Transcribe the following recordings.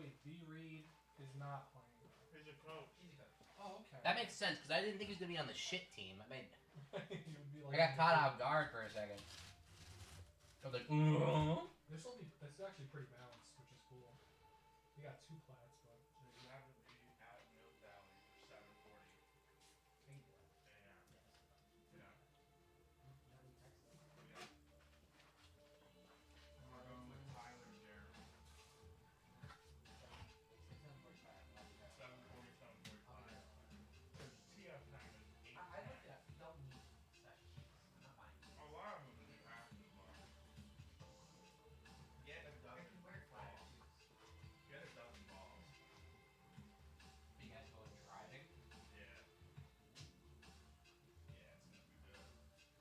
wait, D. Reed is not playing. He's a coach. He's a coach. Oh, okay. That makes sense because I didn't think he was gonna be on the shit team. I mean, He would be like I got caught off guard for a second. I was like, This is actually pretty balanced, which is cool. We got 2 plats, but So you have to be at Mill Valley for 7:40. Can you do that? A.M. Yeah. Yeah. You know who texted? Yeah. And we're going with Tyler and Jeremy. 7:45. 7:40, I'll 7:45. be there. Because TF time is 8. I looked it up. You don't need special sheets. I'm not buying these. A lot of them you have to buy. Get a If dozen you wear flat balls. shoes. Get a dozen balls. But you guys going driving? Yeah. Yeah, it's gonna be good.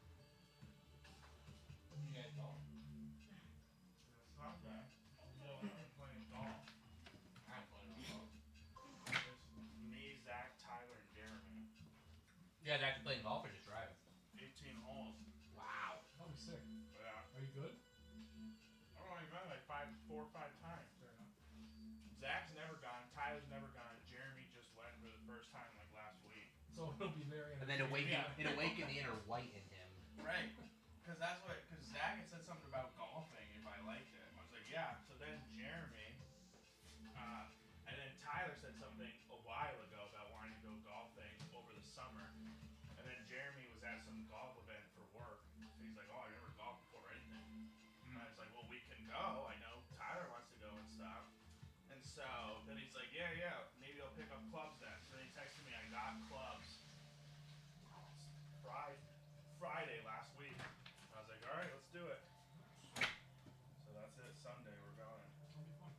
When you guys going? Sunday. I'm playing golf. I'm playing golf. It's me, Zach, Tyler, and Jeremy. You guys actually playing golf or just driving? 18 holes. Wow. that'll be sick. Yeah. Are you good? I've only gone like 4 or 5 times. Fair enough. Zach's never gone. Tyler's never gone. Jeremy just went for the first time like last week. So it'll be very. And then it awakened the inner white in him. Right. Because Zach had said something about golfing if I liked it. I was like, yeah. So then Jeremy, and then Tyler said something a while ago about wanting to go golfing over the summer. And then Jeremy was at some golf event for work. And he's like, oh, I never golfed before or anything. And I was like, well, we can go. I know Tyler wants to go and stuff. And so then he's like, yeah, maybe I'll pick up clubs then. So then he texted me, I got clubs Friday last week. And I was like, all right, let's do it. So that's it. Sunday we're going. It'll be fun.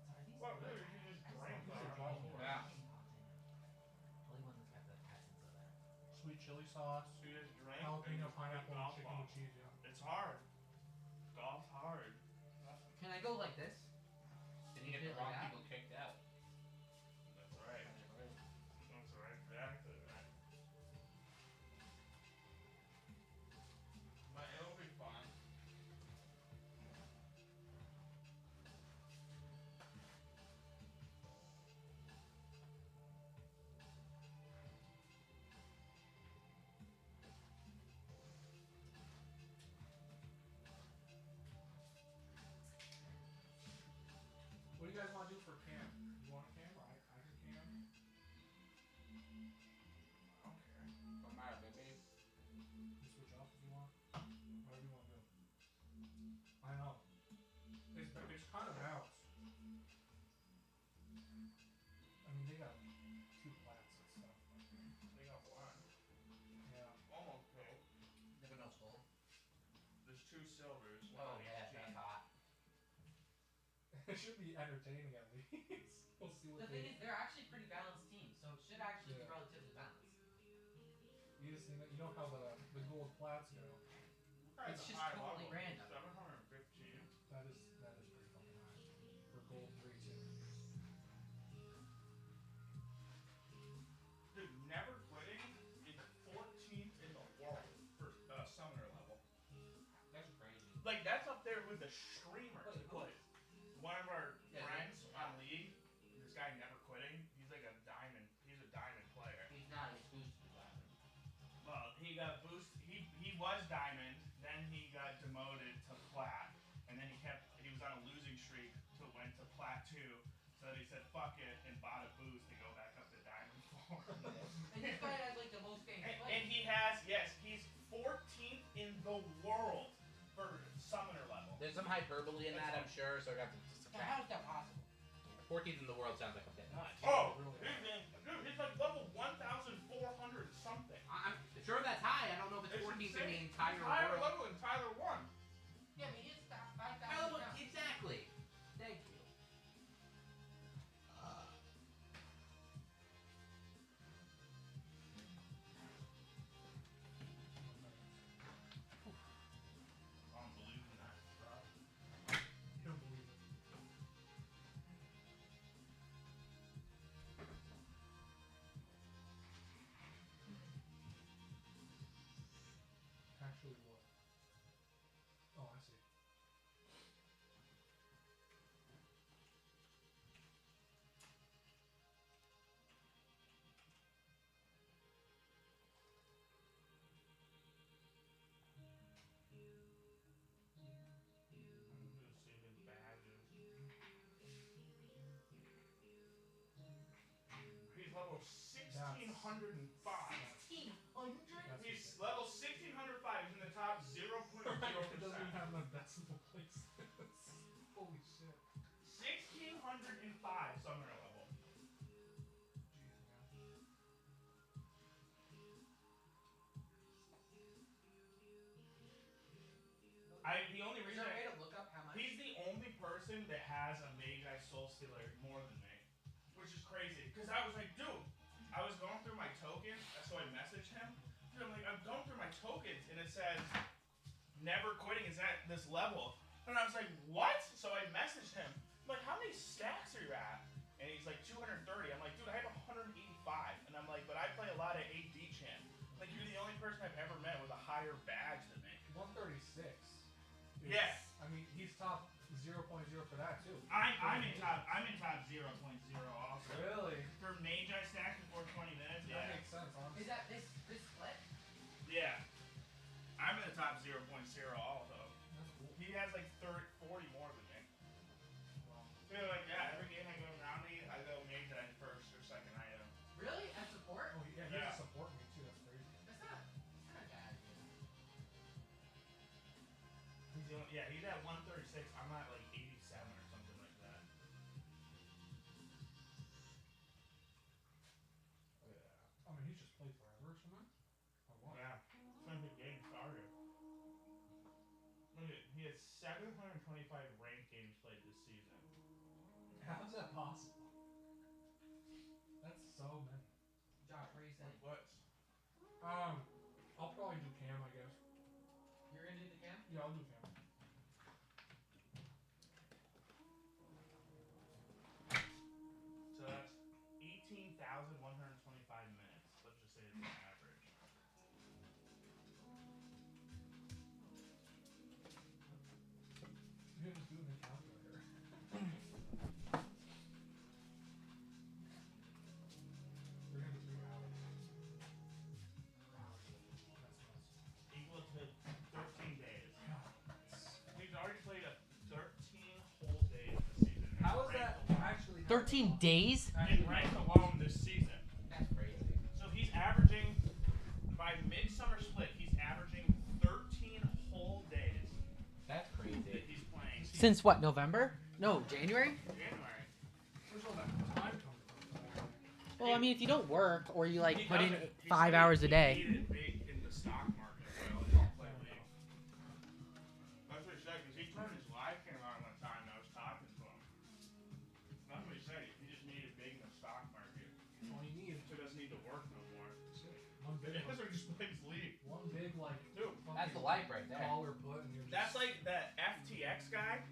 Are these? Well, dude, you just drink. Yeah. Only one that's got the essence of that. Sweet chili sauce, So you just drink. jalapeno, and pineapple, and golf chicken ball. with cheese. Yeah. It's hard. Golf's hard. Can I go like this? Then you get the wrong people kicked out. That's right. That's right. Exactly right. But it'll be fun. What do you guys want to do for camp? You want a camp? I can camp. I don't care. Don't matter, baby. You switch off if you want. Whatever you want to do. I know. It's kind of balanced. I mean, they got 2 plats and stuff. They got one. Yeah. Almost two. Never knows gold. There's 2 silvers. One Oh on yeah, each that's team. hot. It should be entertaining at least. We'll see what The they. thing is, they're actually pretty balanced teams, so it should actually be Yeah. relatively balanced. You know how the gold plats go. It's a just high totally level. random. 715. That is pretty fucking high for gold 3-2. Dude, never quitting is 14th in the world for summoner level. That's crazy. Like, that's up there with the streamers. Wait, who? One of our Yeah, friends yeah. on League, this guy never quitting. He's like a diamond player. He's not as boosted as that. Well, he got boosted. He was diamond, then he got demoted to plat, and then he was on a losing streak till went to plat 2. So then he said fuck it and bought a boost to go back up to diamond 4. And this guy has like the most famous And players. he has, he's 14th in the world for summoner level. There's some hyperbole in that, I'm sure, so I have to So how is that possible? 14th in the world sounds like a bit much. Oh, Really? dude, he's like level 1,400 something. I'm sure that's high. I don't know if it's 14th in the insane. entire He's higher world. level than Tyler 1. Yeah, but he is 5,000 Tyler, pounds. exactly. Thank you. I don't believe in that. You don't believe it. Actually, what? Oh, I see. 1605. 1600? He's level 1605. He's in the top 0.0%. It doesn't even have enough decimal places. Holy shit. 1605 summoner level. Jeez, man. The only Is reason there a way to look up how much? he's the only person that has a Magi Soul Stealer more than me, which is crazy. Because I was like, dude, I was going through my tokens, so I messaged him. Dude, I'm like, I'm going through my tokens, and it says never quitting is at this level. And I was like, what? So I messaged him. I'm like, how many stacks are you at? And he's like, 230. I'm like, dude, I have 185. And I'm like, but I play a lot of AD champ. Like, you're the only person I've ever met with a higher badge than me. 136. Yeah. I mean, he's top 0.0 for that too. I'm in top 0.0 also. Really? For Magi stacks before 20 minutes, That yeah. makes sense, honestly. Is that this split? Yeah. I'm in the top 0.0 also. That's cool. He has like 40 more than me. Wow. So like, yeah, every game I go around me, I go Magi first or second item. Really? As support? Oh, yeah, he has to support me too. That's crazy. That's not bad. Yeah, he's at 136. I'm at like 87 or something like that. Yeah. I mean, he's just played forever or something. Or what? Yeah. Since the game started. Look at, he has 725 ranked games played this season. How is that possible? That's so many. Josh, what are you saying? What? I'll probably do cam, I guess. You're gonna do the cam? Yeah, I'll do cam. So that's 18,125 minutes. Let's just say it's an average. You can just do it in the calculator. We're gonna do hours. That's nuts. Equal to 13 days. God. He's already played 13 whole days this season. How is that actually? 13 days? In ranked alone this season. That's crazy. So he's averaging, by midsummer split, he's averaging 13 whole days That's that crazy. he's playing. Since what, November? No, January? January. Where's all that time coming from? Well, I mean, if you don't work or you like He put in doesn't. He 5 said hours a he day. made it big in the stock market as well. He don't play league. That's what he said, because he turned his live cam on one time and I was talking to him. That's what he said. He just made it big in the stock market. That's all you need. So he doesn't need to work no more. One big, That's what he just plays league. one big like. Dude, That's the life right there. Call or put, and you're just. that's like that FTX guy.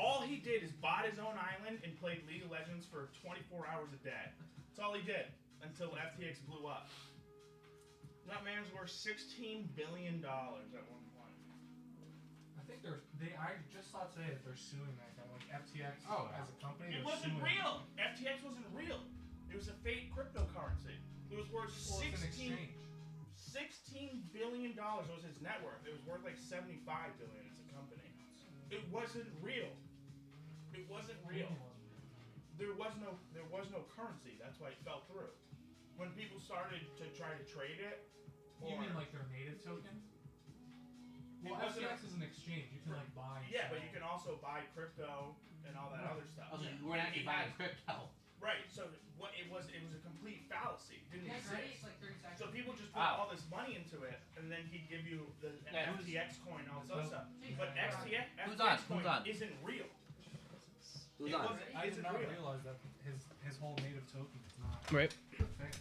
All he did is bought his own island and played League of Legends for 24 hours a day. That's all he did until FTX blew up. That man's worth $16 billion at one point. I think I just saw today that they're suing that guy, like FTX Oh. as a company. It they're wasn't suing. real. FTX wasn't real. It was a fake cryptocurrency. It was worth Well, it's an exchange. $16 billion was his net worth. It was worth like $75 billion as a company. It wasn't real. It wasn't real. There was no currency. That's why it fell through. When people started to try to trade it, You mean like their native token? Well, wasn't FTX is an exchange. You can like buy. and yeah, but sell. you can also buy crypto and all that other stuff. Okay, And we're he actually buying has- crypto. Right. So what it was a complete fallacy. It didn't It's ready. exist. It's like 30 seconds. So people just put Wow. all this money into it, and then he'd give you the Yeah, who's- FTX coin, all this So- other stuff. Jeez. But FTX Who's on? coin Who's on? isn't real. Who's It on? wasn't- I did isn't not real. realize that his whole native token is not Right. fake.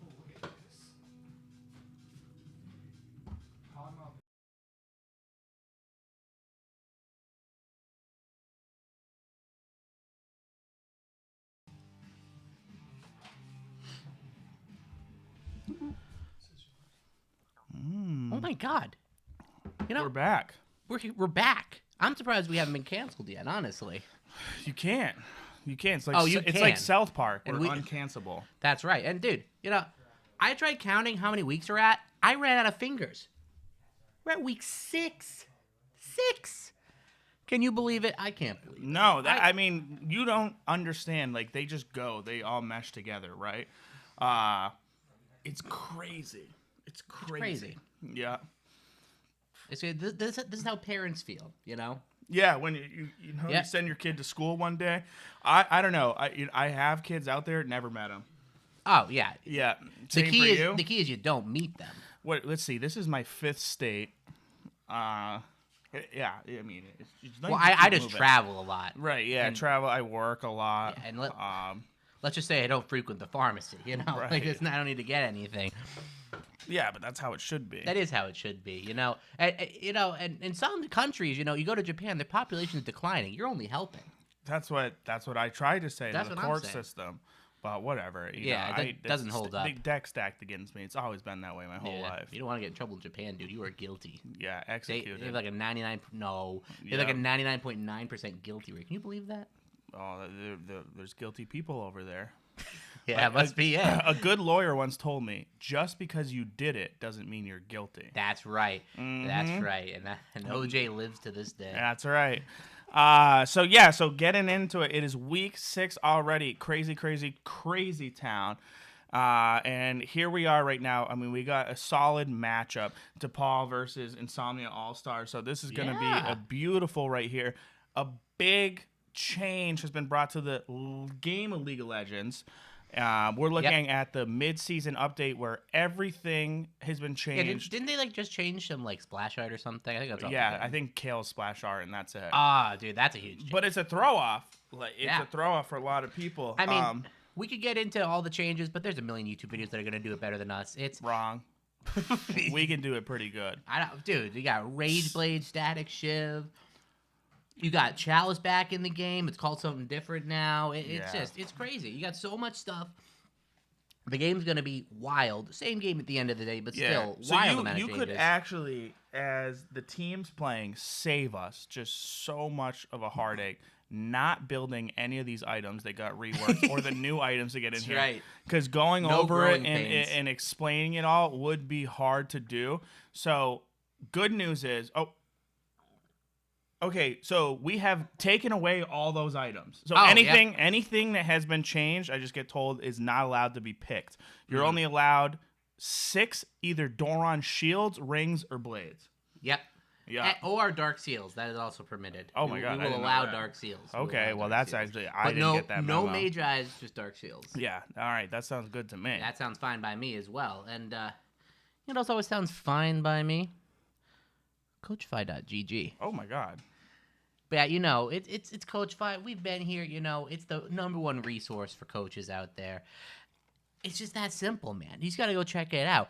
Oh, look at this. Calling out. Oh my god. You know, We're back. we're back. I'm surprised we haven't been canceled yet, honestly. You can't. You can't. It's like Oh, you it's like can. South Park. And We're we- uncancelable. That's right. And dude, you know, I tried counting how many weeks we're at. I ran out of fingers. We're at week 6. 6. Can you believe it? I can't believe it. No, I mean, you don't understand. Like, they just go. They all mesh together, right? It's crazy. It's crazy. Yeah. This is how parents feel, you know? Yeah, when you send your kid to school one day. I don't know. I have kids out there, never met them. Oh, yeah. Yeah. The Same for you? key is you don't meet them. Let's see. This is my 5th state. Yeah, I mean, it's nice. Well, I just travel a lot. Right, yeah, travel. I work a lot. Yeah, and let's just say I don't frequent the pharmacy, you know? Right. Like, I don't need to get anything. Yeah, but that's how it should be. That is how it should be, you know? And in some countries, you go to Japan, their population is declining. You're only helping. That's what I tried to say That's to the what I'm court saying. system. But whatever. It doesn't hold up. Big deck stacked against me. It's always been that way my whole life. You don't want to get in trouble in Japan, dude. You are guilty. Yeah, executed. They have like a 99.9% guilty rate. Can you believe that? Oh, there's guilty people over there. Yeah, it must be it. A good lawyer once told me, just because you did it doesn't mean you're guilty. That's right. Mm-hmm. That's right. And OJ lives to this day. That's right. So getting into it, it is week 6 already. Crazy town. And here we are right now. I mean, we got a solid matchup. DePaul versus Insomnia All-Stars. So this is going to be a beautiful right here. A big change has been brought to the game of League of Legends. We're looking at the mid-season update where everything has been changed. Didn't they just change some splash art or something? I think that's all. Yeah, I think Kale's splash art and that's it. Dude, that's a huge change. But it's a throw-off. It's a throw-off for a lot of people. I mean, we could get into all the changes, but there's a million YouTube videos that are going to do it better than us. It's wrong. We can do it pretty good. Dude, you got Rage Blade, Static Shiv. You got Chalice back in the game. It's called something different now. It's crazy. You got so much stuff. The game's going to be wild. Same game at the end of the day, but still wild amount of changes. You could actually, as the team's playing, save us just so much of a heartache not building any of these items that got reworked or the new items that get in here. Right. Because going over it and explaining it all would be hard to do. So good news is... Okay, so we have taken away all those items. So anything that has been changed, I just get told, is not allowed to be picked. You're only allowed 6 either Doron shields, rings, or blades. Yep. Yeah. Or dark seals. That is also permitted. Oh my god. We will allow dark seals. Okay, well that's actually I didn't get that no memo. mage eyes, just dark seals. Yeah. All right, that sounds good to me. That sounds fine by me as well. And you know what always sounds fine by me? Coachify.gg. Oh my god. But it's Coachify. We've been here. It's the #1 resource for coaches out there. It's just that simple, man. You just got to go check it out.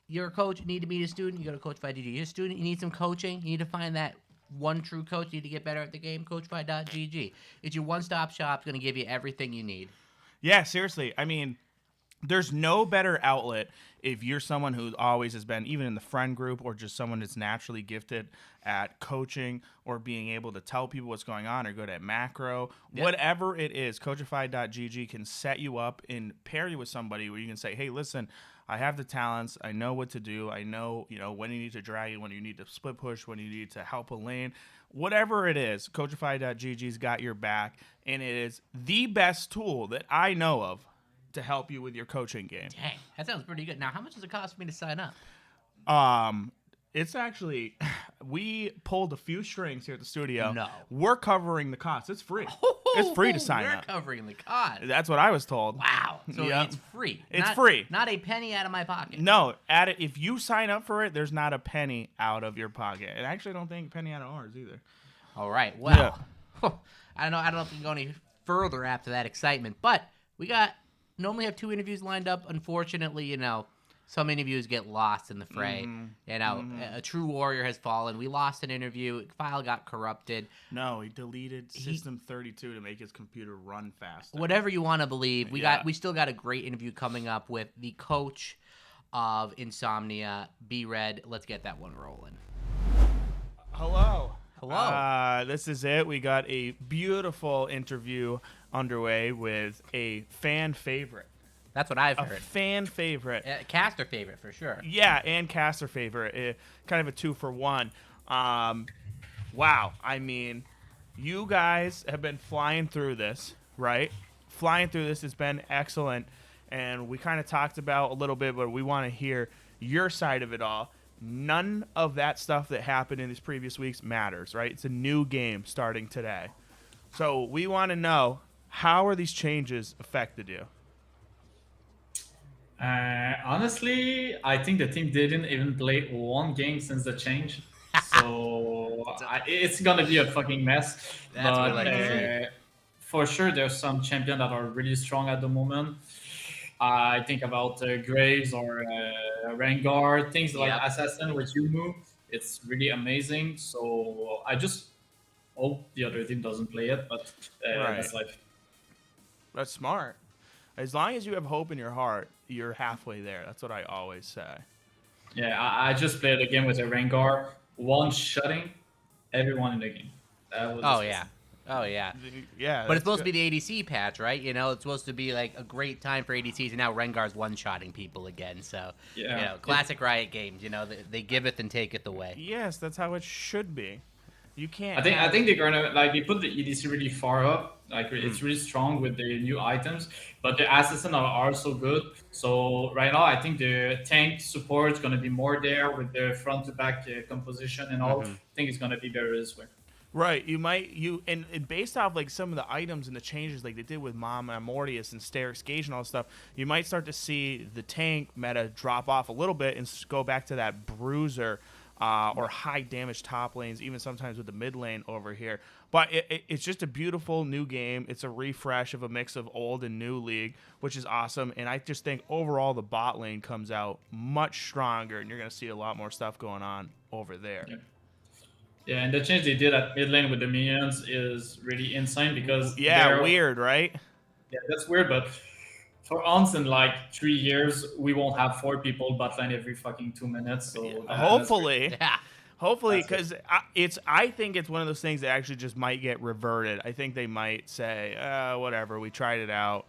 You're a coach, you need to meet a student, you go to Coachify.gg. You're a student, you need some coaching, you need to find that one true coach, you need to get better at the game, Coachify.gg. It's your one-stop shop. It's going to give you everything you need. Yeah, seriously. I mean, there's no better outlet if you're someone who always has been, even in the friend group, or just someone that's naturally gifted at coaching or being able to tell people what's going on or good at macro. Whatever it is, Coachify.gg can set you up and pair you with somebody where you can say, hey, listen, I have the talents. I know what to do. I know, when you need to drag, when you need to split push, when you need to help a lane. Whatever it is, Coachify.gg's got your back, and it is the best tool that I know of to help you with your coaching game. Dang, that sounds pretty good. Now, how much does it cost me to sign up? It's actually, we pulled a few strings here at the studio. No. We're covering the cost. It's free. It's free to sign up. We're covering the cost. That's what I was told. Wow. So it's free. It's free. Not a penny out of my pocket. No, if you sign up for it, there's not a penny out of your pocket. And I actually don't think a penny out of ours either. All right. Well, I don't know if we can go any further after that excitement, but we normally have 2 interviews lined up. Unfortunately, some interviews get lost in the fray. A true warrior has fallen. We lost an interview. File got corrupted. No, he deleted System 32 to make his computer run faster. Whatever you want to believe. We still got a great interview coming up with the coach of Insomnia. Be Red. Let's get that one rolling. Hello. This is it. We got a beautiful interview underway with a fan favorite. That's what I've heard. A fan favorite. Caster favorite, for sure. Yeah, and caster favorite. Kind of a 2-for-1. wow. I mean, you guys have been flying through this, right? Flying through this has been excellent. And we kind of talked about a little bit, but we want to hear your side of it all. None of that stuff that happened in these previous weeks matters, right? It's a new game starting today. So we want to know, how are these changes affected you? Honestly, I think the team didn't even play one game since the change. So it's going to be a fucking mess. That's what I But like to see. for sure, there's some champions that are really strong at the moment. I think about Graves or Rengar, things like Yep. Assassin with Yumu. It's really amazing. So I just hope the other team doesn't play it, but Right. that's life. That's smart. As long as you have hope in your heart, you're halfway there. That's what I always say. Yeah, I just played a game with a Rengar, one shutting everyone in the game. That was Oh yeah. Oh yeah. Yeah. But it's supposed to be the ADC patch, right? You know, it's supposed to be like a great time for ADCs, and now Rengar's one-shotting people again. So, Yeah. you know, classic Riot games. You know, they giveth and taketh away. Yes, that's how it should be. You can't. I think they're gonna they put the EDC really far up. Like it's really strong with the new items, but the assassins are so good. So right now, I think the tank support is gonna be more there with the front to back composition and all. I think it's gonna be better this way. Right, and based off like some of the items and the changes like they did with Mama Mortius and Sterix Gage and all that stuff, you might start to see the tank meta drop off a little bit and go back to that bruiser or high damage top lanes, even sometimes with the mid lane over here. But it's just a beautiful new game. It's a refresh of a mix of old and new League, which is awesome. And I just think overall the bot lane comes out much stronger, and you're going to see a lot more stuff going on over there. Yeah, and the change they did at mid lane with the minions is really insane because weird, right? Yeah, that's weird, but for once in like 3 years, we won't have 4 people bot lane every fucking 2 minutes. So hopefully, Yeah. hopefully, because I think it's one of those things that actually just might get reverted. I think they might say, whatever, we tried it out.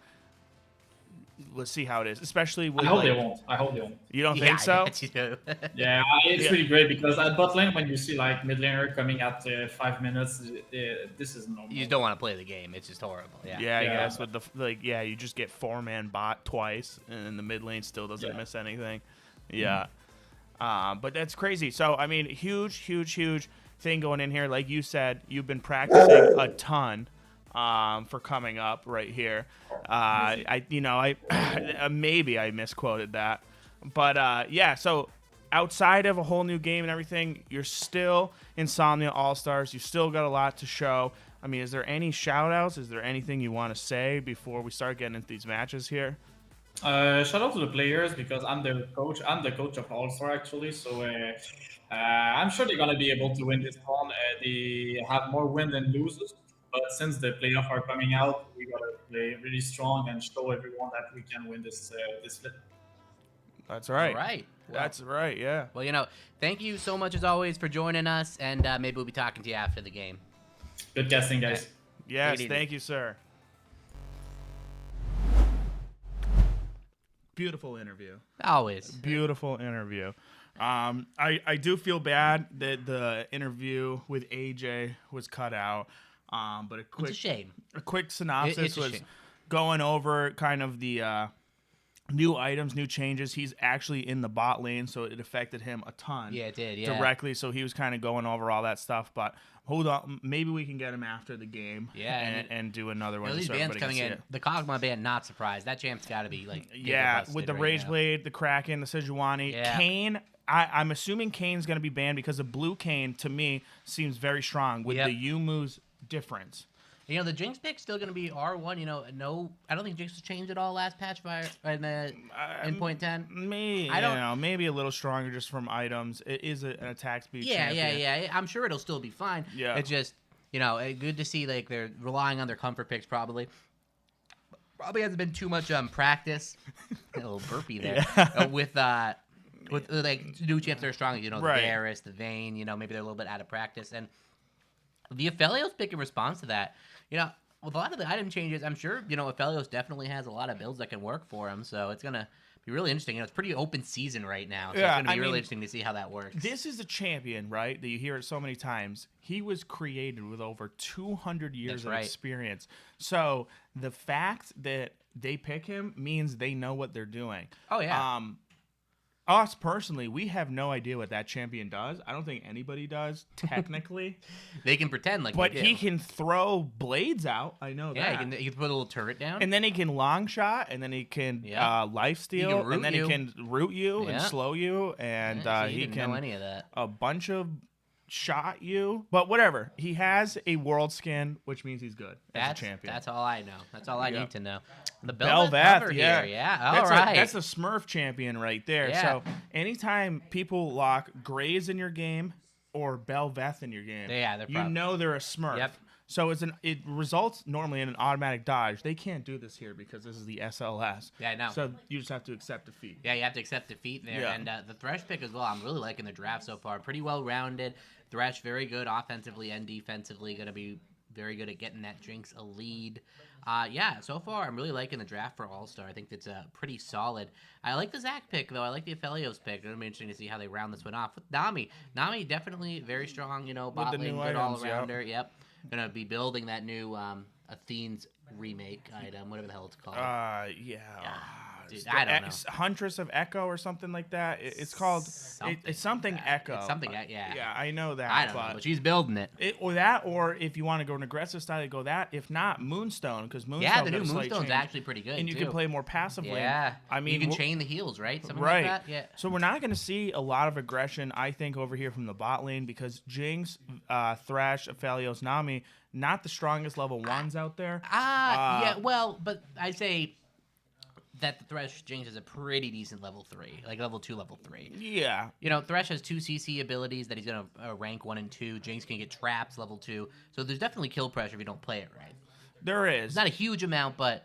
Let's see how it is, especially with. I hope they won't. You don't Yeah, think so? I bet you do. Yeah, it's really great because at bot lane, when you see like mid laner coming at 5 minutes, this is normal. You just don't want to play the game. It's just horrible. Yeah. Yeah, I guess with you just get 4-man bot twice, and the mid lane still doesn't miss anything. Yeah, but that's crazy. So I mean, huge thing going in here. Like you said, you've been practicing a ton for coming up right here. Maybe I misquoted that, but yeah. So outside of a whole new game and everything, you're still Insomnia All-Stars. You still got a lot to show. I mean, is there any shout-outs? Is there anything you want to say before we start getting into these matches here? Shout out to the players because I'm the coach. I'm the coach of All-Star actually, so I'm sure they're gonna be able to win this one. They have more win than loses, but since the playoffs are coming out, we gotta play really strong and show everyone that we can win this split. That's right. All right. Well, That's right. Yeah. Well, you know, thank you so much as always for joining us, and maybe we'll be talking to you after the game. Good casting, guys. Yes. Take it easy. Thank you, sir. Beautiful interview. Always. Beautiful interview. I do feel bad that the interview with AJ was cut out. But It's a shame. A quick synopsis It's a was shame. going over kind of the new items, new changes. He's actually in the bot lane, so it affected him a ton. Yeah, it did. Yeah. Directly, so he was kind of going over all that stuff. But hold on, maybe we can get him after the game. Yeah, and do another You one. know, these so bands everybody coming can see in. it. The Kog'Maw band, not surprised. That champ's got to be like. Yeah, busted with the right Rage now. Blade, the Kraken, the Sejuani, Yeah. Kane. I'm assuming Kane's going to be banned because the blue Kane to me seems very strong with Yep. the Yumu's difference. You know, the Jinx pick's still going to be R1. You know, no, I don't think Jinx was changed at all last patch in point 10. Maybe a little stronger just from items. It is an attack speed. champion. Yeah. I'm sure it'll still be fine. Yeah. It's just, you know, good to see like they're relying on their comfort picks probably. Probably hasn't been too much practice. A little burpee there. With like new champs that are strong, you know, Right. the Varus, the Vayne, you know, maybe they're a little bit out of practice. And the Aphelios pick in response to that, you know, with a lot of the item changes, I'm sure, you know, Aphelios definitely has a lot of builds that can work for him. So it's going to be really interesting. It's pretty open season right now, so Yeah, it's going to I be really mean, interesting to see how that works. This is a champion, right? That you hear it so many times. He was created with over 200 years That's of right. experience. So the fact that they pick him means they know what they're doing. Oh, yeah. Us personally, we have no idea what that champion does. I don't think anybody does, technically. They can pretend like But they do. he can throw blades out. I know Yeah, that. he can put a little turret down. And then he can long shot, and then he can Yeah. life steal, root and then you. he can root you and Yeah. slow you, and Yeah, so you he didn't can know any of that. a bunch of shot you. But whatever, he has a world skin, which means he's good as a champion. That's all I know. That's all I Yeah. need to know. The Belveth, Belveth cover yeah. here, yeah. All That's right. that's a Smurf champion right there. Yeah. So anytime people lock Grays in your game or Belveth in your game, Yeah, they're you prob- know they're a Smurf. Yep. So it results normally in an automatic dodge. They can't do this here because this is the SLS. Yeah, I know. So you just have to accept defeat. Yeah, you have to accept defeat there. Yeah. And the Thresh pick as well, I'm really liking the draft so far. Pretty well-rounded. Thresh, very good offensively and defensively. Going to be very good at getting that Jinx a lead. Yeah, so far I'm really liking the draft for All-Star. I think that's pretty solid. I like the Zach pick, though. I like the Aphelios pick. It'll be interesting to see how they round this one off. With Nami definitely very strong, bot the lane, new good items, all-rounder. Yep. Going to be building that new Athene's remake item, whatever the hell it's called. Yeah. Dude, It's I the don't know. Huntress of Echo or something like that. It's called. It's something like that. Echo. It's something, yeah. Yeah, I know that. I don't know, but she's building it. Or if you want to go an aggressive style, you go that. If not, Moonstone, because Moonstone. Yeah, the got new a slight Moonstone's change. actually pretty good, and you too. can play more passively. Yeah. I mean, you can we're- chain the heals, right? Something right. like that. Yeah. So we're not going to see a lot of aggression, I think, over here from the bot lane because Jinx, Thresh, Aphelios, Nami, not the strongest level ones out there. Yeah, well, but I'd say that the Thresh Jinx is a pretty decent level 3, like level 2, level 3. Yeah. Thresh has 2 CC abilities that he's going to rank 1 and 2. Jinx can get traps level 2. So there's definitely kill pressure if you don't play it right. There is. It's not a huge amount, but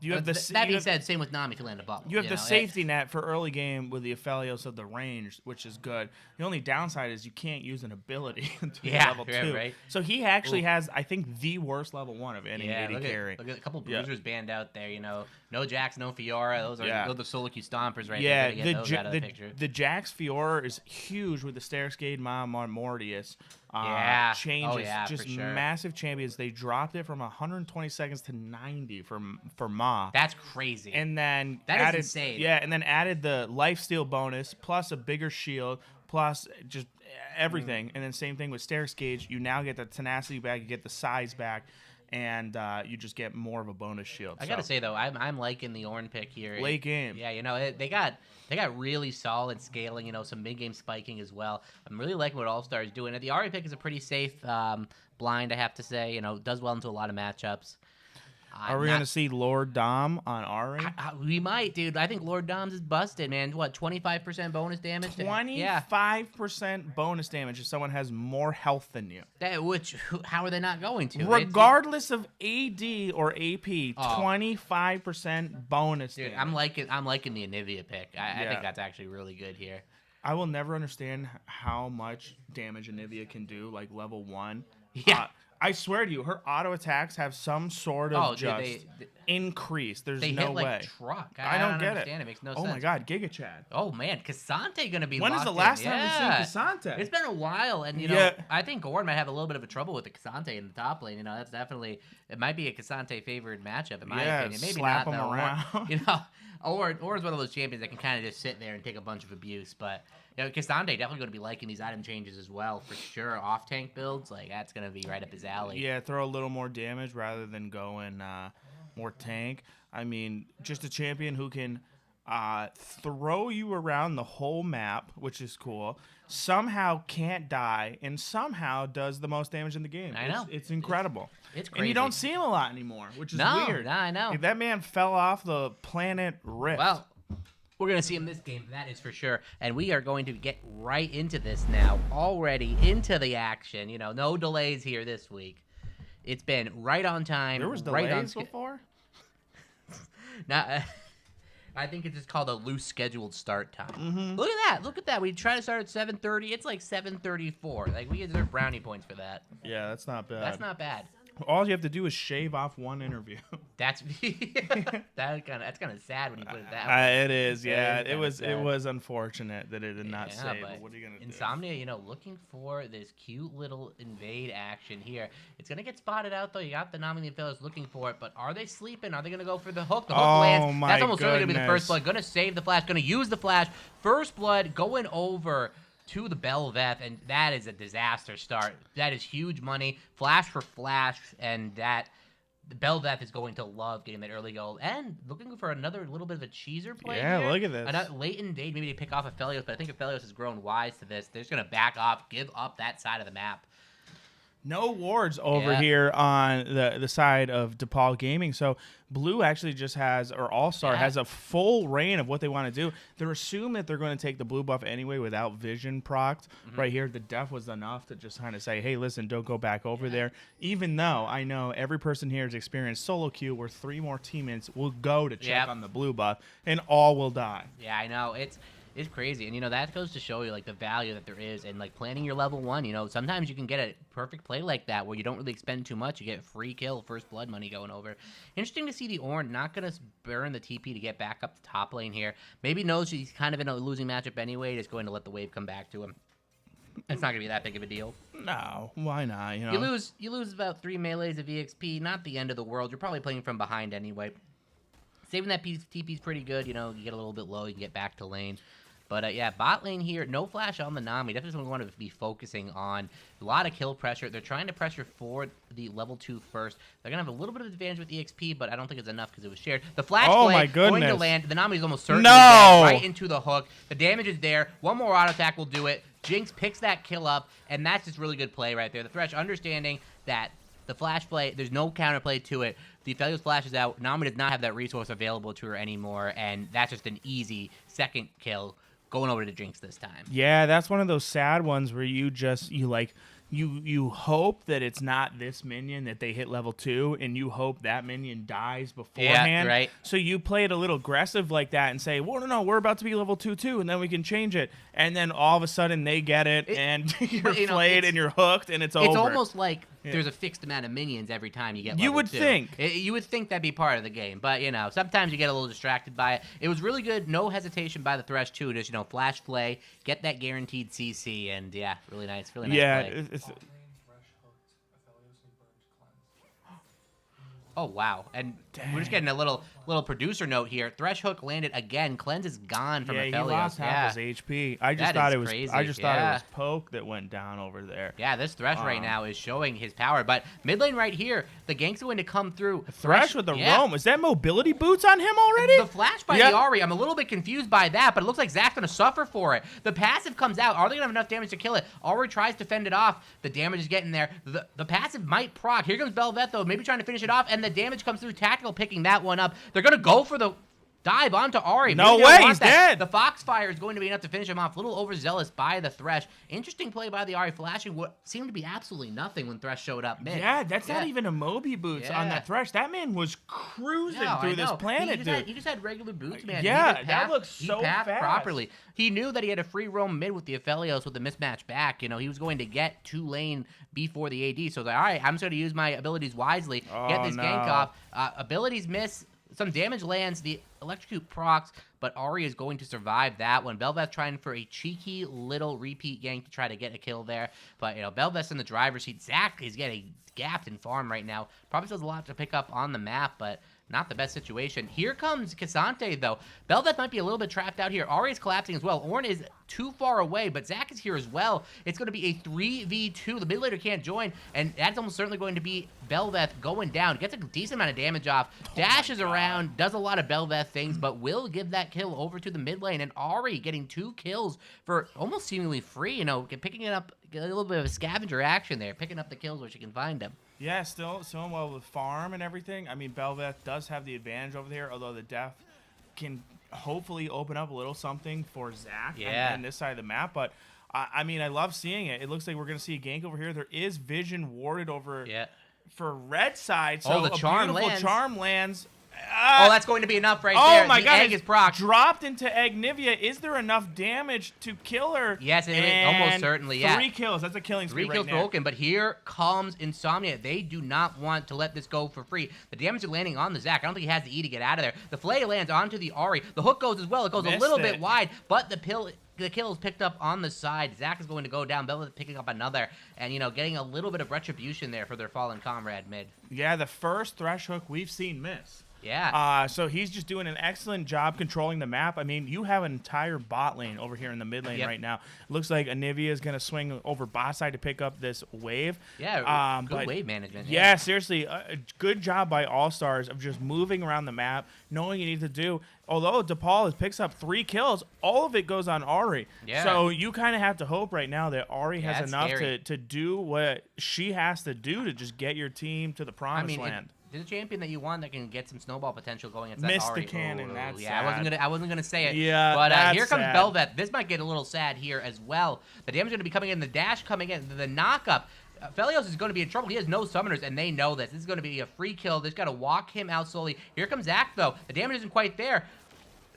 You have the that being said, same with Nami if you land a bubble. You have the know, safety net for early game with the Aphelios of the range, which is good. The only downside is you can't use an ability until Yeah, level 2. yeah, right. So he actually has, I think, the worst level 1 of any Yeah, AD look carry. at a couple Yeah. bruisers banned out there. No Jax, no Fiora. Those are the solo queue stompers right Yeah, there. Get those out of the picture. the Jax Fiora is huge with the Staircade Mom on Mortius. Yeah. Changes, Oh, yeah, just for sure. massive champions. They dropped it from 120 seconds to 90 for Ma. That's crazy. And then That is added, insane. Yeah, and then added the lifesteal bonus plus a bigger shield plus just everything. And then same thing with Stairs Gauge. You now get the tenacity back, you get the size back, and you just get more of a bonus shield. I gotta say though, I'm liking the Ornn pick here. Late game. Yeah, they got really solid scaling. Some mid game spiking as well. I'm really liking what All Star is doing. And the Ari pick is a pretty safe blind, I have to say. Does well into a lot of matchups. Are we going to see Lord Dom on Ari? We might, dude. I think Lord Dom's is busted, man. What, 25% bonus damage? 25% bonus damage if someone has more health than you. How are they not going to? Regardless of AD or AP, 25% bonus Dude, damage. I'm liking the Anivia pick. I Yeah. think that's actually really good here. I will never understand how much damage Anivia can do, like level 1. Yeah. I swear to you, her auto attacks have some sort of dude, increase. There's they no hit like way. truck. I don't get understand. it. It makes no Oh sense. my god, Giga Chad. Oh man, Cassante gonna be. When is locked the last in. time Yeah. we've seen Cassante? It's been a while, and Yeah. I think Ornn might have a little bit of a trouble with the Cassante in the top lane. That's definitely it. Might be a Cassante favored matchup in my opinion. Maybe slap not him though. around. Ornn's one of those champions that can kind of just sit there and take a bunch of abuse, but. Cassante definitely going to be liking these item changes as well, for sure. Off tank builds, that's going to be right up his alley. Yeah, throw a little more damage rather than going more tank. I mean, just a champion who can throw you around the whole map, which is cool. Somehow can't die, and somehow does the most damage in the game. I know. It's incredible. It's crazy. And you don't see him a lot anymore, which is weird. No, I know. If that man fell off the planet Rift. Well, we're going to see him this game, that is for sure. And we are going to get right into this now, already into the action. No delays here this week. It's been right on time. There was right delays before? Now, I think it's just called a loose scheduled start time. Mm-hmm. Look at that. We try to start at 7:30. It's like 7:34. We deserve brownie points for that. Yeah, that's not bad. That's not bad. All you have to do is shave off one interview. That's that's kind of sad when you put it that way. It is, yeah. It is It kinda sad. was unfortunate that it did not Yeah, save. but But what are you gonna do? Insomnia, looking for this cute little invade action here. It's gonna get spotted out though. You got the nominee fellas looking for it, but are they sleeping? Are they gonna go for the hook? The hook Oh, lands. my That's almost certainly gonna be the goodness. first blood. Gonna save the flash. Gonna use the flash. First blood going over to the Belveth, and that is a disaster start. That is huge money. Flash for flash, and that. The Belveth is going to love getting that early goal and looking for another little bit of a cheeser play. Yeah, here. look at this. Another late in day, maybe they pick off Aphelios, but I think Aphelios has grown wise to this. They're just going to back off, give up that side of the map. No wards over Yeah. here on the side of DePaul Gaming. So Blue actually just has, or All-Star has a full reign of what they want to do. They're assuming that they're going to take the blue buff anyway without vision procced. Right here, the def was enough to just kind of say, hey, listen, don't go back over there. Even though I know every person here has experienced solo queue where 3 more teammates will go to check on the blue buff and all will die. Yeah, I know. It's crazy. And, that goes to show you, the value that there is in, planning your level 1. Sometimes you can get a perfect play like that where you don't really expend too much. You get free kill, first blood money going over. Interesting to see the Ornn not going to burn the TP to get back up the top lane here. Maybe knows he's kind of in a losing matchup anyway. Just going to let the wave come back to him. It's not going to be that big of a deal. No, why not? You lose about 3 melees of EXP. Not the end of the world. You're probably playing from behind anyway. Saving that TP is pretty good. You get a little bit low. You can get back to lane. But, yeah, bot lane here, no flash on the Nami. Definitely want to be focusing on a lot of kill pressure. They're trying to pressure for the level 2 first. They're going to have a little bit of advantage with EXP, but I don't think it's enough because it was shared. The flash play going to land. The Nami's almost certainly dead, right into the hook. The damage is there. One more auto attack will do it. Jinx picks that kill up, and that's just really good play right there. The Thresh understanding that the flash play, there's no counterplay to it. The Aphelios flash is out. Nami does not have that resource available to her anymore, and that's just an easy second kill. Going over to Jinx this time. Yeah, that's one of those sad ones where you hope that it's not this minion that they hit level 2, and you hope that minion dies beforehand. Yeah, right. So you play it a little aggressive like that and say, well, no, we're about to be level 2 too, and then we can change it. And then all of a sudden they get it and you're flayed and you're hooked and it's over. It's almost like there's a fixed amount of minions every time you get level 2. You would think. You would think that'd be part of the game. But, sometimes you get a little distracted by it. It was really good. No hesitation by the Thresh, too. Just, flash play, get that guaranteed CC, and, yeah, really nice. Really nice play. It's Oh, wow. And we're just getting a little producer note here. Thresh hook landed again. Cleanse is gone from Aphelios. he lost half his HP. I just thought it was poke that went down over there. Yeah, this Thresh right now is showing his power. But mid lane right here, the gank's going to come through. Thresh with the roam. Is that mobility boots on him already? The flash by the Ahri, I'm a little bit confused by that, but it looks like Zach's going to suffer for it. The passive comes out. Are they going to have enough damage to kill it? Ahri tries to fend it off. The damage is getting there. The passive might proc. Here comes Belveth, though, maybe trying to finish it off, and the damage comes through. Tactical picking that one up. They're going to go for the dive onto Ahri. No way, he's dead. The Foxfire is going to be enough to finish him off. A little overzealous by the Thresh. Interesting play by the Ahri, flashing what seemed to be absolutely nothing when Thresh showed up mid. Yeah, that's not even a Moby boots on that Thresh. That man was cruising through this planet, dude. He just had regular boots, man. Yeah, that looks so fast. Properly. He knew that he had a free roam mid with the Aphelios with the mismatch back. He was going to get to lane before the AD. So he's like, all right, I'm just going to use my abilities wisely, get this gank off. Abilities miss. Some damage lands, the electrocute procs, but Ahri is going to survive that one. Belveth trying for a cheeky little repeat gank to try to get a kill there. But, Belveth's in the driver's seat. Zach is getting gapped in farm right now. Probably still has a lot to pick up on the map, but not the best situation. Here comes Cassante, though. Belveth might be a little bit trapped out here. Ahri is collapsing as well. Ornn is too far away, but Zach is here as well. It's going to be a 3v2. The mid laner can't join, and that's almost certainly going to be Belveth going down. Gets a decent amount of damage off. Dashes around, does a lot of Belveth things, but will give that kill over to the mid lane. And Ahri getting 2 kills for almost seemingly free. Picking it up, a little bit of a scavenger action there, picking up the kills where she can find them. Yeah, still well with farm and everything. I mean, Belveth does have the advantage over there, although the def can hopefully open up a little something for Zach on this side of the map. But, I mean, I love seeing it. It looks like we're going to see a gank over here. There is vision warded over for red side. So the charm beautiful lands. charm lands Oh, that's going to be enough right Oh there. my the god! egg is proc. Dropped into Agnivia. Is there enough damage to kill her? Yes, almost certainly. Yeah. 3 kills. That's a killing spree 3 kills right now. broken, but here comes Insomnia. They do not want to let this go for free. The damage is landing on the Zac. I don't think he has the E to get out of there. The Flay lands onto the Ahri. The hook goes as well. It goes a little bit wide, but the kill is picked up on the side. Zac is going to go down. Bell is picking up another, and getting a little bit of retribution there for their fallen comrade mid. Yeah, the first Thresh hook we've seen miss. Yeah. So he's just doing an excellent job controlling the map. I mean, you have an entire bot lane over here in the mid lane right now. Looks like Anivia is going to swing over bot side to pick up this wave. Yeah, good wave management. Yeah, seriously, a good job by All Stars of just moving around the map, knowing what you need to do. Although DePaul picks up 3 kills, all of it goes on Ahri. Yeah. So you kind of have to hope right now that Ahri has enough scary. to do what she has to do to just get your team to the promised land. There's a champion that you want that can get some snowball potential going. It's Missed that the Ahri. cannon. That's yeah. sad. I wasn't gonna say it. Yeah, but that's here comes sad. Bel'Veth. This might get a little sad here as well. The damage is gonna be coming in. The dash coming in. The knockup. Felios is going to be in trouble. He has no summoners, and they know this. This is going to be a free kill. They just got to walk him out slowly. Here comes Zac, though. The damage isn't quite there.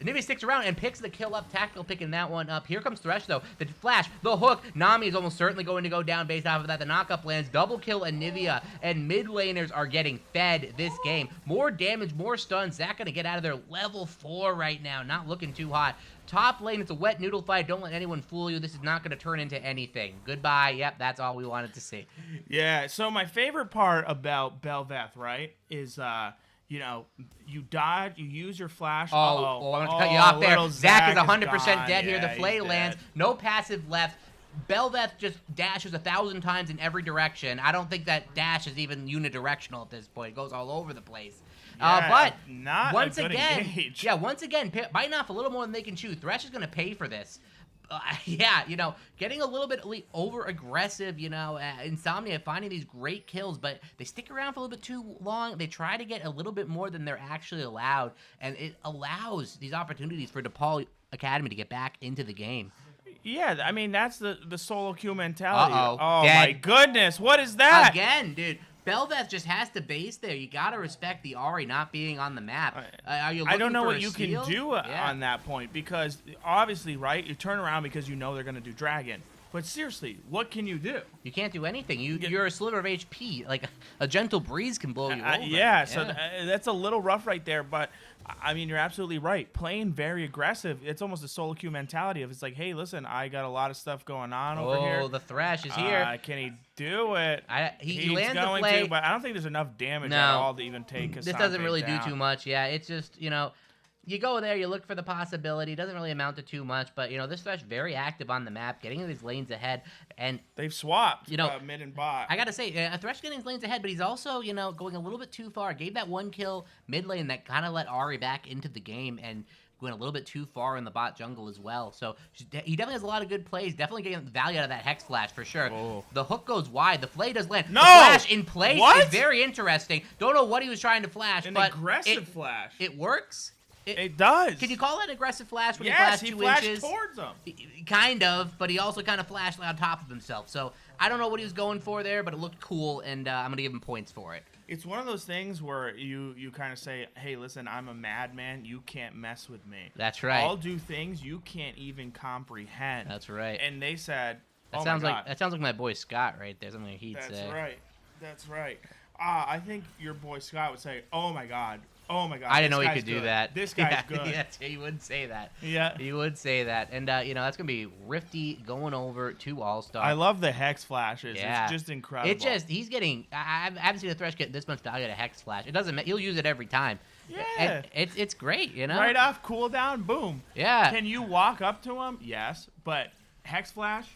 Nivea sticks around and picks the kill up. Tactical picking that one up. Here comes Thresh, though. The flash, the hook. Nami is almost certainly going to go down based off of that. The knockup lands. Double kill Anivia. And mid laners are getting fed this game. More damage, more stuns. Zac going to get out of there. Level 4 right now. Not looking too hot. Top lane, it's a wet noodle fight. Don't let anyone fool you. This is not going to turn into anything. Goodbye. Yep, that's all we wanted to see. Yeah, so my favorite part about Bel'Veth, right, is... you dodge, you use your flash. I'm going to cut you off there. Zac is 100% dead here. The Flay lands. No passive left. Bel'Veth just dashes 1,000 times in every direction. I don't think that dash is even unidirectional at this point. It goes all over the place. But not once a good again, engage. biting off a little more than they can chew. Thresh is going to pay for this. Getting a little bit over aggressive, Insomnia finding these great kills, but they stick around for a little bit too long. They try to get a little bit more than they're actually allowed, and it allows these opportunities for DePaul Academy to get back into the game. Yeah, I mean, that's the solo queue mentality. Uh-oh. Oh, Dead. my goodness. What is that? Again, dude. Bel'Veth just has to base there. You got to respect the Ahri not being on the map. Are you I don't know for what a you steal? can do on that point because obviously, right, you turn around because you know they're going to do Dragon. But seriously, what can you do? You can't do anything. You're a sliver of HP. Like a gentle breeze can blow you over. So that's a little rough right there. But I mean, you're absolutely right. Playing very aggressive, it's almost a solo queue mentality of it's like, hey, listen, I got a lot of stuff going on over here. Oh, the Thresh is here. Can he do it? He He's lands going the play. to, but I don't think there's enough damage at all to even take This doesn't really do too much. Yeah, it's just, you go there, you look for the possibility. It doesn't really amount to too much, but, this Thresh very active on the map, getting in these lanes ahead. And they've swapped mid and bot. I got to say, Thresh getting his lanes ahead, but he's also, going a little bit too far. Gave that one kill mid lane that kind of let Ahri back into the game and going a little bit too far in the bot jungle as well. So he definitely has a lot of good plays. Definitely getting value out of that Hex Flash for sure. Oh. The hook goes wide. The Flay does land. No! The flash in place What? is very interesting. Don't know what he was trying to flash, An but aggressive flash. it works. It does. Can you call that aggressive flash when yes, he he flashed 2 flashed inches? towards him. Kind of, but he also kind of flashed on top of himself. So I don't know what he was going for there, but it looked cool, and I'm going to give him points for it. It's one of those things where you kind of say, hey, listen, I'm a madman. You can't mess with me. That's right. I'll do things you can't even comprehend. That's right. And they said, that sounds like my boy Scott right there. Something he'd say. That's right. That's right. I think your boy Scott would say, oh, my God. Oh, my God. I didn't know he could do that. This guy's good. Yeah, he would say that. Yeah. He would say that. And, that's going to be Rifty going over to All-Star. I love the Hex Flashes. Yeah. It's just incredible. He's getting, I haven't seen a Thresh get this much value at a Hex Flash. It doesn't matter. He'll use it every time. Yeah. And it's great, Right off cooldown, boom. Yeah. Can you walk up to him? Yes. But Hex Flash?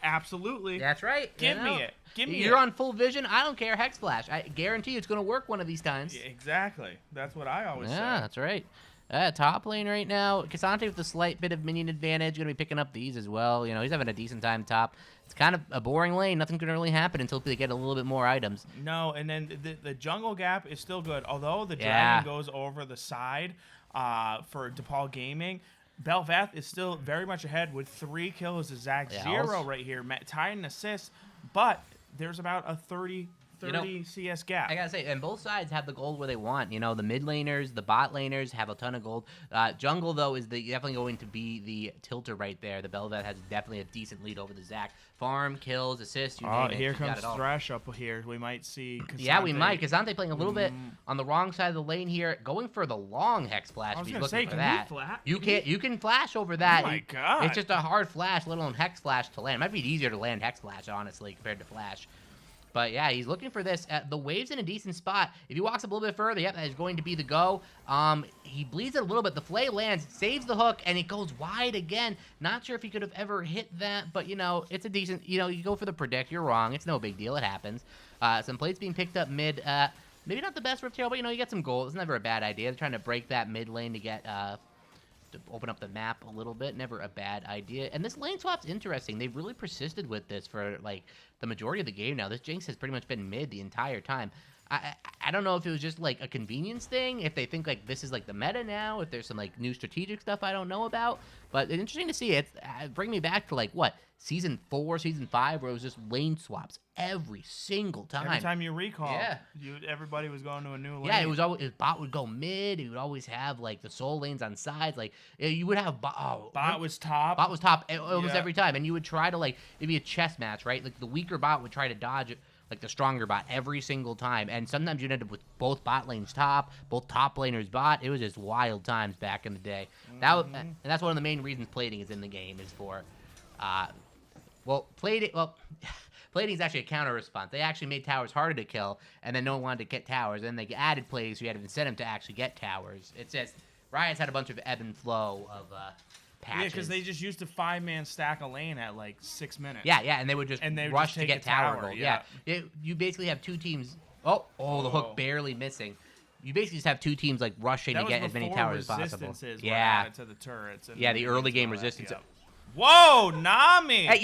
Absolutely. That's right. Give me it. Give me You're it. on full vision. I don't care. Hex Flash. I guarantee it's going to work one of these times. Yeah, exactly. That's what I always say. Yeah, that's right. Top lane right now. Cassante with a slight bit of minion advantage. Going to be picking up these as well. He's having a decent time top. It's kind of a boring lane. Nothing's going to really happen until they get a little bit more items. No, and then the jungle gap is still good. Although the dragon goes over the side for DePaul Gaming, Bel'Veth is still very much ahead with 3 kills to Zac 0 right here. Tying assists, but there's about a 30 30 CS gap. I gotta say, and both sides have the gold where they want. You know, the mid laners, the bot laners have a ton of gold. Jungle, though, is definitely going to be the tilter right there. The Bel'Veth has definitely a decent lead over the Zac. Farm, kills, assists, you name it. Here You got comes it all. Thresh up here. We might see Cassante. Yeah, we might. Kazante playing a little bit on the wrong side of the lane here, going for the long Hex Flash. I was If he's gonna looking say, for can that. you flash? You can flash over that. Oh my God. It's just a hard flash, let alone Hex Flash to land. It might be easier to land Hex Flash, honestly, compared to Flash. But yeah, he's looking for this. The wave's in a decent spot. If he walks up a little bit further, yep, that is going to be the go. He bleeds it a little bit. The flay lands, saves the hook, and it goes wide again. Not sure if he could have ever hit that, but you know, it's a decent. You know, you go for the predict. You're wrong. It's no big deal. It happens. Some plates being picked up mid. Maybe not the best Rift Herald, but you know, you get some gold. It's never a bad idea. They're trying to break that mid lane to get. To open up the map a little bit. Never a bad idea. And this lane swap's interesting. They've really persisted with this for like the majority of the game now. This Jinx has pretty much been mid the entire time. I don't know if it was just like a convenience thing, if they think like this is like the meta now, if there's some like new strategic stuff I don't know about. But it's interesting to see. It's bring me back to like what, season 4, season 5, where it was just lane swaps every single time. Every time you recall, Yeah. everybody was going to a new lane. Yeah, it was always bot would go mid. He would always have like the soul lanes on sides. Like you would have bot was top. Bot was top almost Yeah. every time, and you would try to like it'd be a chess match, right? Like the weaker bot would try to dodge like the stronger bot every single time, and sometimes you'd end up with both bot lanes top, both top laners bot. It was just wild times back in the day. And that's one of the main reasons plating is in the game is for, plating is actually a counter response. They actually made towers harder to kill, and then no one wanted to get towers. And then they added plays, so you had to incentive to actually get towers. It's just Riot's had a bunch of ebb and flow of patches. Yeah, because they just used a 5-man stack a lane at like 6 minutes. Yeah, and they would just rush to take get a tower tower, gold. yeah. You basically have two teams. The hook barely missing. You basically just have two teams like rushing That to was get as many before towers as possible. resistances were Yeah, added to the turrets. And yeah, the early game all that, resistance. yeah. Whoa, Nami! Hey,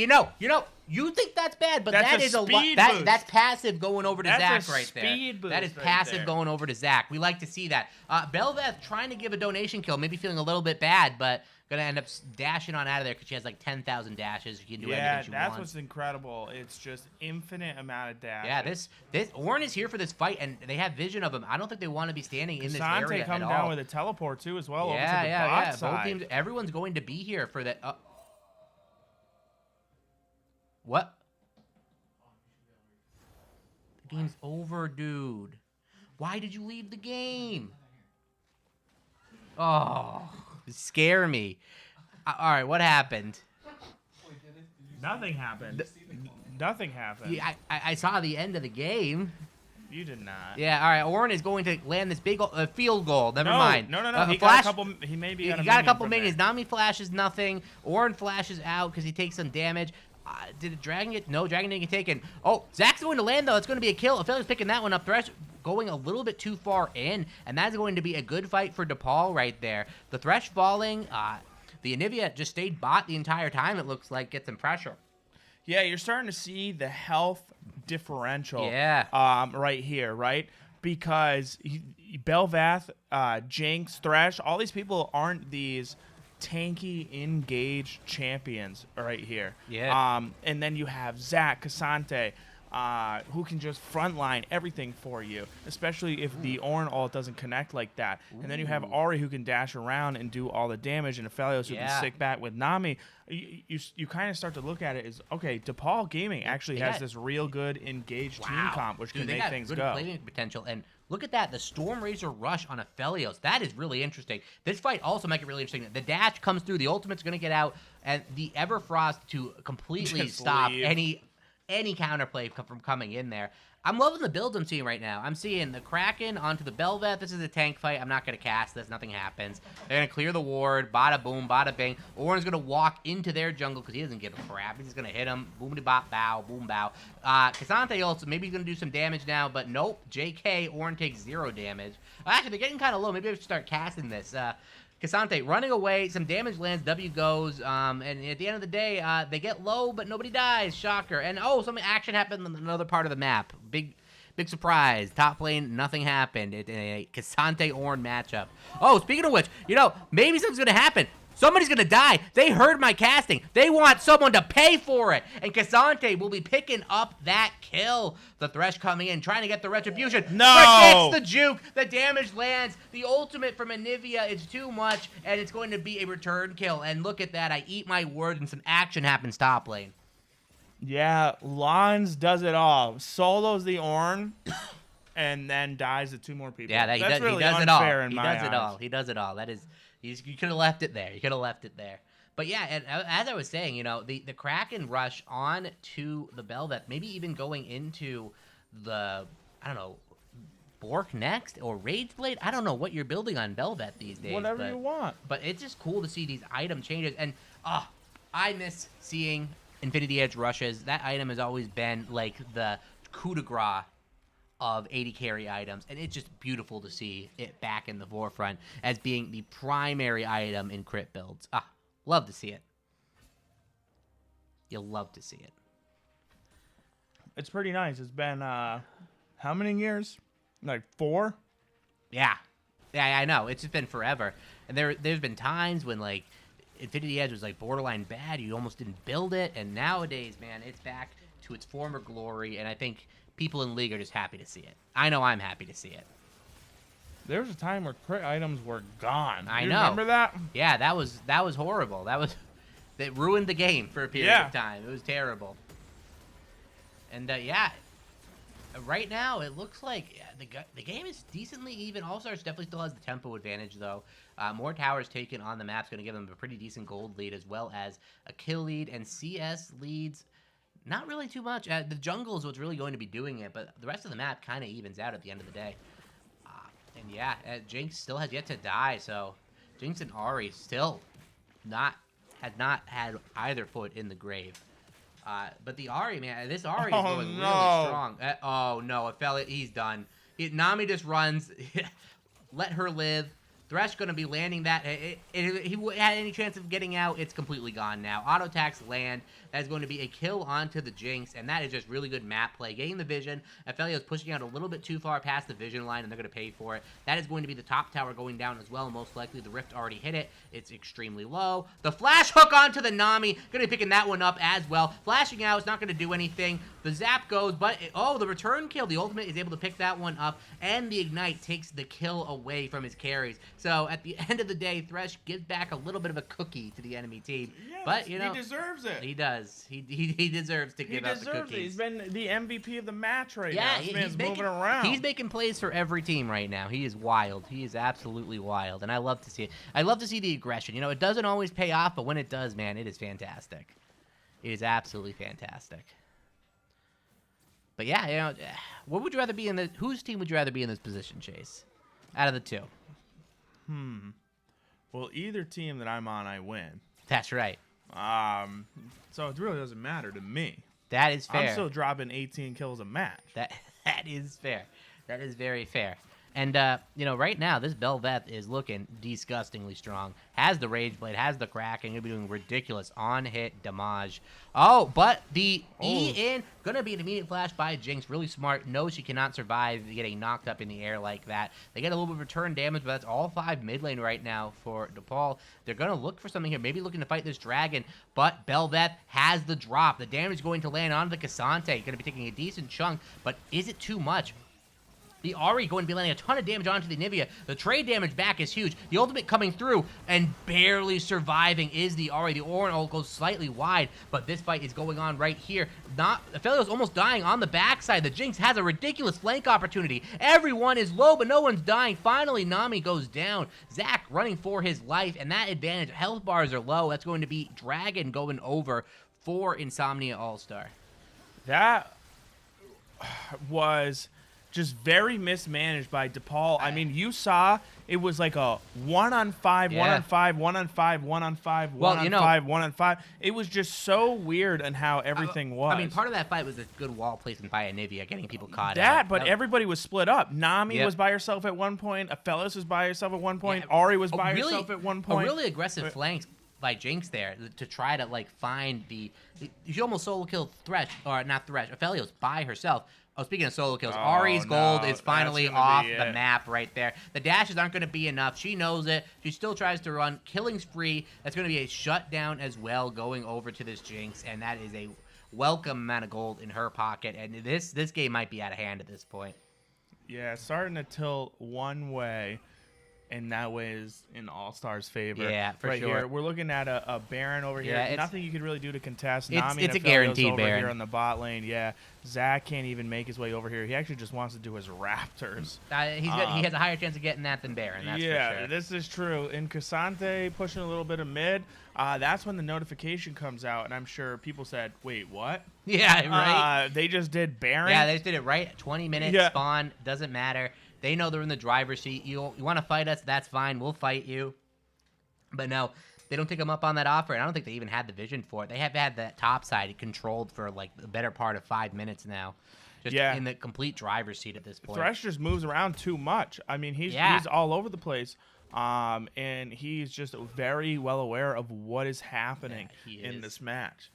you think that's bad, but That's that a is a speed lot. boost. That's passive going over to That's Zac a right there. speed boost That is right passive there. going over to Zac. We like to see that. Bel'Veth trying to give a donation kill, maybe feeling a little bit bad, but gonna end up dashing on out of there because she has like 10,000 dashes. She can do anything she that's wants. what's incredible. It's just infinite amount of dashes. Yeah, this Ornn is here for this fight, and they have vision of him. I don't think they want to be standing in this area Cassante at coming all. down with a teleport too as well over to the Yeah. bot Both side. teams, everyone's going to be here for that. What? The game's over, dude. Why did you leave the game? Oh, scare me. All right, what happened? Nothing happened. Nothing happened. Yeah, I saw the end of the game. You did not. Yeah, all right. Ornn is going to land this big field goal. Never mind. No. Flash, He got a couple. He maybe got a he minion got a couple from minions. there. Nami flashes nothing. Ornn flashes out because he takes some damage. Did Dragon get? No, Dragon didn't get taken. Oh, Zac's going to land though. It's going to be a kill. Aphelios picking that one up. Thresh going a little bit too far in, and that's going to be a good fight for DePaul right there. The Thresh falling. The Anivia just stayed bot the entire time. It looks like get some pressure. Yeah, you're starting to see the health differential. Yeah. Right here, right? Because Bel'Veth, Jinx, Thresh, all these people aren't these tanky, engaged champions right here. Yeah. And then you have Zac, Cassante, who can just frontline everything for you, especially if the Ornn ult doesn't connect like that. And then you have Ahri who can dash around and do all the damage, and Aphelios who can stick back with Nami. You kind of start to look at it as, okay, DePaul Gaming actually has this real good engaged team comp, which can make things good go. playmaking potential. And look at that, the Stormrazor rush on Aphelios. That is really interesting. This fight also make it really interesting. The dash comes through, the ultimate's going to get out, and the Everfrost to completely Just stop leave. any counterplay from coming in there. I'm loving the builds I'm seeing right now. I'm seeing the Kraken onto the Bel'Veth. This is a tank fight. I'm not going to cast this. Nothing happens. They're going to clear the ward. Bada boom, bada bing. Ornn's going to walk into their jungle because he doesn't give a crap. He's just going to hit him. Boom de bop bow, boom bow. Cassante also, maybe he's going to do some damage now, but nope. JK, Ornn takes 0 damage. Actually, they're getting kind of low. Maybe I should start casting this. Cassante running away, some damage lands, W goes, and at the end of the day, they get low, but nobody dies. Shocker. And some action happened on another part of the map. Big surprise. Top lane, nothing happened. A Cassante Ornn matchup. Oh, speaking of which, maybe something's gonna happen. Somebody's going to die. They heard my casting. They want someone to pay for it. And Cassante will be picking up that kill. The Thresh coming in, trying to get the retribution. No! Forgets the juke. The damage lands. The ultimate from Anivia is too much, and it's going to be a return kill. And look at that. I eat my words, and some action happens top lane. Yeah, Lons does it all. Solos the Ornn, and then dies to 2 more people. Yeah, That's really he does it unfair all. in He my does it eyes. all. He does it all. That is, you could have left it there. You could have left it there. But yeah, and as I was saying, you know, the Kraken rush on to the Bel'Veth, maybe even going into the, I don't know, Bork next or Rageblade. I don't know what you're building on Bel'Veth these days. Whatever you want. But it's just cool to see these item changes. And I miss seeing Infinity Edge rushes. That item has always been like the coup de grace of 80 carry items, and it's just beautiful to see it back in the forefront as being the primary item in crit builds. Love to see it. You'll love to see it. It's pretty nice. It's been, how many years? Like 4? Yeah, I know. It's just been forever. And there's been times when, like, Infinity Edge was, like, borderline bad. You almost didn't build it. And nowadays, man, it's back to its former glory. And I think people in League are just happy to see it. I know I'm happy to see it. There was a time where crit items were gone. I You know. remember that? Yeah, that was horrible. That ruined the game for a period of time. It was terrible. And, right now, it looks like the game is decently even. All-Stars definitely still has the tempo advantage, though. More towers taken on the map is going to give them a pretty decent gold lead, as well as a kill lead. And CS leads, not really too much. The jungle is what's really going to be doing it, but the rest of the map kind of evens out at the end of the day. And yeah, Jinx still has yet to die, so Jinx and Ahri still had not had either foot in the grave. But the Ahri, man, this Ahri is going really strong. Oh no, he's done. Nami just runs. Let her live. Thresh going to be landing that. If he had any chance of getting out, it's completely gone now. Auto attacks land. That is going to be a kill onto the Jinx, and that is just really good map play. Getting the vision. Aphelios pushing out a little bit too far past the vision line, and they're going to pay for it. That is going to be the top tower going down as well. Most likely, the Rift already hit it. It's extremely low. The flash hook onto the Nami. Going to be picking that one up as well. Flashing out is not going to do anything. The zap goes, but the return kill. The ultimate is able to pick that one up, and the ignite takes the kill away from his carries. So at the end of the day, Thresh gives back a little bit of a cookie to the enemy team. Yes, but you know, he deserves it. He does. He deserves to give out the cookies. He's been the MVP of the match right yeah, now. This man's moving around. He's making plays for every team right now. He is wild. He is absolutely wild, and I love to see it. I love to see the aggression. You know, it doesn't always pay off, but when it does, man, it is fantastic. It is absolutely fantastic. But yeah, you know, what would you rather be in whose team would you rather be in this position, Chase? Out of the two. Well, either team that I'm on, I win. That's right. So it really doesn't matter to me. That is fair. I'm still dropping 18 kills a match. That is fair. That is very fair. And, you know, right now, this Bel'Veth is looking disgustingly strong. Has the Rageblade, has the Kraken, going to be doing ridiculous on-hit damage. Oh, but the E-in, going to be an immediate flash by Jinx. Really smart. Knows she cannot survive getting knocked up in the air like that. They get a little bit of return damage, but that's all 5 mid lane right now for DePaul. They're going to look for something here, maybe looking to fight this dragon, but Bel'Veth has the drop. The damage is going to land onto the Cassante. Going to be taking a decent chunk, but is it too much? The Ahri going to be landing a ton of damage onto the Anivia. The trade damage back is huge. The ultimate coming through and barely surviving is the Ahri. The Ornn ult goes slightly wide, but this fight is going on right here. Aphelios almost dying on the backside. The Jinx has a ridiculous flank opportunity. Everyone is low, but no one's dying. Finally, Nami goes down. Zac running for his life, and that advantage. Health bars are low. That's going to be Dragon going over for Insomnia All-Star. That was just very mismanaged by DePaul. I mean, you saw it was like a 1-on-5, 1-on-5, 1-on-5, 1-on-5, 1-on-5, 1-on-5. It was just so weird on how everything was. I mean, part of that fight was a good wall placement by Anivia, getting people caught out. out. But everybody was split up. Nami was by herself at one point. Aphelios was by herself at one point. Ahri was by herself at one point. A really aggressive flank by Jinx there to try to like find she almost solo killed Thresh, or not Thresh, Aphelios by herself. Oh, speaking of solo kills, Ari's gold is finally off the map right there. The dashes aren't going to be enough. She knows it. She still tries to run. Killing spree. That's going to be a shutdown as well going over to this Jinx, and that is a welcome amount of gold in her pocket. And this game might be out of hand at this point. Yeah, starting to tilt one way. And that way is in All-Star's favor. Yeah, for right sure. Here. We're looking at a Baron over here. Yeah, nothing you could really do to contest. It's a guaranteed over Baron. Here on the bot lane. Yeah, Zach can't even make his way over here. He actually just wants to do his Raptors. He has a higher chance of getting that than Baron. That's for sure. This is true. In Cassante pushing a little bit of mid, that's when the notification comes out, and I'm sure people said, "Wait, what?" Yeah, right. They just did Baron. Yeah, they just did it right. 20 minutes spawn, doesn't matter. They know they're in the driver's seat. You want to fight us? That's fine. We'll fight you. But no, they don't take them up on that offer, and I don't think they even had the vision for it. They have had that top side controlled for like the better part of 5 minutes now. Just in the complete driver's seat at this point. Thresh just moves around too much. I mean, he's all over the place. And he's just very well aware of what is happening in this match.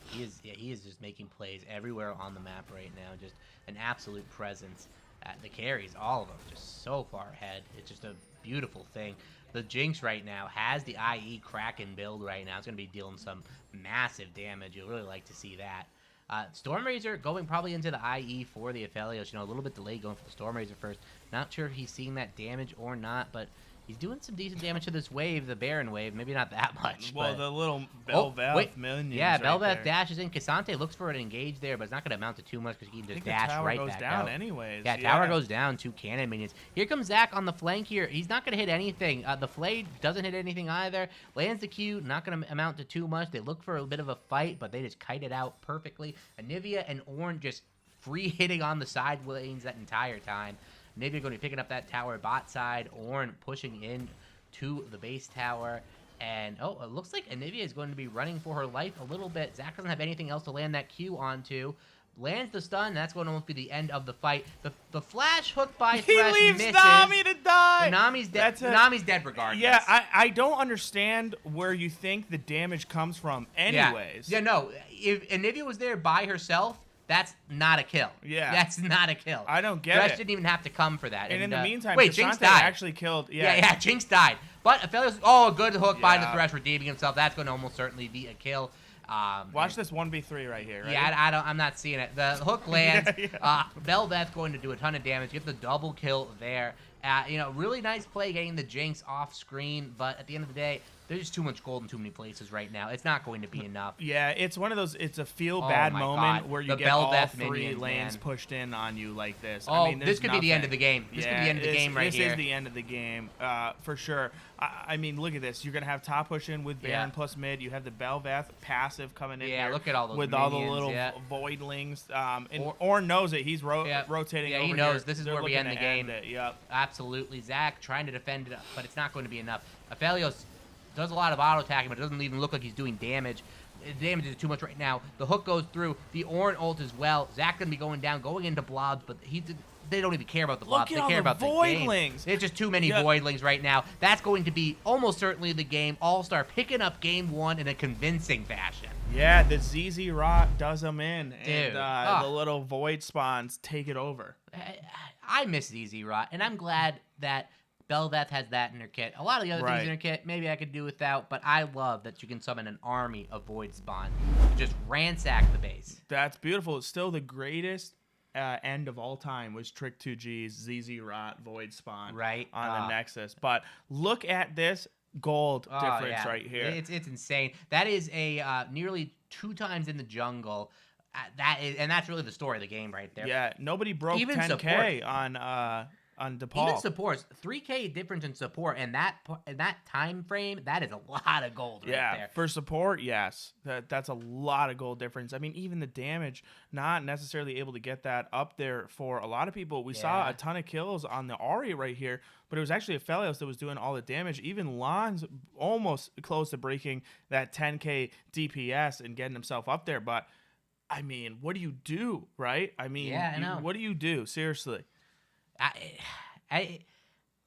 He is just making plays everywhere on the map right now. Just an absolute presence. The carries, all of them, just so far ahead. It's just a beautiful thing. The Jinx right now has the IE Kraken build right now. It's going to be dealing some massive damage. You'll really like to see that. Stormrazor going probably into the IE for the Aphelios. A little bit delayed going for the Stormrazor first. Not sure if he's seeing that damage or not, but he's doing some decent damage to this wave, the Baron wave. Maybe not that much. Well, but... the little Bel'Veth minions. Yeah, right Bel'Veth dashes in. Cassante looks for an engage there, but it's not going to amount to too much because he can just dash right back out. Tower goes down anyways. Yeah, tower goes down. 2 cannon minions. Here comes Zach on the flank here. He's not going to hit anything. The Flade doesn't hit anything either. Lands the Q, not going to amount to too much. They look for a bit of a fight, but they just kite it out perfectly. Anivia and Ornn just free hitting on the side lanes that entire time. Anivia going to be picking up that tower bot side. Ornn pushing in to the base tower. And, it looks like Anivia is going to be running for her life a little bit. Zach doesn't have anything else to land that Q onto. Lands the stun. That's going to almost be the end of the fight. The flash hook by Thresh misses. He leaves Nami to die. Nami's dead. Nami's dead regardless. Yeah, I don't understand where you think the damage comes from anyways. Yeah, no. If Anivia was there by herself, that's not a kill. Yeah. That's not a kill. I don't get Thresh it. didn't even have to come for that. And in the meantime, wait, Jinx died. actually killed. Yeah, Jinx died. But Aphelios, a good hook by the Thresh, redeeming himself. That's going to almost certainly be a kill. Watch this 1v3 right here. Right? Yeah, I'm not seeing it. The hook lands. Bel'Veth going to do a ton of damage. Get the double kill there. Really nice play getting the Jinx off screen, but at the end of the day, there's just too much gold in too many places right now. It's not going to be enough. Yeah, it's one of those, it's a feel-bad moment where you get all three lanes pushed in on you like this. I mean, this could be the end of the game. This could be the end of the game right here. This is the end of the game, for sure. I mean, look at this. You're going to have top push in with Baron plus mid. You have the Bel'Veth passive coming in here. Look at all those with minions, all the little voidlings. And Ornn knows it. He's rotating over he here. knows. This is where we end the game. Yep. Absolutely. Zach trying to defend it, but it's not going to be enough. Aphelios does a lot of auto attacking, but it doesn't even look like he's doing damage. The damage is too much right now. The hook goes through. The Ornn ult as well. Zach going to be going down, going into blobs, but they don't even care about the blobs. They care about the game. There's just too many voidlings right now. That's going to be almost certainly the game. All-Star picking up game 1 in a convincing fashion. Yeah, the ZZ Rot does them in, dude. And the little void spawns take it over. I miss ZZ Rot, and I'm glad that Bel'Veth has that in her kit. A lot of the other things in her kit, maybe I could do without, but I love that you can summon an army of Void Spawn to just ransack the base. That's beautiful. It's still the greatest end of all time was Trick 2G's ZZ Rot Void Spawn on the Nexus. But look at this gold difference right here. It's insane. That is a nearly 2 times in the jungle. That's really the story of the game right there. Yeah, nobody broke even 10K on DePaul. Even supports 3K difference in support, and that time frame, that is a lot of gold right there. Yeah, for support, yes, that's a lot of gold difference. I mean, even the damage, not necessarily able to get that up there for a lot of people. We saw a ton of kills on the Ahri right here, but it was actually Aphelios that was doing all the damage. Even Lon's almost close to breaking that 10K DPS and getting himself up there. But I mean, what do you do, right? I mean, I know. What do you do? Seriously.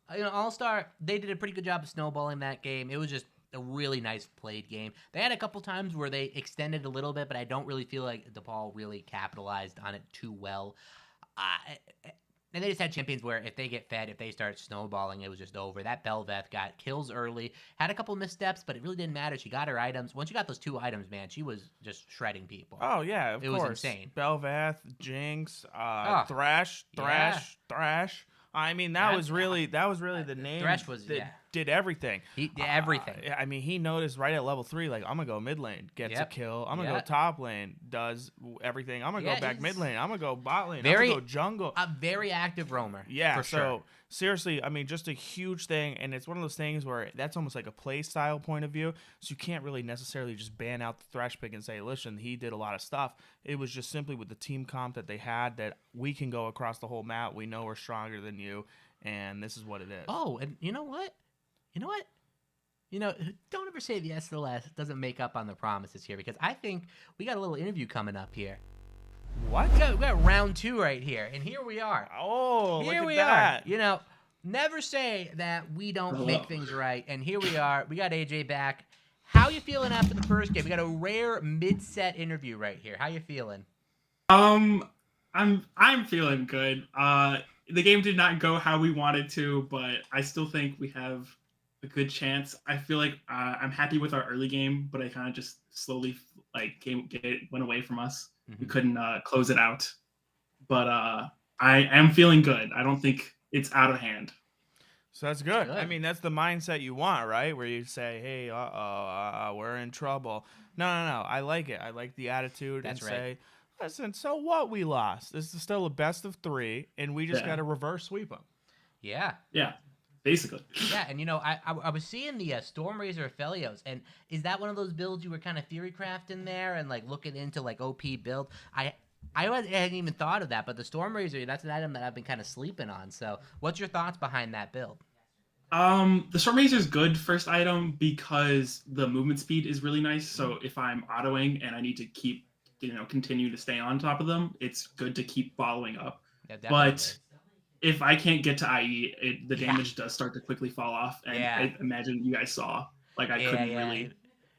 All-Star, they did a pretty good job of snowballing that game. It was just a really nice played game. They had a couple times where they extended a little bit, but I don't really feel like DePaul really capitalized on it too well. And they just had champions where if they get fed, if they start snowballing, it was just over. That Belveth got kills early, had a couple missteps, but it really didn't matter. She got her items. Once she got those 2 items, man, she was just shredding people. Oh, yeah, of course. It was insane. Belveth, Jinx, Oh, Thresh. I mean, that was really the name Thresh was, that yeah. did everything. He did everything. I mean, he noticed right at level 3, like, I'm going to go mid lane, gets a Yep. kill. I'm going to Yep. go top lane, does everything. I'm going to Yeah, go back he's mid lane. I'm going to go bot lane. very- I'm going to go jungle. A very active roamer. Yeah, for so sure. seriously, I mean, just a huge thing, and it's one of those things where that's almost like a play style point of view, so you can't really necessarily just ban out the Thresh pick and say, listen, he did a lot of stuff. It was just simply with the team comp that they had that we can go across the whole map. We know we're stronger than you, and this is what it is. Oh, and you know what? Don't ever say the SLS doesn't make up on the promises here, because I think we got a little interview coming up here. What? We got round 2 right here, and here we are. Oh, Here look we at that. are. Never say that we don't make things right, and here we are. We got AJ back. How you feeling after the first game? We got a rare mid-set interview right here. How you feeling? I'm feeling good. The game did not go how we wanted to, but I still think we have a good chance. I feel like I'm happy with our early game, but I kind of just slowly went away from us. We couldn't close it out. But I am feeling good. I don't think it's out of hand. So that's good. I mean, that's the mindset you want, right? Where you say, hey, we're in trouble. No. I like it. I like the attitude That's and right. say, listen, so what, we lost? This is still a best of 3, and we just got to reverse sweep them. Yeah. Yeah, basically. Yeah, and I was seeing the Stormrazor Felios, and is that one of those builds you were kind of theory crafting there and like looking into like OP build? I hadn't even thought of that, but the Stormrazor, that's an item that I've been kind of sleeping on. So what's your thoughts behind that build? The Stormrazor is good first item because the movement speed is really nice. So if I'm autoing and I need to keep, continue to stay on top of them, it's good to keep following up. Yeah, definitely. But if I can't get to IE, the damage does start to quickly fall off. And I imagine you guys saw, like, I couldn't really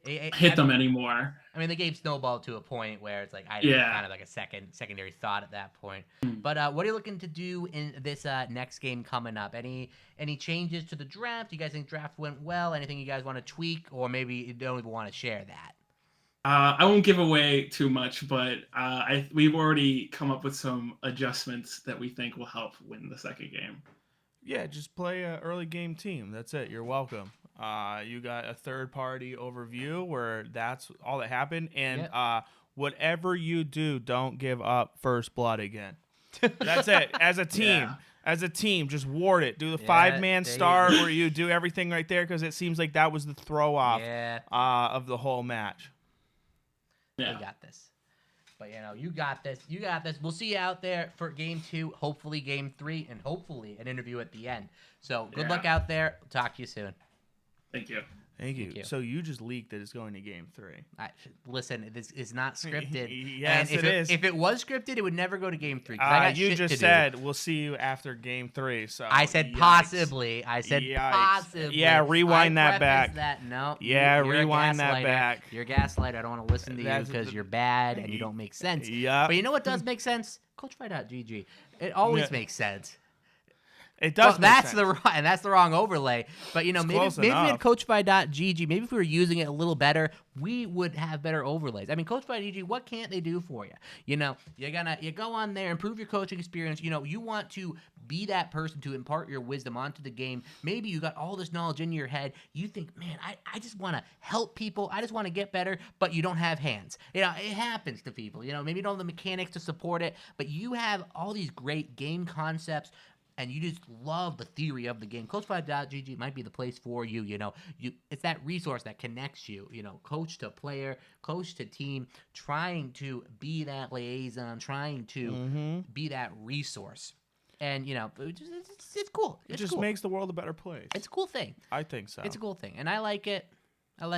hit them anymore. I mean, the game snowballed to a point where it's like I kind of like a secondary thought at that point. But what are you looking to do in this next game coming up? Any changes to the draft? Do you guys think draft went well? Anything you guys want to tweak, or maybe you don't even want to share that? I won't give away too much, but we've already come up with some adjustments that we think will help win the second game. Yeah, just play an early game team. That's it. You're welcome. You got a third-party overview where that's all that happened. And whatever you do, don't give up first blood again. That's it. As a team, just ward it. Do the 5-man start where you do everything right there, because it seems like that was the throw-off of the whole match. Yeah. We got this. But, you got this. You got this. We'll see you out there for game 2, hopefully game 3, and hopefully an interview at the end. So good luck out there. We'll talk to you soon. Thank you. Thank you. So you just leaked that it's going to game 3. Listen, this is not scripted. Yes, and it is. If it was scripted, it would never go to game 3. You just said we'll see you after game 3. So I said possibly. Possibly. Yeah, rewind that back. No. Yeah, you're rewind that back. You're a gaslighter. I don't want to listen to you because you're bad and you don't make sense. Yeah. But you know what does make sense? CoachFi.gg. It always makes sense. It does. That's the wrong overlay. But maybe we had CoachFi.gg. Maybe if we were using it a little better, we would have better overlays. I mean, CoachFi.gg, what can't they do for you? You go on there, improve your coaching experience. You want to be that person to impart your wisdom onto the game. Maybe you got all this knowledge in your head. You think, man, I just want to help people. I just want to get better, but you don't have hands. It happens to people. Maybe you don't have the mechanics to support it, but you have all these great game concepts, and you just love the theory of the game. Coach5.gg might be the place for you. It's that resource that connects you. Coach to player, coach to team, trying to be that liaison, trying to be that resose. And it's cool. It just makes the world a better place. It's a cool thing. I think so. It's a cool thing, and I like it. I'm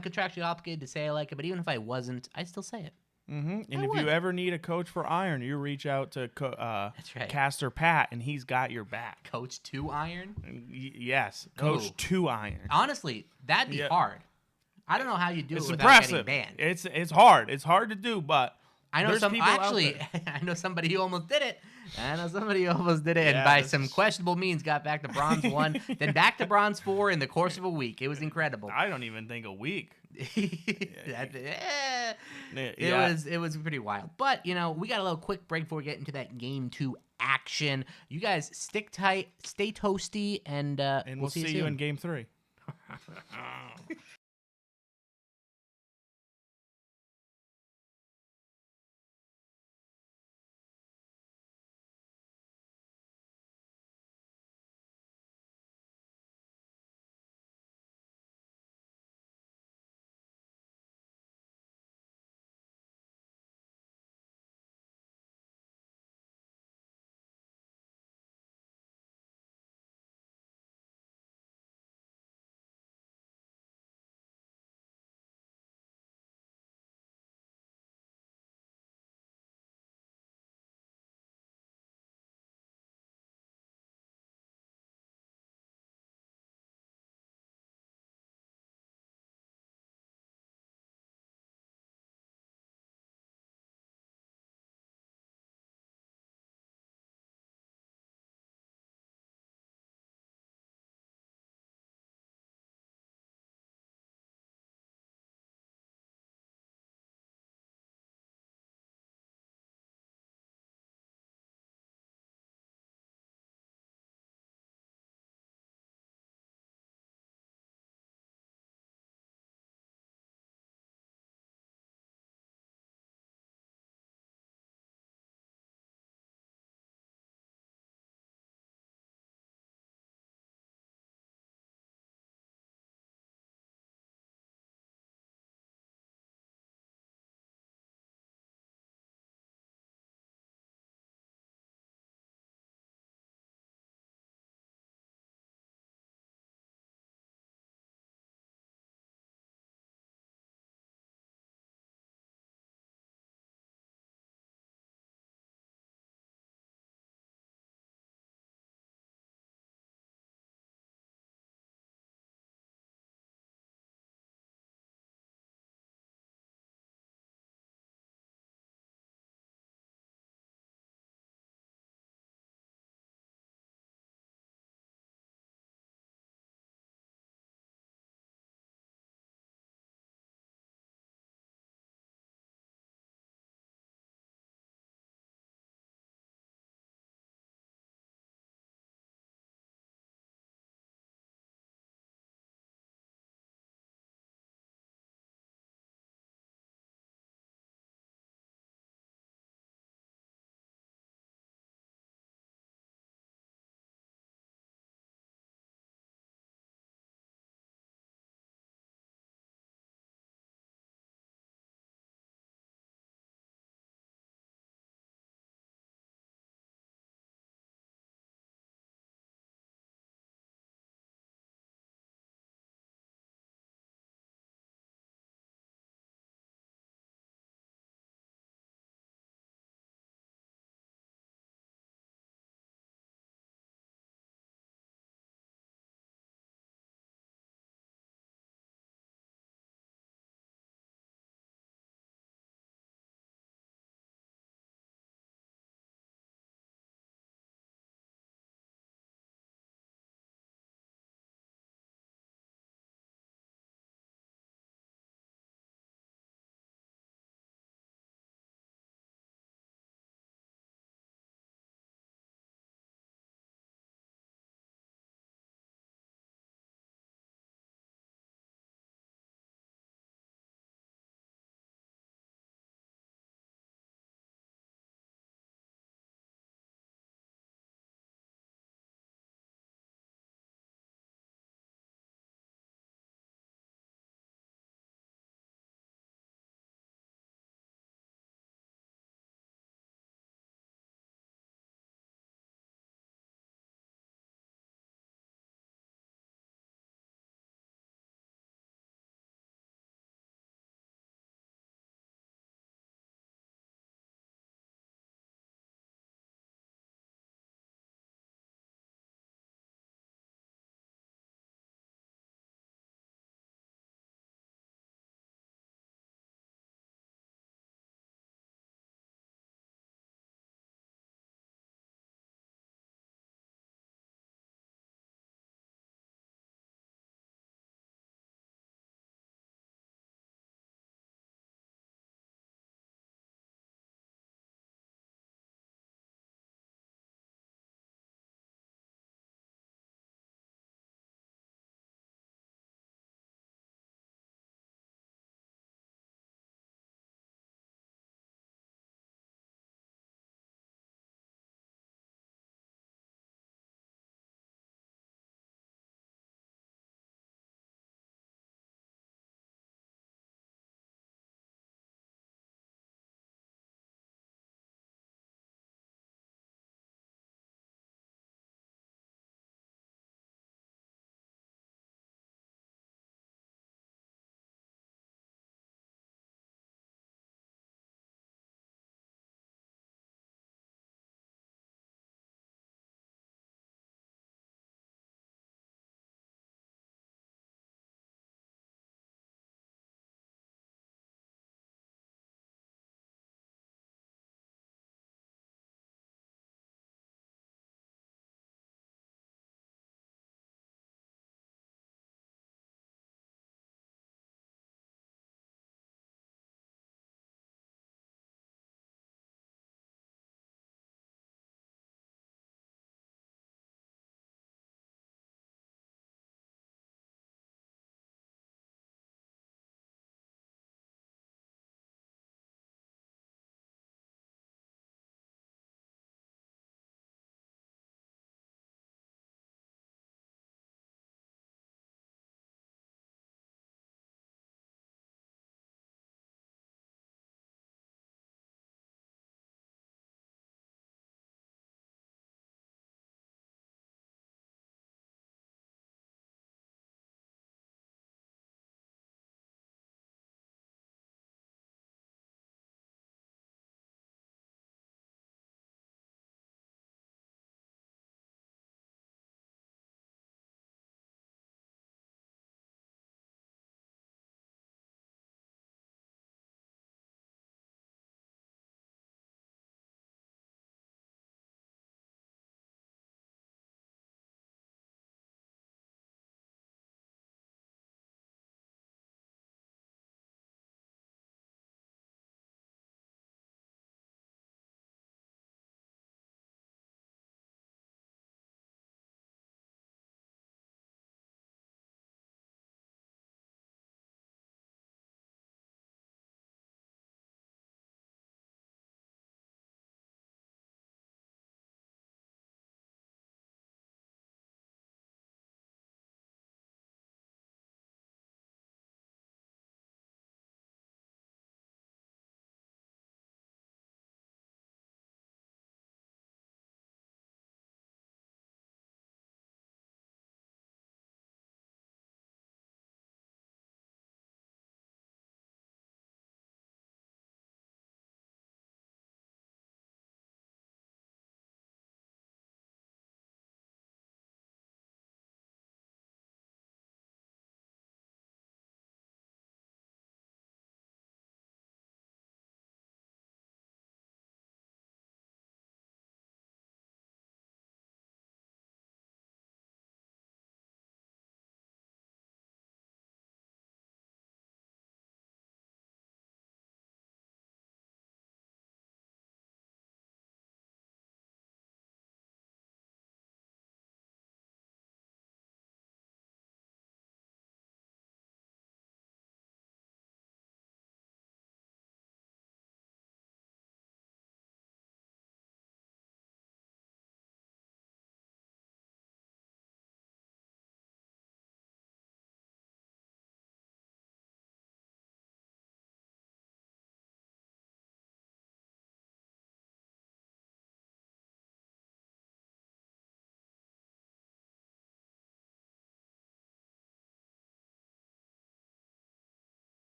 contractually obligated to say I like it, but even if I wasn't, I'd still say it. And I if would. you ever need a coach for Iron, you reach out to That's right. Caster Pat, and he's got your back. Coach 2 Iron? Yes, Coach Ooh. 2 Iron. Honestly, that'd be Yeah. hard. I don't know how you do It's it without impressive. getting banned. It's hard. It's hard to do, but I know there's some people out actually. there. I know somebody who almost did it. And Yeah, by this some is- questionable means got back to bronze 1, then back to bronze 4 in the course of a week. It was incredible. I don't even think a week. It Yeah. was pretty wild. But we got a little quick break before we get into that game 2 action. You guys stick tight, stay toasty, and And we'll see you soon. in game 3.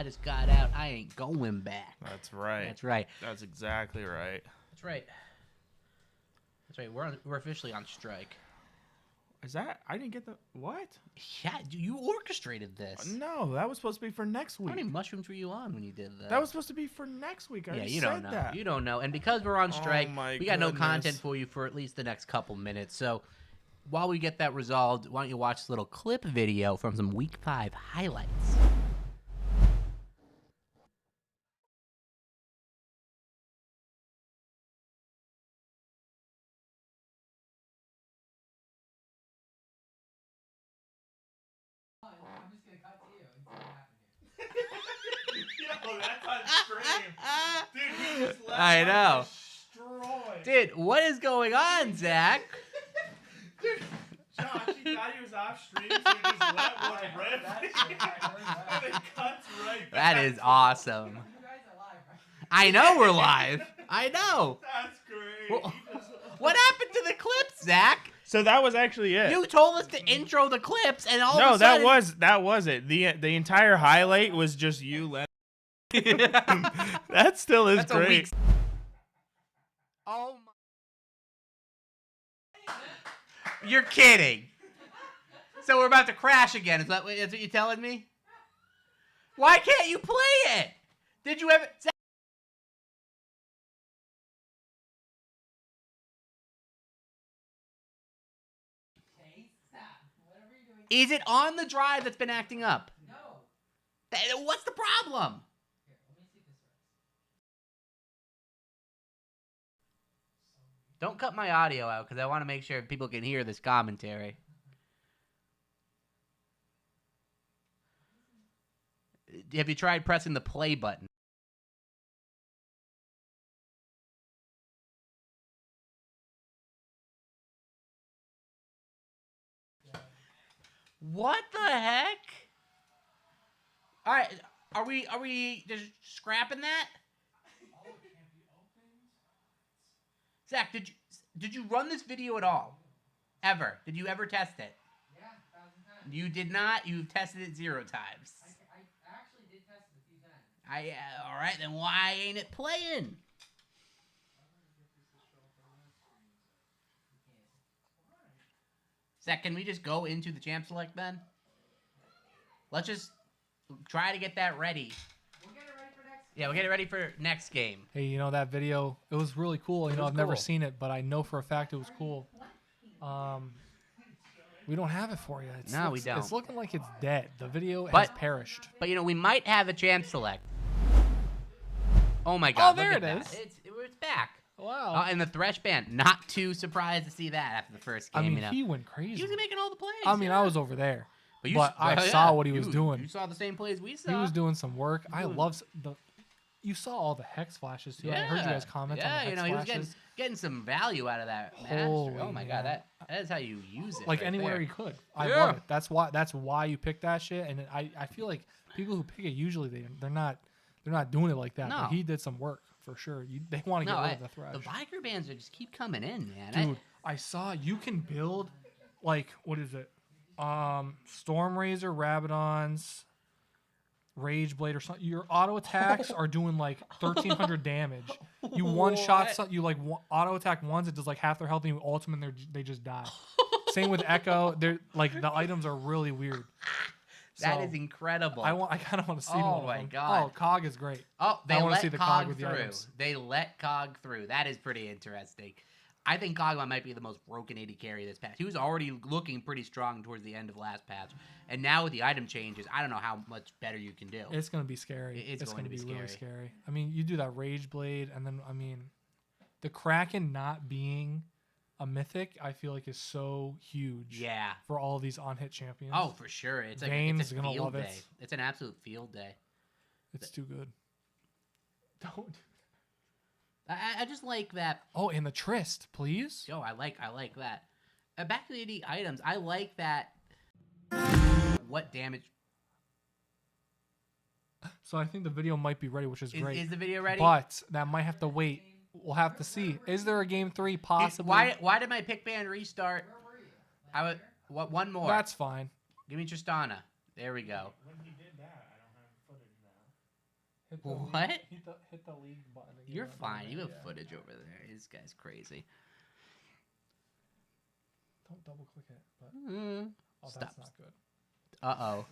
I just got out. I ain't going back. That's right. That's right. That's exactly right. That's right. That's right. We're officially on strike. Is that? I didn't get the what? Yeah, you orchestrated this. No, that was supposed to be for next How week. many mushrooms were you on when you did that? That was supposed to be for next week. I yeah, already you said don't know. that. You don't know. And because we're on strike, my we got no goodness. content for you for at least the next couple minutes. So while we get that resolved, why don't you watch this little clip video from some Week 5 highlights? I'm just gonna cut to you and see what happened here. Yo, that's on stream. Dude, he just left I know. destroyed. Dude, what is going on, Zach? Dude, Josh, he thought he was off stream, so he just let one rip. And it cuts right back. That is awesome. You guys are live, right? I know we're live. I know. That's great. Well, He just- What happened to the clips, Zach? So that was actually it. You told us to intro the clips, and all no, of a sudden... that was it. The entire highlight was just you letting. That still is That's a great. week. Oh my... You're kidding. So we're about to crash again. Is that what you're telling me? Why can't you play it? Did you ever... Okay, stop. Whatever you're doing. Is it on the drive that's been acting up? No. What's the problem? Here, let me see if this works. Don't cut my audio out because I want to make sure people can hear this commentary. Have you tried pressing the play button? What the heck? All right, are we just scrapping that? Zach, did you run this video at all? Ever? Did you ever test it? Yeah, 1,000 times. You did not. You've tested it 0 times. I actually did test it a few times. All right, then why ain't it playing? Zach, can we just go into the champ select then? Let's just try to get that ready. We'll get it ready for next. Yeah, we'll get it ready for next game. Hey, you know that video? It was really cool. You know, was I've never cool. seen it, but I know for a fact it was cool. We don't have it for you. No, we don't. It's looking like it's dead. The video has But- perished. But you know, we might have a champ select. Oh my God! there look it at is. that. It's back. Wow. And the Thresh band. Not too surprised to see that after the first I game. mean, you know. he went crazy. He was making all the plays. I mean, yeah. I was over there. But, I yeah, saw what he was doing. You saw the same plays we saw. He was doing some work. I Doing- love the. You saw all the hex flashes too. I heard you guys comment yeah, on the hex you know, he was flashes. getting some value out of that mastery. Holy Oh my God, man. that is how you use it. Like right anywhere there. he could. I Yeah. love it. That's why you pick that shit. And I feel like people who pick it usually they're not doing it like that. No. But he did some work for sure. They want to No, get rid of the Thresh. the Viker bands are just keep coming in, man. Dude, I saw you can build like what is it? Storm Razor, Rabadons, Rage Blade or something. Your auto attacks are doing like 1,300 damage. You one shot What? you like auto attack ones, it does like half their health, and you ultimate, they just die. Same with Echo. They're like the items are really weird. That So, is incredible. I kind of want to see Oh one my of them. God. Oh, Cog is great. Oh, they I wanna let see the Cog Cog with the through. items. They let Cog through. That is pretty interesting. I think Cogma might be the most broken AD carry this patch. He was already looking pretty strong towards the end of last patch, and now with the item changes, I don't know how much better you can do. It's gonna be scary. It's going gonna to be really scary. scary. I mean, you do that Rage Blade, and then I mean, the Kraken not being a mythic, I feel like is so huge. Yeah. For all these on-hit champions. Oh, for sure. It's like Vane's it's a gonna field love it. day. It's an absolute field day. It's too good. Don't. I just like that. Oh, and the Trist, please. Yo, I like that. Back to the AD items. I like that. What damage So I think the video might be ready, which is great. is the video ready? But that might have to wait. We'll have to see. Is there a game 3 possibly? Why did my pick band restart? I would. What? One more. That's fine. Give me Tristana. There we go. When he did that, I don't have footage now. Hit the What? Hit the league button. and get You're it on fine. there, You have yeah. footage over there. This guy's crazy. Don't double click it. But oh, Stop. that's not good. Uh-oh.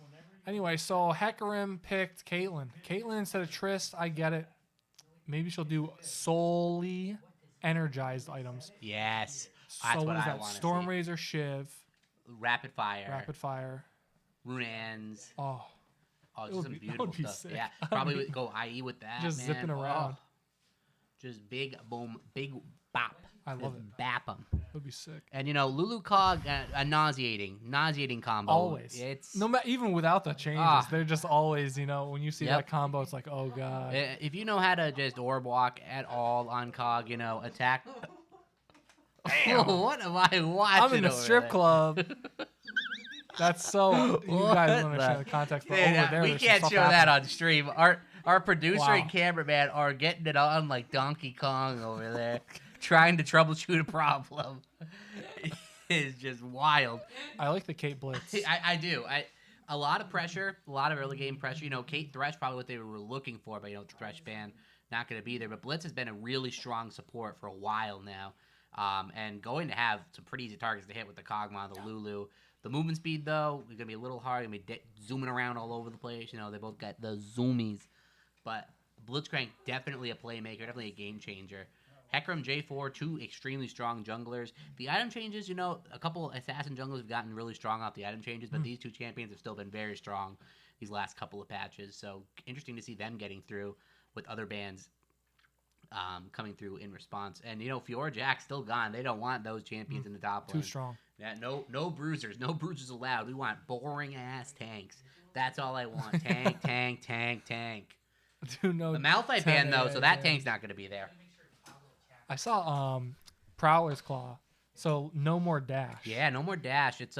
Anyway, so Hecarim picked Caitlyn. Caitlyn instead of Trist, I get it. Maybe she'll do solely energized items. Yes. That's So what what is I that? want to Storm see. Razor, Shiv, Rapid fire. Rapid Fire. Runans. Oh, Oh, It just would some be- that beautiful would be stuff. sick. Yeah. I Probably mean, would go IE with that, just man. zipping around. Oh. Just big boom, big bop. I love Just it. Bap them. That would be sick. And Lulu Cog, a nauseating combo. Always. It's No matter, even without the changes, Ah. they're just always, when you see Yep. that combo, it's like, oh god. If you know how to just orb walk at all on Cog, attack. What am I watching? I'm in a over strip there? club. That's so. You guys What don't understand the- the context, but Dude, over there, we there's some can't stuff show that happening. on stream. Our producer Wow. and cameraman are getting it on like Donkey Kong over there, trying to troubleshoot a problem. It's just wild. I like the Kate Blitz. I do. A lot of pressure, a lot of early game pressure. Kate Thresh probably what they were looking for, but Thresh ban not going to be there. But Blitz has been a really strong support for a while now, and going to have some pretty easy targets to hit with the Kog'Maw, the Lulu. The movement speed though is gonna be a little hard. Gonna be zooming around all over the place. They both got the zoomies, but Blitzcrank definitely a playmaker, definitely a game changer. Hecarim, J4, two extremely strong junglers. The item changes, a couple assassin junglers have gotten really strong off the item changes, but these two champions have still been very strong these last couple of patches. So interesting to see them getting through with other bans coming through in response. And Fiora Jack's still gone. They don't want those champions in the top Too lane. strong. Yeah, no bruisers. No bruisers allowed. We want boring ass tanks. That's all I want. Tank, tank, tank, tank. Dude, no. The Malphite ban though, so 10 that yeah. tank's not gonna be there. I saw Prowler's Claw, so no more dash. Yeah, no more dash. It's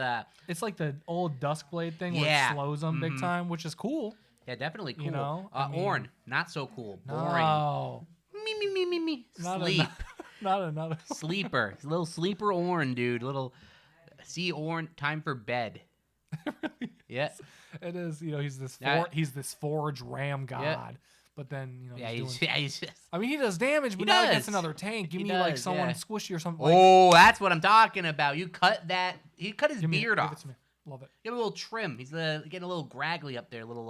It's like the old Duskblade thing where Yeah. it slows them big Mhm. time, which is cool. yeah, definitely cool. I mean- Ornn, not so cool. Boring. No, Me. not Sleep. not another. Sleeper. It's a little sleeper Ornn, dude. Little see Ornn. Time for bed. Yeah. It is. He's this Yeah. he's this Forge Ram god, but then Yeah, he's doing. he's just. I mean, he does damage, He but now does. against another tank. Give He me like does, someone yeah. squishy or something. Like, Oh, that's what I'm talking about. You cut that. He cut his give beard give off. it to me. Love it. Give him a little trim. He's getting a little graggly up there. Little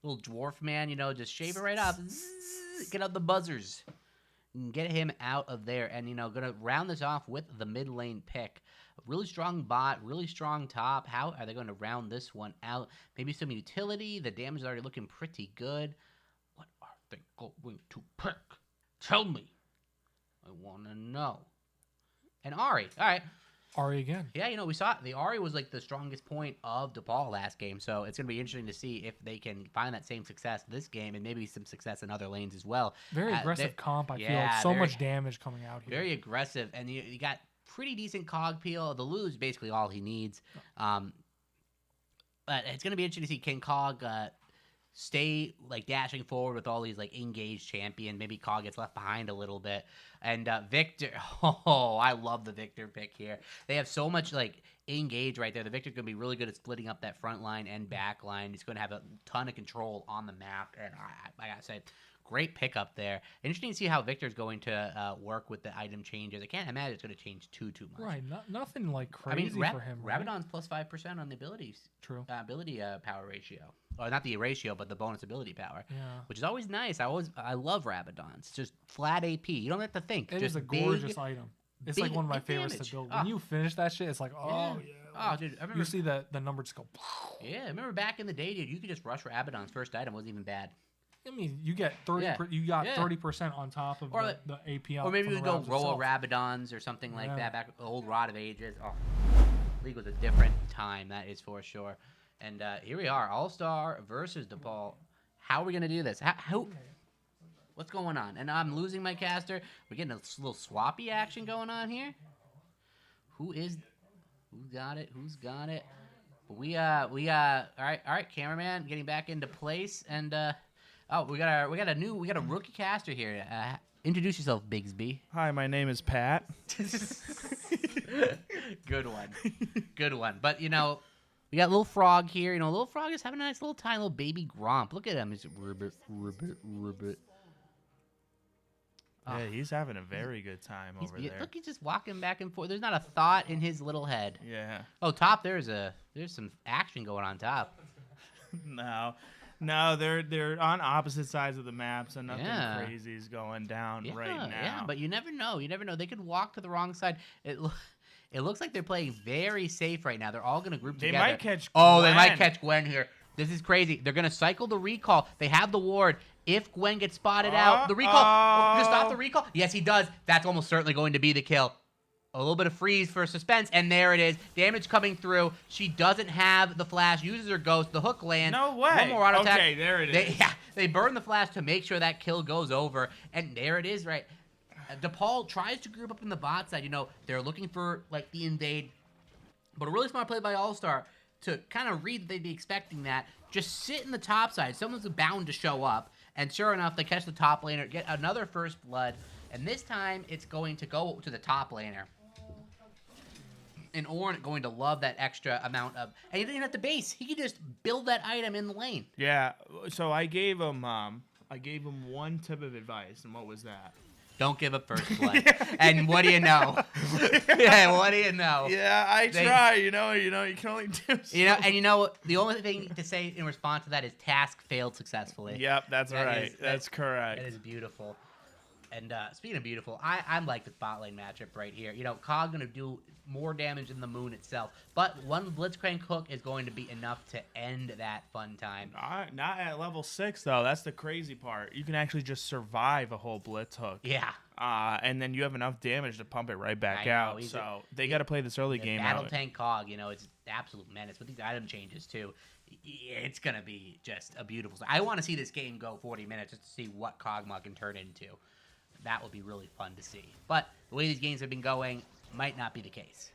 dwarf man. Just shave it right off. Zzz, get out the buzzers. And get him out of there. And gonna round this off with the mid lane pick. A really strong bot, really strong top. How are they going to round this one out? Maybe some utility. The damage is already looking pretty good. What are they going to pick? Tell me. I want to know. And Ari. All right. Ari again. Yeah, we saw it. The Ari was like the strongest point of DePaul last game, so it's going to be interesting to see if they can find that same success this game and maybe some success in other lanes as well. Very they're- aggressive comp. I feel yeah, like so very- much damage coming out here. Very aggressive, and you got pretty decent cog peel. The Lulu's basically all he needs. But it's going to be interesting to see can Cog stay like dashing forward with all these like engaged champions. Maybe Cog gets left behind a little bit. And Victor, oh, I love the Victor pick here. They have so much like engage right there. The Victor's going to be really good at splitting up that front line and back line. He's going to have a ton of control on the map. And like I said, great pickup there. Interesting to see how Victor's going to work with the item changes. I can't imagine it's going to change too much. Right. Nothing like I crazy mean, for him. Right? Rabadon's plus 5% on the abilities. True. Ability power ratio. Or not the ratio, but the bonus ability power. Yeah. Which is always nice. I love Rabadons. It's just flat AP. You don't have to think. It just is a gorgeous item. It's like big- one of my big favorites damage. to build. Ah. When you finish that shit, it's like, oh yeah. Oh, dude, I remember. You see the number just go. Yeah, I remember back in the day, dude. You could just rush Rabadon's first item. Wasn't even bad. I mean, you get 30. Yeah. You got Yeah. 30% on top of Or the AP. Or maybe from we the go rounds Roa itself. Rabadons or something like Yeah. that. Back old Rod of Ages. Oh, League was a different time. That is for sure. And here we are, All Star versus DePaul. How are we gonna do this? What's going on? And I'm losing my caster. We're getting a little swappy action going on here. Who got it? Who's got it? But all right, cameraman, getting back into place. And we got a rookie caster here. Introduce yourself, Bigsby. Hi, my name is Pat. Good one. But We got little Frog here. Little Frog is having a nice little tiny little baby Gromp. Look at him. He's ribbit, ribbit, ribbit. Yeah, he's having a very good time over there. Look, he's just walking back and forth. There's not a thought in his little head. Yeah. Oh, top, there's some action going on top. No, they're on opposite sides of the map, so nothing crazy is going down right now. Yeah, but you never know. You never know. They could walk to the wrong side. It looks like they're playing very safe right now. They're all going to group together. They might catch Gwen. They might catch Gwen here. This is crazy. They're going to cycle the recall. They have the ward. If Gwen gets spotted out, the recall. Just stop the recall. Yes, he does. That's almost certainly going to be the kill. A little bit of freeze for suspense, and there it is. Damage coming through. She doesn't have the flash. Uses her ghost. The hook lands. No way. One more auto attack. Okay, there it is. They burn the flash to make sure that kill goes over, and there it is, right? DePaul tries to group up in the bot side. They're looking for, the invade, but a really smart play by All-Star to kind of read that they'd be expecting that. Just sit in the top side. Someone's bound to show up, and sure enough, they catch the top laner, get another first blood, and this time it's going to go to the top laner. And Ornn going to love that extra amount of... And he didn't even have to base. He could just build that item in the lane. Yeah, so I gave him one tip of advice, and what was that? Don't give up first blood. And what do you know? Yeah, what do you know? Yeah, I try. You can only do so. And the only thing to say in response to that is task failed successfully. Yep, that's right. That's correct. That is beautiful. And speaking of beautiful, I'm like this bot lane matchup right here. Cog going to do more damage than the moon itself, but one Blitzcrank hook is going to be enough to end that fun time. Not at level 6 though. That's the crazy part. You can actually just survive a whole Blitz hook. Yeah. And then you have enough damage to pump it right back out. So they got to play this early game Battle out. Tank Cog, it's absolute menace with these item changes too. It's going to be just a beautiful. I want to see this game go 40 minutes just to see what Kog'Maw can turn into. That would be really fun to see. But the way these games have been going might not be the case.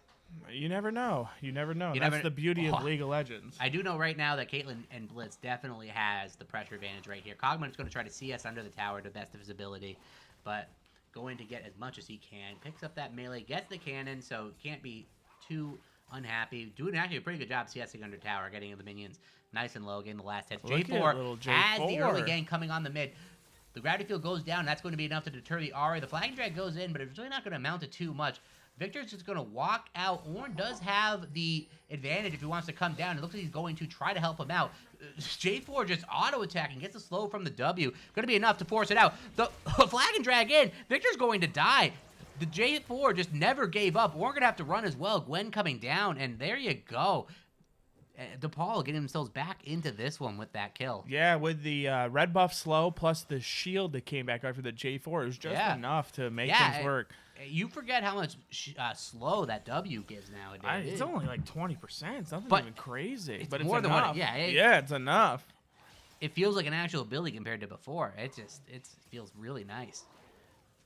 You never know. That's the beauty of League of Legends. I do know right now that Caitlyn and Blitz definitely has the pressure advantage right here. Kog'Maw is going to try to see us under the tower to the best of his ability, but going to get as much as he can. Picks up that melee, gets the cannon, so can't be too unhappy. Doing actually a pretty good job CSing under tower, getting the minions nice and low, getting the last hits. J4 has the early gang coming on the mid. The gravity field goes down. That's going to be enough to deter the Ahri. The flag drag goes in, but it's really not going to amount to too much. Victor's just going to walk out. Ornn does have the advantage if he wants to come down. It looks like he's going to try to help him out. J4 just auto-attacking, gets a slow from the W. Going to be enough to force it out. The flag and drag in. Victor's going to die. The J4 just never gave up. Ornn going to have to run as well. Gwen coming down, and there you go. DePaul getting themselves back into this one with that kill. Yeah, with the red buff slow plus the shield that came back after the J4, it was just enough to make things work. You forget how much slow that W gives nowadays. It's only like 20%. It's nothing even crazy. But it's more than enough. It's enough. It feels like an actual ability compared to before. It feels really nice.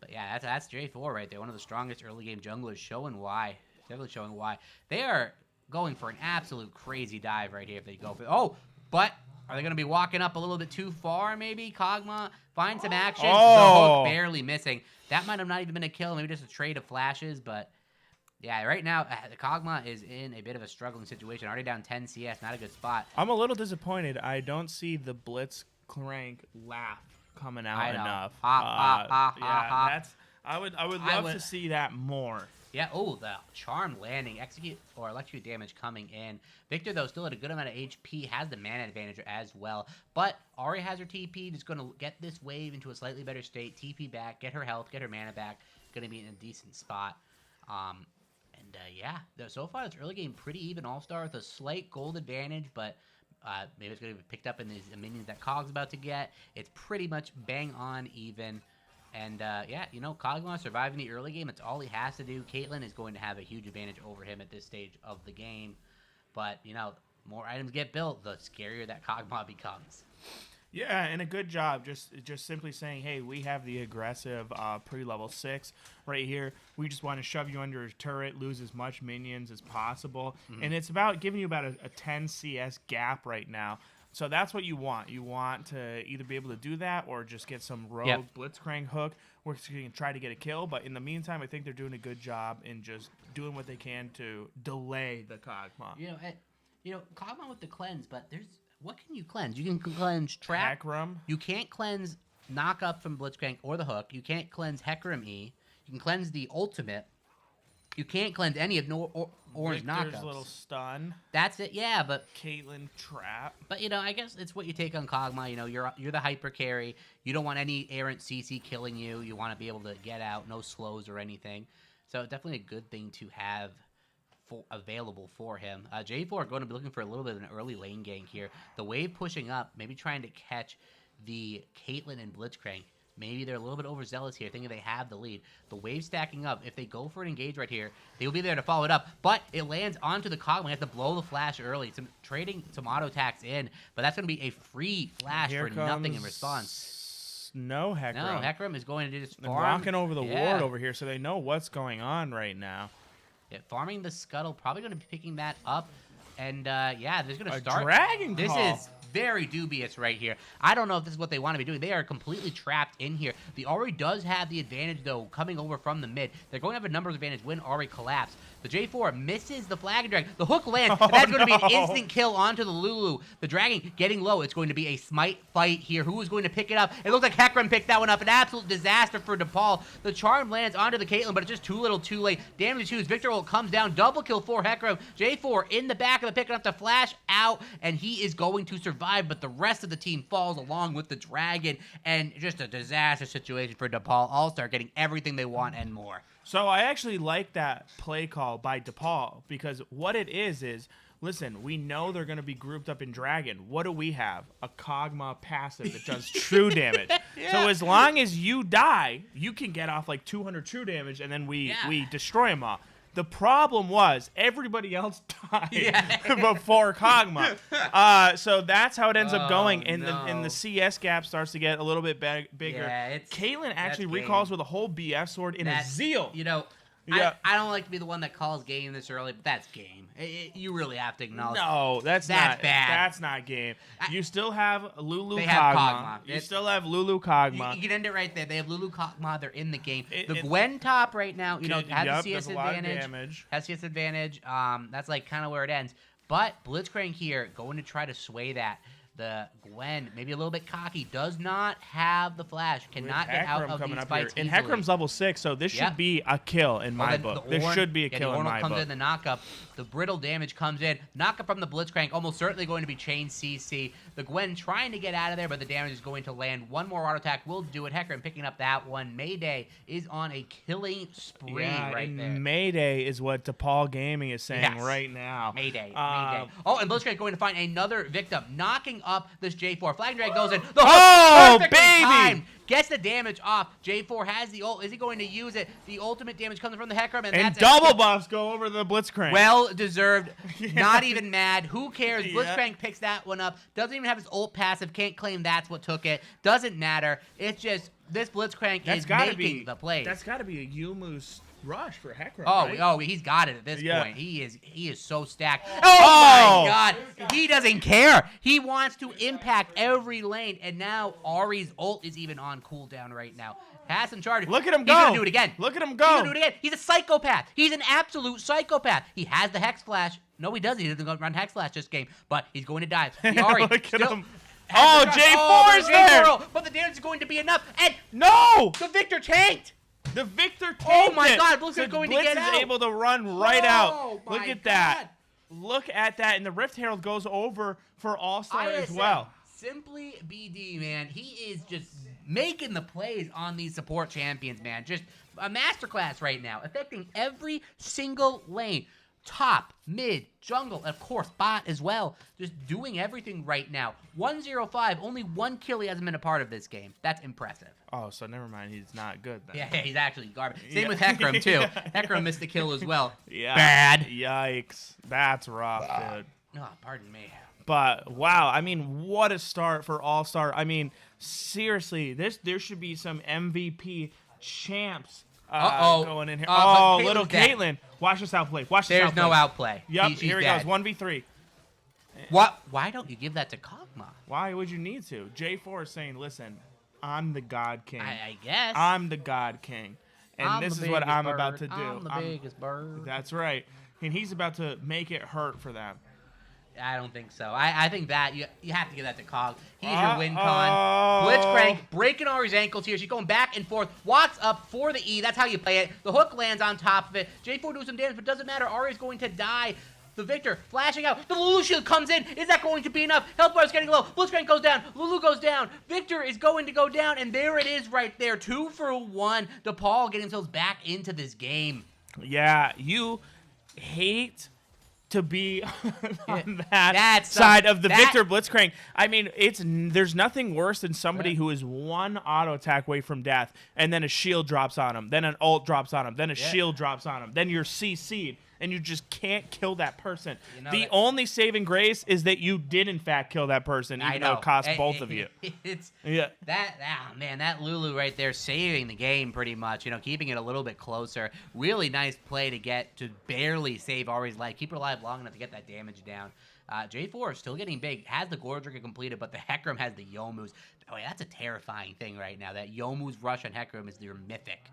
But yeah, that's J4 right there. One of the strongest early game junglers, showing why. Definitely showing why. They are going for an absolute crazy dive right here if they go for... Oh, but are they going to be walking up a little bit too far, maybe? Kog'Maw finds some action. The hook barely missing. That might have not even been a kill. Maybe just a trade of flashes, but... Yeah, right now, the Kog'Maw is in a bit of a struggling situation. Already down 10 CS, not a good spot. I'm a little disappointed. I don't see the Blitzcrank laugh coming out enough. I would love to see that more. Yeah, the charm landing, execute or electrocute damage coming in. Victor, though, still at a good amount of HP, has the mana advantage as well. But Ahri has her TP, just going to get this wave into a slightly better state, TP back, get her health, get her mana back. Going to be in a decent spot. So far, this early game pretty even. All-Star with a slight gold advantage, but maybe it's going to be picked up in these minions that Cog's about to get. It's pretty much bang on even. And, Kog'Maw surviving the early game, it's all he has to do. Caitlyn is going to have a huge advantage over him at this stage of the game. But, more items get built, the scarier that Kog'Maw becomes. Yeah, and a good job. Just simply saying, hey, we have the aggressive pre-level 6 right here. We just want to shove you under a turret, lose as much minions as possible. Mm-hmm. And it's about giving you about a 10 CS gap right now. So that's what you want. You want to either be able to do that or just get some rogue Blitzcrank hook where you can try to get a kill. But in the meantime, I think they're doing a good job in just doing what they can to delay the Kog'Maw. Kog'Maw with the cleanse, but what can you cleanse? You can cleanse Trap. Heckram. You can't cleanse Knock Up from Blitzcrank or the Hook. You can't cleanse Heckram E. You can cleanse the Ultimate. You can't cleanse any of Orange Victor's Knockups. little stun. That's it, yeah, but Caitlyn Trap. But I guess it's what you take on Kog'Maw. You're the hyper carry. You don't want any errant CC killing you. You want to be able to get out, no slows or anything. So definitely a good thing to have available for him. J4 are going to be looking for a little bit of an early lane gank here. The wave pushing up, maybe trying to catch the Caitlyn and Blitzcrank. Maybe they're a little bit overzealous here, thinking they have the lead. The wave stacking up. If they go for an engage right here, they will be there to follow it up. But it lands onto the Kog'Maw. They have to blow the flash early. Trading some auto attacks in, but that's going to be a free flash for nothing in response. No Heckram. No, Heckram is going to just They're farm. walking over the ward over here, so they know what's going on right now. Yeah, farming the Scuttle, probably going to be picking that up. And, yeah, they're going to start. Dragon This Call. is very dubious right here. I don't know if this is what they want to be doing. They are completely trapped in here. The Ahri does have the advantage, though, coming over from the mid. They're going to have a numbers advantage when Ahri collapse. The J4 misses the Flag and Drag. The hook lands, and that's going to be an instant kill onto the Lulu. The Dragon getting low. It's going to be a smite fight here. Who is going to pick it up? It looks like Heckram picked that one up. An absolute disaster for DePaul. The Charm lands onto the Caitlyn, but it's just too little too late. Damage to choose. Victor ult comes down. Double kill for Heckram. J4 in the back of the picking up the flash out, and he is going to survive, but the rest of the team falls along with the Dragon, and just a disaster situation for DePaul. All-Star getting everything they want and more. So I actually like that play call by DePaul, because what it is, listen, we know they're going to be grouped up in Dragon. What do we have? A Kog'Maw passive that does true damage. Yeah. So as long as you die, you can get off like 200 true damage, and then we destroy them all. The problem was everybody else died before Kog'Maw. So that's how it ends up going, and the CS gap starts to get a little bit bigger. Yeah, Caitlyn actually recalls with a whole BF sword in a Zeal. I don't like to be the one that calls game this early, but that's game. You really have to acknowledge. No, that's not bad. That's not game. You still have Lulu They Kog'Maw. have Kog'Maw. You still have Lulu Kog'Maw. You can end it right there. They have Lulu Kog'Maw. They're in the game. The Gwen top right now, has the CS advantage. Has CS advantage. That's like kind of where it ends. But Blitzcrank here going to try to sway that. The Gwen, maybe a little bit cocky, does not have the flash. Cannot get out of these fights And easily. Heckram's level 6, so this should be a kill in my book. This should be a kill in my book. comes in the knockup. The brittle damage comes in. Knockup from the Blitzcrank, almost certainly going to be chain CC. The Gwen trying to get out of there, but the damage is going to land. One more auto attack will do it. Heckram picking up that one. Mayday is on a killing spree right there. Mayday is what DePaul Gaming is saying right now. Mayday. Mayday. Oh, and Blitzcrank going to find another victim, knocking up this J4. Flag drag goes in. The hook, perfectly timed. Gets the damage off. J4 has the ult. Is he going to use it? The ultimate damage comes from the Heckram, and that's double buffs go over the Blitzcrank. Well deserved. Not even mad. Who cares? Blitzcrank picks that one up. Doesn't even have his ult passive. Can't claim that's what took it. Doesn't matter. It's just this Blitzcrank is making the plays. That's got to be a Yumu's rush for Heckram. Oh, he's got it at this point. He is so stacked. Oh my God, he doesn't care. He wants to impact every lane, and now Ahri's ult is even on cooldown right now. Has some charge. Look at him go. He's gonna do it again. Look at him go. He's gonna do it again. He's a psychopath. He's an absolute psychopath. He has the Hex Flash. No, he doesn't. He doesn't run Hex Flash this game, but he's going to die. The Ahri Look at him. Oh, J4 is there. But the damage is going to be enough, and no, the Victor tanked. The Victor tanked Oh my it. God, Blitz is going to get out. Blitz is able to run right out. My Look at that. Look at that. And the Rift Herald goes over for All-Star as well. Simply BD, man. He is just making the plays on these support champions, man. Just a masterclass right now, affecting every single lane. Top, mid, jungle, and of course, bot as well. Just doing everything right now. 105, only one kill he hasn't been a part of this game. That's impressive. Oh, so never mind. He's not good then. Yeah, he's actually garbage. Same with Heckram, too. Heckram missed the kill as well. Yeah. Bad. Yikes. That's rough, dude. Oh, pardon me. But, wow, I mean, what a start for All-Star. I mean, seriously, there should be some MVP champs going in here. Little Caitlyn. Watch this outplay. There's no outplay. Yep, here he goes. 1v3. What? Why don't you give that to Kog'Maw? Why would you need to? J4 is saying, listen, I'm the God King. I guess. I'm the God King. And this is what I'm about to do. I'm the biggest bird. That's right. And he's about to make it hurt for them. I don't think so. I think that you have to give that to Cog. He's your win con. Blitzcrank breaking Ari's ankles here. She's going back and forth. Walks up for the E. That's how you play it. The hook lands on top of it. J4 doing some damage, but doesn't matter. Ari's going to die. The Victor flashing out. The Lulu shield comes in. Is that going to be enough? Health bar is getting low. Blitzcrank goes down. Lulu goes down. Victor is going to go down, and there it is right there. 2 for 1. DePaul getting themselves back into this game. Yeah, you hate to be on that side of the Victor Blitzcrank. I mean, there's nothing worse than somebody who is one auto attack away from death, and then a shield drops on him, then an ult drops on him, then a shield drops on him, then you're CC'd, and you just can't kill that person. You know, the only saving grace is that you did in fact kill that person, even though it cost both of you. That Lulu right there saving the game pretty much. You know, keeping it a little bit closer. Really nice play to get to barely save Ari's life. Keep her alive long enough to get that damage down. J4 is still getting big. Has the Gore Trigger completed, but the Hecarim has the Youmuu's. Oh, yeah, that's a terrifying thing right now. That Youmuu's rush on Hecarim is their mythic.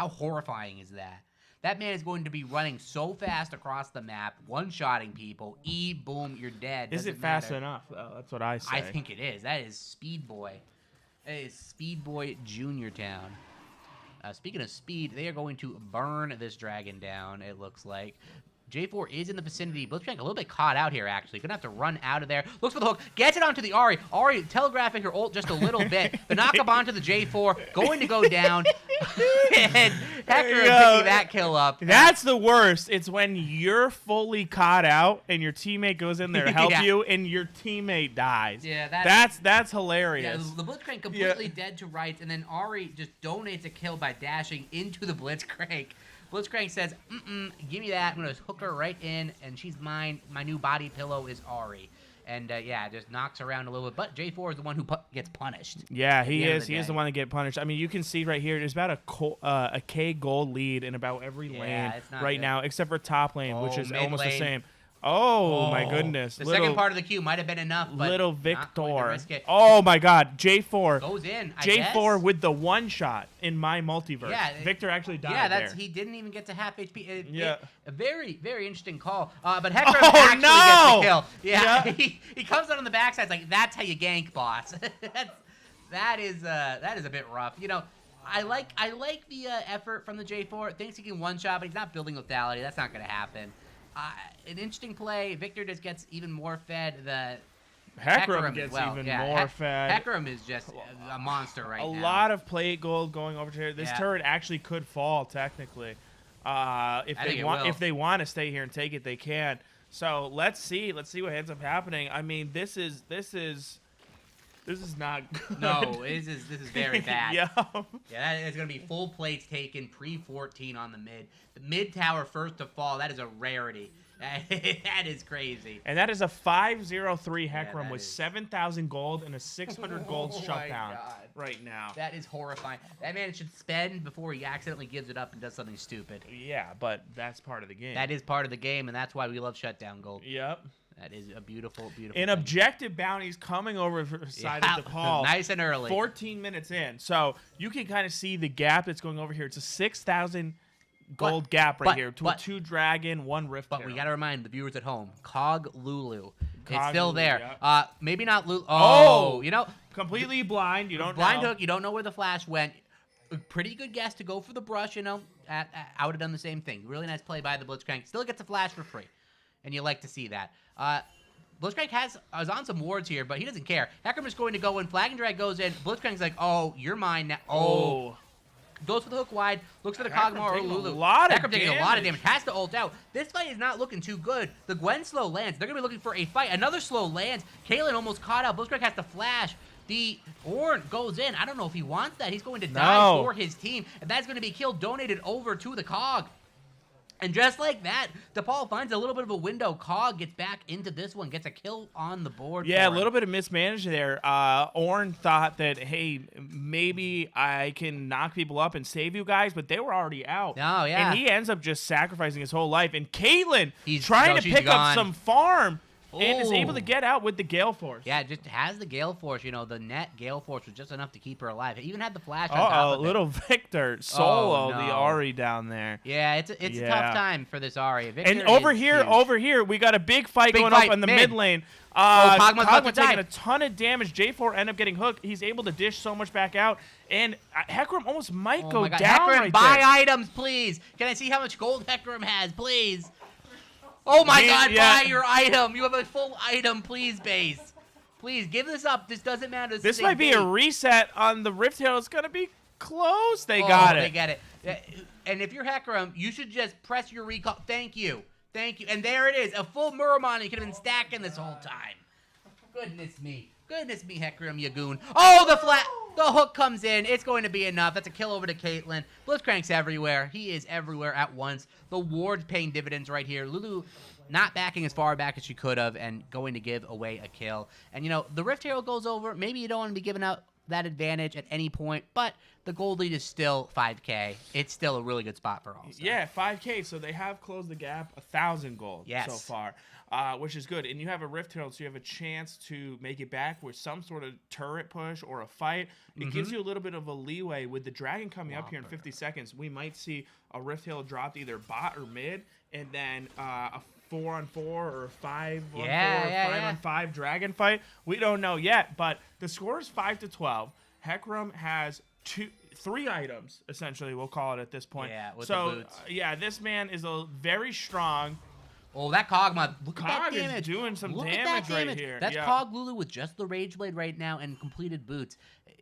How horrifying is that? That man is going to be running so fast across the map, one-shotting people. E, boom, you're dead. Is it fast enough, though? That's what I say. I think it is. That is Speed Boy. That is Speed Boy Junior Town. Speaking of speed, they are going to burn this dragon down, it looks like. J4 is in the vicinity. Blitzcrank a little bit caught out here, actually. Gonna have to run out of there. Looks for the hook. Gets it onto the Ari. Ari telegraphing her ult just a little bit. The knock up onto the J4. Going to go down. And Hecarim picking that kill up. That's the worst. It's when you're fully caught out and your teammate goes in there to help you and your teammate dies. Yeah, that's hilarious. Yeah, the Blitzcrank completely dead to rights, and then Ari just donates a kill by dashing into the Blitzcrank. Blitzcrank says, give me that. I'm going to hook her right in, and she's mine. My new body pillow is Ari. And, just knocks around a little bit. But J4 is the one who gets punished. Yeah, he is. He is the one to get punished. I mean, you can see right here, there's about a K gold lead in about every lane right now, except for top lane, which is almost the same. Oh, my goodness. The second part of the queue might have been enough, but little Victor. Oh, my God. J4. Goes in, J4 with the one shot in my multiverse. Yeah, Victor actually died there. He didn't even get to half HP. A very, very interesting call. But Hecarim actually gets the kill. Yeah. He comes out on the backside. It's like, that's how you gank, boss. that is a bit rough. You know, I like the effort from the J4. Thinks he can one-shot, but he's not building lethality. That's not going to happen. An interesting play. Victor just gets even more fed. The Hecarim gets even more fed. Hecarim is just a monster right now. A lot of plate gold going over here. This turret actually could fall technically. If they want to stay here and take it, they can. So let's see. Let's see what ends up happening. I mean, this is not good. No, this is very bad. Yeah, it's going to be full plates taken, pre-14 on the mid. The mid tower first to fall, that is a rarity. That is crazy. And that is a 503 Hecarim with 7,000 gold and a 600 gold shutdown right now. That is horrifying. That man should spend before he accidentally gives it up and does something stupid. Yeah, but that's part of the game. That is part of the game, and that's why we love shutdown gold. Yep. That is a beautiful, beautiful thing. Objective bounties coming over the side of DePaul. Nice and early. 14 minutes in. So you can kind of see the gap that's going over here. It's a 6,000 gold gap right here. To 2 dragon, 1 rift. But we got to remind the viewers at home, Cog Lulu. It's still Lulu, there. Yeah. Maybe not Lulu. Oh, you know. Completely blind. You don't know. Blind hook. You don't know where the flash went. A pretty good guess to go for the brush, you know. I would have done the same thing. Really nice play by the Blitzcrank. Still gets a flash for free. And you like to see that. Blitzcrank is on some wards here, but he doesn't care. Hecarim is going to go in. Flag and Drag goes in. Blitzcrank's like, oh, you're mine now. Oh. Goes for the hook wide. Looks for the Kog'Maw or Lulu. Hecarim taking a lot of damage. Has to ult out. This fight is not looking too good. The Gwen slow lands. They're going to be looking for a fight. Another slow lands. Kaylin almost caught out. Blitzcrank has to flash. The Ornn goes in. I don't know if he wants that. He's going to die for his team. And that's going to be killed. Donated over to the Cog. And just like that, DePaul finds a little bit of a window. Cog gets back into this one, gets a kill on the board. Yeah, a little bit of mismanagement there. Ornn thought that, hey, maybe I can knock people up and save you guys, but they were already out. Oh, yeah. And he ends up just sacrificing his whole life. And Caitlyn trying to pick up some farm and is able to Ooh. get out with the Gale Force. Yeah, just has the Gale Force. You know, the net Gale Force was just enough to keep her alive. It even had the flash on top of it. Little Victor solo Oh, the no. Ari down there. Yeah, it's a Yeah. tough time for this Ari. Victor And over is here, huge. we got a big fight Big going fight, up in the mid. mid lane. Kog'Maw's about to taking die. a ton of damage. J4 end up getting hooked. He's able to dish so much back out. And Hecarim almost might Oh go my God. down Hecarim, right buy there. items, please. Can I see how much gold Hecarim has, please? Oh my God, yeah. buy your item. You have a full item, please, base. Please, give this up. This doesn't matter. This is might be a bait. reset on the Rift Hill. It's going to be close. They got it. They get it. And if you're Hecarim, you should just press your recall. Thank you. Thank you. And there it is. A full Muramon. You could have been stacking this whole time. Goodness me. Goodness me, Hecarim, you goon. Oh, the hook comes in. It's going to be enough. That's a kill over to Caitlyn. Blitzcrank's everywhere. He is everywhere at once. The ward's paying dividends right here. Lulu not backing as far back as she could have and going to give away a kill. And, you know, the Rift Herald goes over. Maybe you don't want to be giving out that advantage at any point, but the gold lead is still 5K. It's still a really good spot for All-Star. Yeah, 5K. So they have closed the gap 1,000 gold Yes. so far, which is good. And you have a Rift Herald, so you have a chance to make it back with some sort of turret push or a fight. It gives you a little bit of a leeway. With the Dragon coming up here in 50 seconds, we might see a Rift Herald dropped either bot or mid, and then a 4-on-4 or a 5-on-4, 5-on-5 Dragon fight. We don't know yet, but the score is 5-12. Hecarim has 3 items, essentially, we'll call it at this point. Yeah, with so, the boots. Yeah, this man is a very strong. Oh, that Kog'Maw. Look at that Cog is damage. doing some Look at damage that right damage. here. That's Yeah. Cog Lulu with just the Rage Blade right now and completed boots.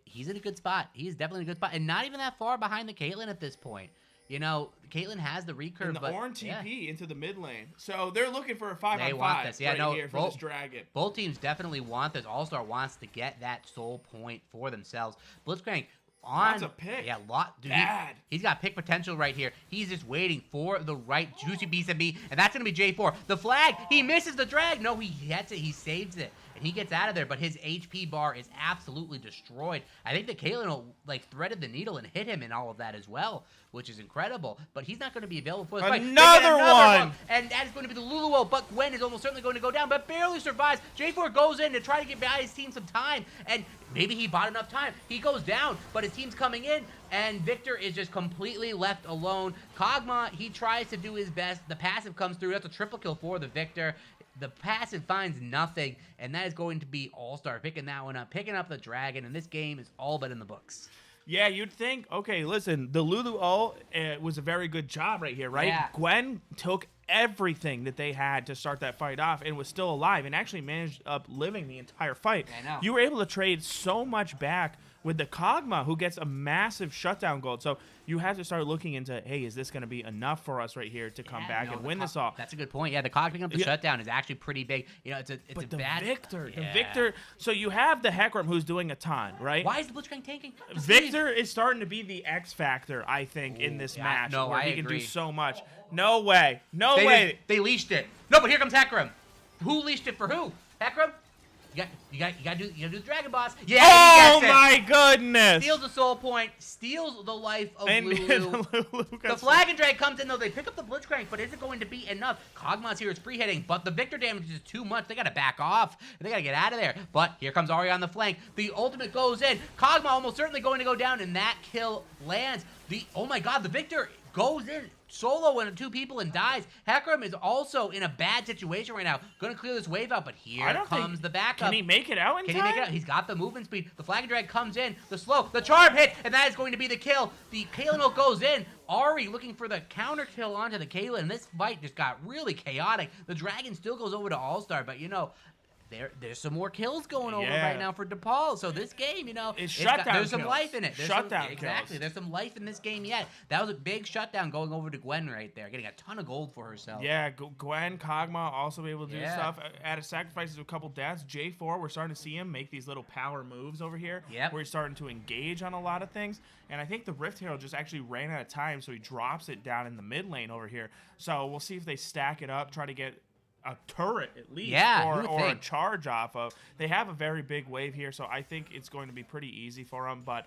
He's in a good spot. He's definitely in a good spot. And not even that far behind the Caitlyn at this point. You know, Caitlyn has the recurve, And the but Ornn yeah. TP into the mid lane. So they're looking for a 5-on-5 They want this. Yeah, right no, here for both- this Dragon. Both teams definitely want this. All-Star wants to get that soul point for themselves. Blitzcrank on. Lots of pick. Yeah, dude, Bad. He's got pick potential right here. He's just waiting for the right juicy piece of meat, and that's going to be J4. The flag, he misses the drag. No, he hits it. He saves it, and he gets out of there, but his HP bar is absolutely destroyed. I think that Caitlyn will, threaded the needle and hit him in all of that as well, which is incredible, but he's not going to be available for this fight. They get Another one! hook, and that is going to be the Lulu ult, but Gwen is almost certainly going to go down, but barely survives. J4 goes in to try to give his team some time, and maybe he bought enough time. He goes down, but his team's coming in, and Victor is just completely left alone. Kog'Maw, he tries to do his best. The passive comes through. That's a triple kill for the Victor. The passive finds nothing, and that is going to be All-Star picking that one up, picking up the Dragon, and this game is all but in the books. Yeah, you'd think, okay, listen, the Lulu ult was a very good job right here, right? Yeah. Gwen took everything that they had to start that fight off and was still alive and actually managed up living the entire fight. I know. You were able to trade so much back with the Kog'Maw, who gets a massive shutdown gold. So you have to start looking into, hey, is this going to be enough for us right here to come back and win this all? That's a good point. Yeah, the Cog picking up the shutdown is actually pretty big. You know, it's a But the bad Victor, Yeah. the Victor. So you have the Hecarim who's doing a ton, right? Why is the Blitzcrank tanking? Victor is starting to be the X factor, I think, in this yeah, match, no, where I he can agree. do so much. No way, no They way. They leashed it. No, but here comes Hecarim. Who leashed it for who? Hecarim? You gotta do the Dragon Boss. Yeah, Oh he gets it. my goodness! Steals the soul point, steals the life of And Lulu. Lulu The gets- flag and drag comes in though. They pick up the Blitzcrank, but is it going to be enough? Kog'Maw's here is free hitting, but the Victor damage is too much. They gotta back off. They gotta get out of there. But here comes Ari on the flank. The ultimate goes in. Kog'Maw almost certainly going to go down, and that kill lands. Oh my God, the Victor goes in solo into 2 people and dies. Hecarim is also in a bad situation right now. Gonna clear this wave out, but here I don't comes think- the backup. Can he make it out in Can time? he make it out? He's got the movement speed. The flag and drag comes in. The slow. The charm hit, and that is going to be the kill. The Caitlyn ult goes in. Ari looking for the counter kill onto the Caitlyn. And this fight just got really chaotic. The Dragon still goes over to All-Star, but you know, there's some more kills going over Yeah. right now for DePaul. So this game, you know, It's got- shutdown there's some kills. life in it. There's Shutdown some, exactly. kills. There's some life in this game yet. That was a big shutdown going over to Gwen right there, getting a ton of gold for herself. Yeah, Gwen, Kog'Maw also able to do Yeah. stuff. At a sacrifices of a couple deaths. J4, we're starting to see him make these little power moves over here. Yep. Where he's starting to engage on a lot of things. And I think the Rift Herald just actually ran out of time, so he drops it down in the mid lane over here. So we'll see if they stack it up, try to get a turret at least, Yeah, you or, would or a think. charge off of. They have a very big wave here, so I think it's going to be pretty easy for them. But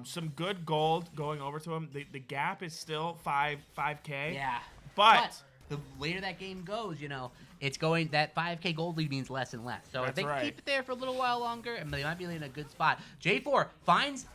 some good gold going over to him. The gap is still 5K. Yeah. But the later that game goes, it's going that 5K gold lead means less and less. So if That's they can right. keep it there for a little while longer, and they might be in a good spot. J4 finds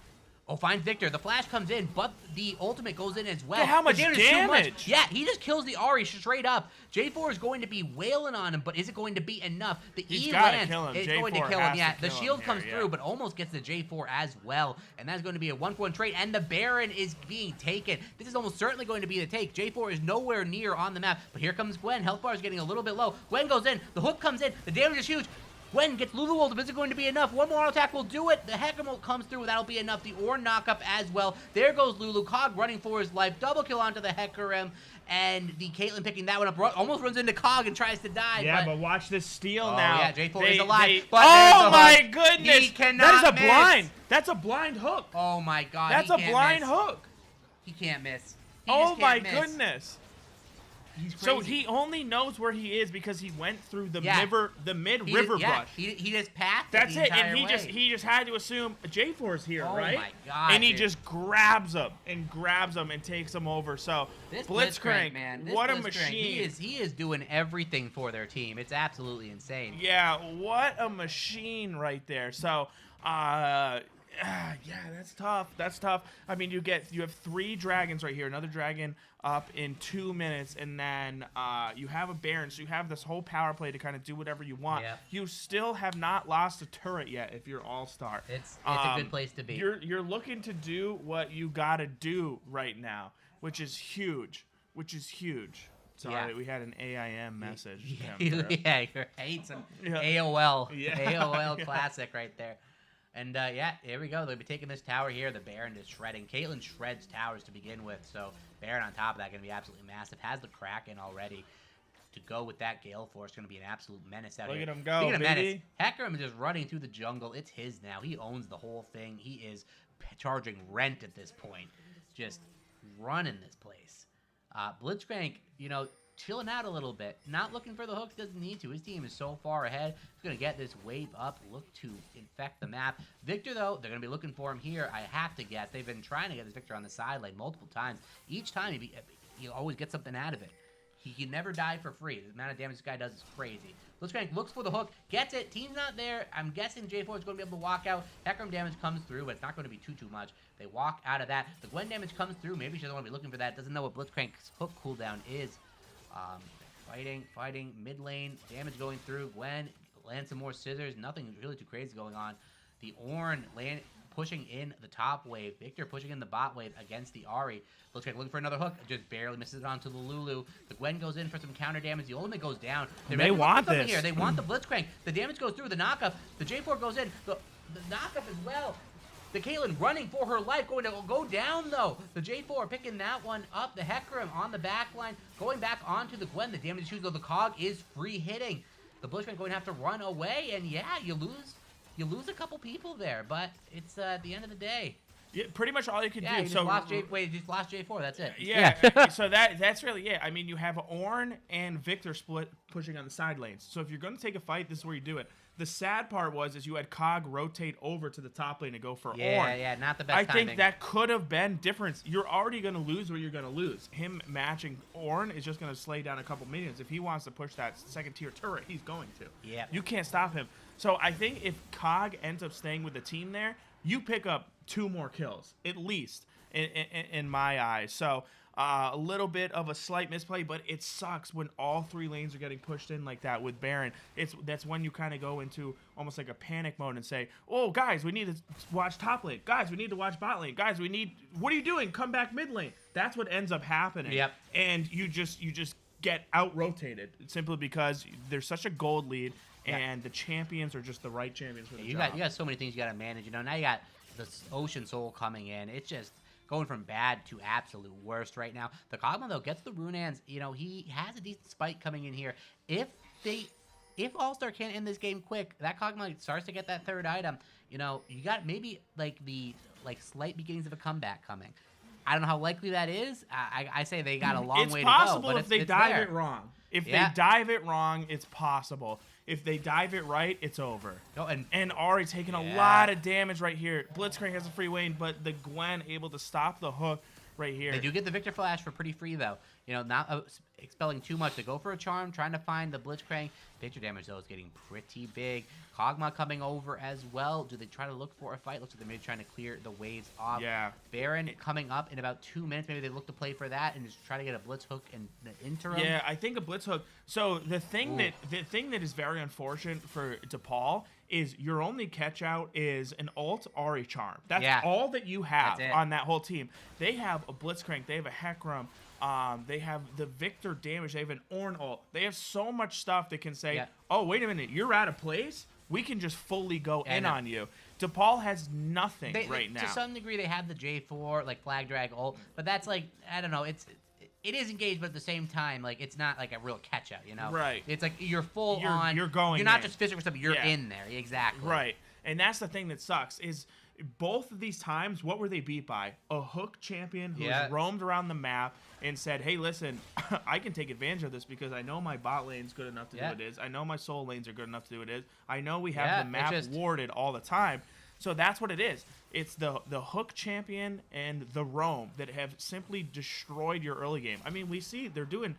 Victor. The flash comes in, but the ultimate goes in as well. Look at how much The damage is too much. damage. Yeah, he just kills the Ari straight up. J4 is going to be wailing on him, but is it going to be enough? The He's E gotta lands. kill him. It's J4 going to kill has him. Yeah, to the kill him shield here, comes yeah. through, but almost gets the J4 as well. And that's going to be a 1-for-1 trade, and the Baron is being taken. This is almost certainly going to be the take. J4 is nowhere near on the map, but here comes Gwen. Health bar is getting a little bit low. Gwen goes in. The hook comes in. The damage is huge. Gwen gets Lulu ult. Is it going to be enough? One more auto attack will do it. The Hecarim ult comes through. That'll be enough. The Ornn knockup as well. There goes Lulu. Cog running for his life. Double kill onto the Hecarim. And the Caitlyn picking that one up. Almost runs into Cog and tries to die. Yeah, but watch this steal Oh, now. yeah, J4 is alive. Oh But there's the my hook. goodness! He cannot that is a miss. blind. That's a blind hook. Oh my god. That's he a can't blind miss. hook. He can't miss. He Oh just my can't miss. goodness. He's So crazy. he only knows where he is because he went through the Yeah. mid He river just, yeah, brush. he just passed That's the it, entire and he way. just had to assume J4's here, Oh right? my god, and he dude. just grabs him and takes him over. So This Blitzcrank, man. This what a Blitzcrank, machine! He is doing everything for their team. It's absolutely insane. Yeah, what a machine right there. So, yeah, that's tough. That's tough. I mean, you have 3 dragons right here. Another dragon up in 2 minutes, and then you have a Baron, so you have this whole power play to kind of do whatever you want. Yep. You still have not lost a turret yet if you're All-Star. It's a good place to be. You're looking to do what you got to do right now, which is huge. Sorry, Yeah. we had an AIM message. Yeah, come through. yeah, you hate some Yeah. AOL. Yeah. AOL Yeah. classic right there. And yeah, here we go. They'll be taking this tower here. The Baron is shredding. Caitlyn shreds towers to begin with, so Baron on top of that going to be absolutely massive. Has the Kraken already to go with that Gale Force. Going to be an absolute menace out Look here. at him go, Speaking of menace, baby. Hecarim is just running through the jungle. It's his now. He owns the whole thing. He is charging rent at this point. Just running this place. Blitzcrank, chilling out a little bit. Not looking for the hooks, doesn't need to. His team is so far ahead. He's going to get this wave up, look to infect the map. Victor, though, they're going to be looking for him here, I have to guess. They've been trying to get this Victor on the sideline multiple times. Each time, he always gets something out of it. He can never die for free. The amount of damage this guy does is crazy. Blitzcrank looks for the hook, gets it. Team's not there. I'm guessing J4 is going to be able to walk out. Hecarim damage comes through, but it's not going to be too much. They walk out of that. The Gwen damage comes through. Maybe she doesn't want to be looking for that. Doesn't know what Blitzcrank's hook cooldown is. Fighting, mid lane, damage going through. Gwen lands some more scissors. Nothing really too crazy going on. The Ornn pushing in the top wave. Victor pushing in the bot wave against the Ari. Looks like looking for another hook. Just barely misses it onto the Lulu. The Gwen goes in for some counter damage. The ultimate goes down. They want this. Here. They want the Blitzcrank. The damage goes through. The knockup. The J4 goes in. The knockup as well. The Caitlyn running for her life, going to go down, though. The J4 picking that one up. The Hecarim on the back line, going back onto the Gwen. The damage issues, though, the Cog is free hitting. The Blitzcrank going to have to run away, and yeah, you lose a couple people there, but it's at the end of the day. Yeah, pretty much all you can Yeah, do. you So just lost J4, that's it. yeah, so that's really it. I mean, you have Ornn and Victor split pushing on the side lanes. So if you're going to take a fight, this is where you do it. The sad part is you had Cog rotate over to the top lane to go for Ornn. Yeah, not the best I timing. think that could have been different. You're already going to lose what you're going to lose. Him matching Ornn is just going to slay down a couple minions. If he wants to push that second tier turret, he's going to. Yeah. You can't stop him. So I think if Cog ends up staying with the team there, you pick up 2 more kills, at least, in my eyes. So a little bit of a slight misplay, but it sucks when all 3 lanes are getting pushed in like that with Baron. That's when you kind of go into almost like a panic mode and say, oh, guys, we need to watch top lane. Guys, we need to watch bot lane. Guys, what are you doing? Come back mid lane. That's what ends up happening. Yep. And you just get out-rotated simply because there's such a gold lead. Yeah. And the champions are just the right champions for the You job. got so many things you got to manage. Now you got the Ocean Soul coming in. It's just going from bad to absolute worst right now. The Cogma, though, gets the Runaan's. He has a decent spike coming in here. If All-Star can't end this game quick, that Cogma starts to get that third item. You got maybe the slight beginnings of a comeback coming. I don't know how likely that is. I say they got a long way to go. It's possible but if they it's dive there. it wrong. If Yeah. they dive it wrong, it's possible. If they dive it right, it's over. Oh, And Ari taking a Yeah. lot of damage right here. Blitzcrank has a free lane, but the Gwen able to stop the hook right here. They do get the Victor Flash for pretty free, though. You know, not expelling too much. They go for a charm, trying to find the Blitzcrank. Victor damage, though, is getting pretty big. Kog'Maw coming over as well. Do they try to look for a fight? Looks like they're maybe trying to clear the waves off. Yeah. Baron coming up in about 2 minutes. Maybe they look to play for that and just try to get a Blitz hook in the interim. Yeah, I think a Blitz hook. So the thing that is very unfortunate for DePaul is your only catch out is an ult or a charm. That's all that you have on that whole team. They have a Blitzcrank. They have a Hecarim. They have the Victor damage. They have an Ornn ult. They have so much stuff that can say, oh, wait a minute, you're out of place? We can just fully go in on you. DePaul has nothing right now. To some degree, they have the J4, like Flag Drag ult, but that's like, I don't know, it is engaged, but at the same time, like, it's not like a real catch out, you know? Right. It's like you're full on. You're going. You're not in. just physical stuff. You're in there. Exactly. Right. And that's the thing that sucks is both of these times, what were they beat by? A hook champion who has roamed around the map and said, hey, listen, I can take advantage of this because I know my bot lane's good enough to do what it is. I know my soul lanes are good enough to do what it is. I know we have the map warded all the time. So that's what it is. It's the hook champion and the roam that have simply destroyed your early game. I mean, we see they're doing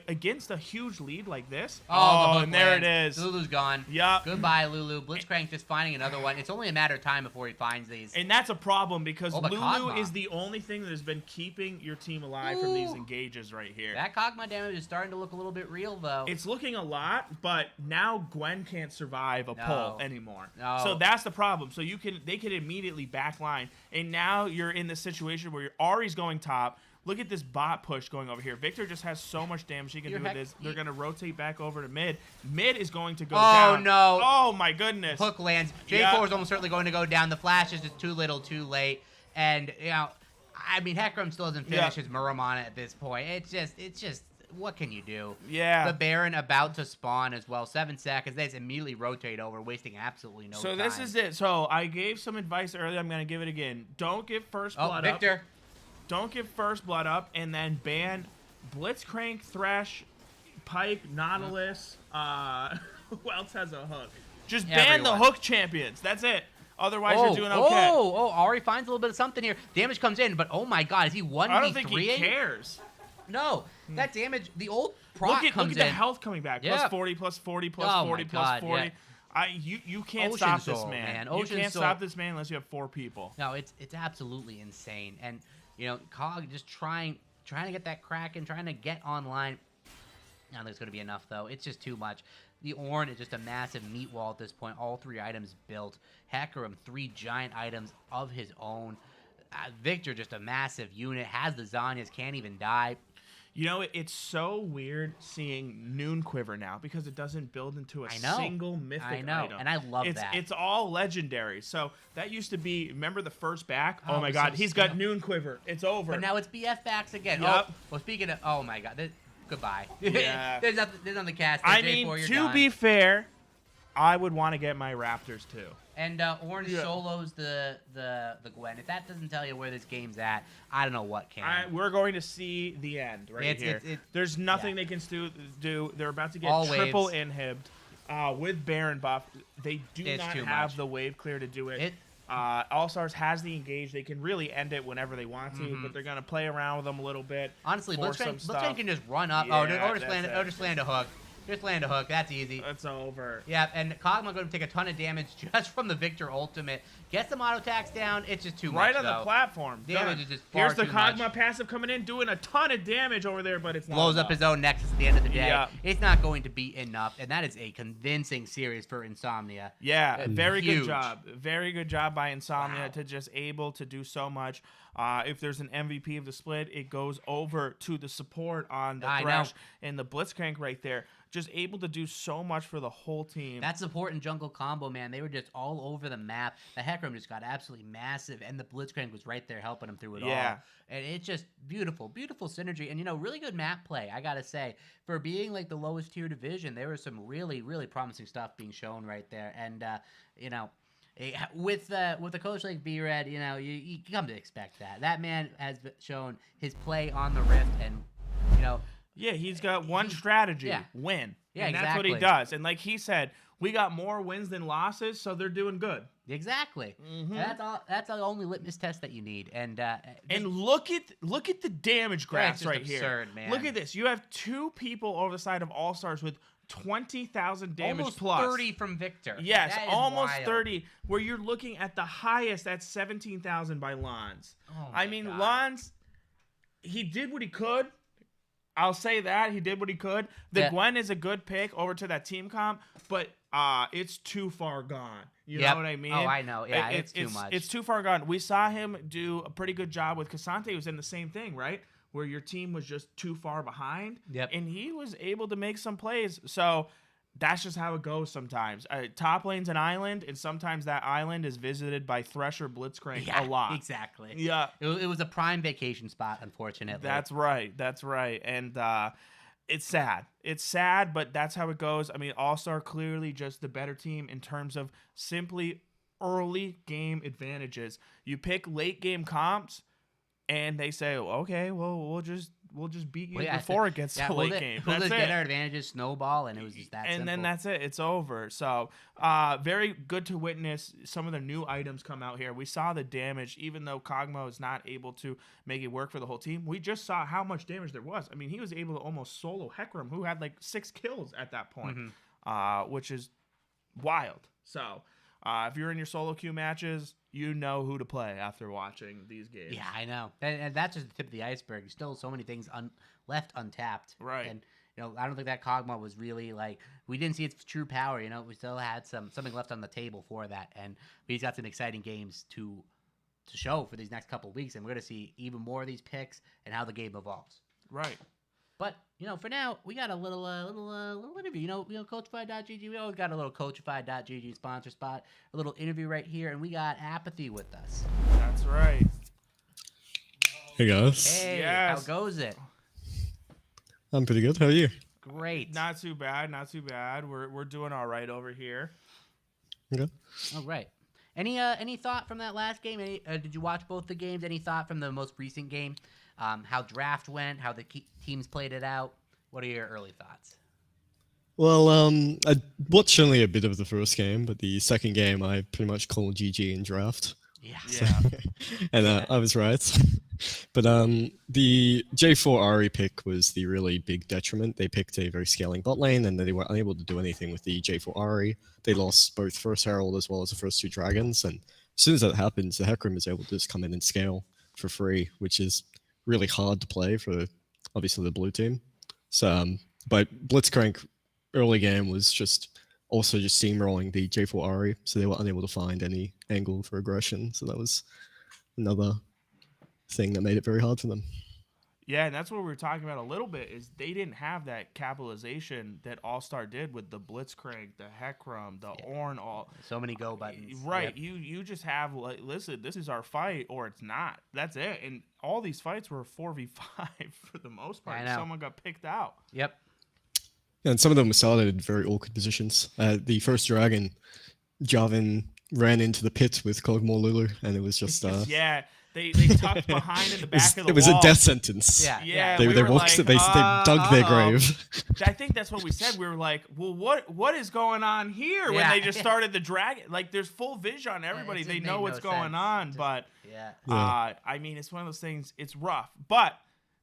against a huge lead like this. Oh, and there it is. Lulu's gone. Yep. Goodbye, Lulu. Blitzcrank just finding another one. It's only a matter of time before he finds these. And that's a problem because Lulu Kog'Maw is the only thing that has been keeping your team alive from these engages right here. That Kog'Maw damage is starting to look a little bit real, though. It's looking a lot, but now Gwen can't survive a pull anymore. No. So that's the problem. So they can immediately backline, and now you're in this situation where Ari's going top. Look at this bot push going over here. Victor just has so much damage he can do with this. They're going to rotate back over to mid. Mid is going to go down. Oh, no. Oh, my goodness. Hook lands. J4 is almost certainly going to go down. The flash is just too little, too late. And, you know, I mean, Hecarim still doesn't finish his Muramana at this point. It's just, what can you do? Yeah. The Baron about to spawn as well. 7 seconds. They just immediately rotate over, wasting absolutely no time. So this is it. So I gave some advice earlier. I'm going to give it again. Don't get first blood up. Victor. Don't get first blood up, and then ban Blitzcrank, Thresh, Pike, Nautilus. Who else has a hook? Just ban the hook champions. That's it. Otherwise, you're doing okay. Ari finds a little bit of something here. Damage comes in, but oh my god, is he 1v3? I don't think he cares. No, that damage, the old proc comes in. Look at the health coming back. Plus 40, plus 40, plus 40, plus 40. You can't stop this man. You can't stop this man unless you have 4 people. No, it's absolutely insane. And you know, Cog just trying to get that Kraken, trying to get online. I don't think it's going to be enough, though. It's just too much. The Ornn is just a massive meat wall at this point. All 3 items built. Hecarim, 3 giant items of his own. Victor, just a massive unit. Has the Zanyas, can't even die. You know, it's so weird seeing Noon Quiver now because it doesn't build into a single mythic item. And I love that. It's all legendary. So that used to be, remember the first back? Oh my god, he's got Noon Quiver. It's over. But now it's BF backs again. Yep. Oh, well, speaking of, oh my god, goodbye. Yeah. there's nothing on the cast. I mean, to be fair, I would want to get my Raptors too. And Orange solos the Gwen. If that doesn't tell you where this game's at, I don't know what can. We're going to see the end here. There's nothing they can do. They're about to get triple inhibbed with Baron buff. They do not have the wave clear to do it. All-Stars has the engage. They can really end it whenever they want to, but they're going to play around with them a little bit. Honestly, Blitzcrank can just run up. Or just land a hook. Just land a hook. That's easy. That's over. Yeah, and Kog'Maw going to take a ton of damage just from the Victor ultimate. Get some auto attacks down. It's just too much, right on the platform. Damage is just far too much. Here's the Kog'Maw passive coming in, doing a ton of damage over there, but it's not blows enough. Up his own Nexus at the end of the day. Yeah. It's not going to be enough, and that is a convincing series for Insomnia. Yeah, very good job. Very good job by Insomnia to just able to do so much. If there's an MVP of the split, it goes over to the support on the Thresh and the Blitzcrank right there. Just able to do so much for the whole team. That support and jungle combo, man, they were just all over the map. The Hecarim just got absolutely massive, and the Blitzcrank was right there helping him through it all. And it's just beautiful, beautiful synergy. And, you know, really good map play, I got to say. For being, like, the lowest tier division, there was some really, really promising stuff being shown right there. And, you know, with a coach like B-Red, you know, you come to expect that. That man has shown his play on the Rift, and, you know, yeah, he's got one strategy, win. Yeah, and that's what he does. And like he said, we got more wins than losses, so they're doing good. Exactly. Mhm. And that's all. That's the only litmus test that you need. And Look at the damage it's graphs just right absurd, here. man. Look at this. You have 2 people over the side of All Stars with 20,000 damage almost plus. 30 from Victor. Yes, That is almost wild. 30. Where you're looking at the highest at 17,000 by Lons. Oh I my mean, God. Lons, he did what he could. I'll say that he did what he could. The Yeah. Gwen is a good pick over to that team comp, but it's too far gone. You Yep. know what I mean? Oh, I know. Yeah, it's too much. It's too far gone. We saw him do a pretty good job with Cassante. Was in the same thing, right? Where your team was just too far behind. Yep. And he was able to make some plays. So that's just how it goes sometimes. Top lane's an island, and sometimes that island is visited by Thresher Blitzcrank Yeah, a lot. exactly. Yeah. It was a prime vacation spot, unfortunately. That's right. That's right. And it's sad. It's sad, but that's how it goes. I mean, All-Star clearly just the better team in terms of simply early game advantages. You pick late game comps, and they say, okay, well, we'll just beat you before it gets to late game. We'll That's just it. get our advantages, snowball, and it was just that simple. And then that's it. It's over. So, very good to witness some of the new items come out here. We saw the damage, even though Kog'Maw is not able to make it work for the whole team. We just saw how much damage there was. I mean, he was able to almost solo Hecarim, who had like 6 kills at that point, which is wild. So, if you're in your solo queue matches, you know who to play after watching these games. Yeah, I know. And that's just the tip of the iceberg. There's still so many things left untapped. Right. And, I don't think that Kog'Maw was really, we didn't see its true power, We still had something left on the table for that. And he's got some exciting games to show for these next couple of weeks. And we're going to see even more of these picks and how the game evolves. Right. But, for now, we got a little interview. Coachify.gg, we always got a little Coachify.gg sponsor spot, a little interview right here, and we got Apathy with us. That's right. Hey guys, Hey, Yes. how goes it? I'm pretty good. How are you? Great. Not too bad. Not too bad. We're doing all right over here. Okay. All right. Any thought from that last game? Did you watch both the games? Any thought from the most recent game? How draft went? How the teams played it out? What are your early thoughts? Well, I watched only a bit of the first game, but the second game I pretty much called GG in draft. Yeah. Yeah. And I was right. But the J4 Ari pick was the really big detriment. They picked a very scaling bot lane, and they were unable to do anything with the J4 Ari. They lost both first Herald as well as the first 2 dragons, and as soon as that happens, the Hecarim is able to just come in and scale for free, which is really hard to play for obviously the blue team. So, but Blitzcrank early game was just steamrolling the J4 Ari, so they were unable to find any angle for aggression. So that was another thing that made it very hard for them. Yeah, and that's what we were talking about a little bit, is they didn't have that capitalization that All-Star did with the Blitzcrank, the Hecarim, the Ornn, all. So many go buttons. Right. Yep. You just have, like, listen, this is our fight or it's not. That's it. And all these fights were 4v5 for the most part. I know. Someone got picked out. Yep. And some of them were started in very awkward positions. The first dragon, Jarvan ran into the pit with Kog'Maw Lulu, and it was just Yeah. They tucked behind in the back of the it was wall. a death sentence. Yeah. Yeah, They we were walked. like, They dug their uh-oh. grave. I think that's what we said. We were like, well, what is going on here? When Yeah. they just started the dragon, like, there's full vision on everybody. just They made know no what's going sense. on, Just- but Yeah. Yeah. I mean, it's one of those things. It's rough, but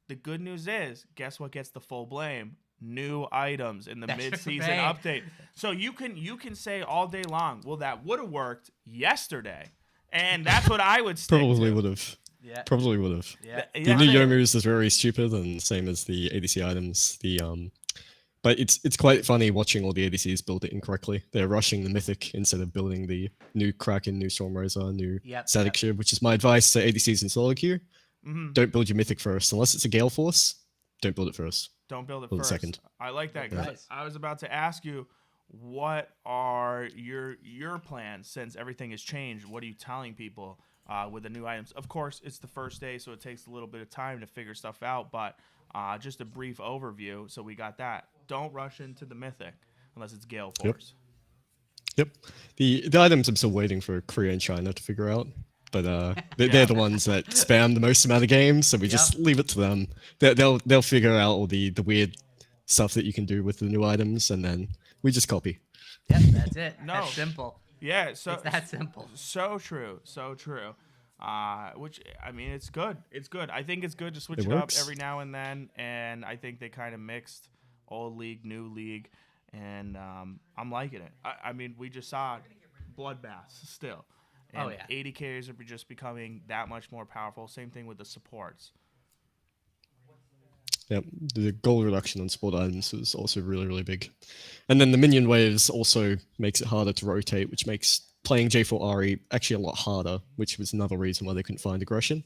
the good news is, guess what gets the full blame? New items in the That's mid-season right. update. So you can say all day long, well, that would have worked yesterday, and that's what I would stick Probably to. would have. Yeah. Probably would have. Yeah. The Yeah. new Yomus is very stupid, and same as the ADC items. But it's quite funny watching all the ADCs build it incorrectly. They're rushing the Mythic instead of building the new Kraken, new Stormrazor, new Yep, Static yep. Shield, which is my advice to ADCs in solo queue. Mhm. Don't build your Mythic first. Unless it's a Gale Force, don't build it first. Don't build it Build it first. second. I like that. Yeah. 'Cause Nice. I was about to ask you, what are your plans since everything has changed? What are you telling people with the new items? Of course, it's the first day, so it takes a little bit of time to figure stuff out. But just a brief overview. So we got that. Don't rush into the Mythic unless it's Gale Force. Yep. The items I'm still waiting for Korea and China to figure out. But they're the ones that spam the most amount of games, so we just leave it to them. They'll figure out all the weird stuff that you can do with the new items, and then we just copy. Yep. That's it. No. That's simple. Yeah, so It's that simple. So true, so true. Which I mean, it's good. It's good. I think it's good to switch It it up works. every now and then, and I think they kind of mixed old league, new league, and I'm liking it. I mean, we just saw bloodbaths still. And Oh, yeah. 80 Ks are just becoming that much more powerful. Same thing with the supports. Yep, the goal reduction on sport items was also really, really big. And then the minion waves also makes it harder to rotate, which makes playing J4RE actually a lot harder, which was another reason why they couldn't find aggression.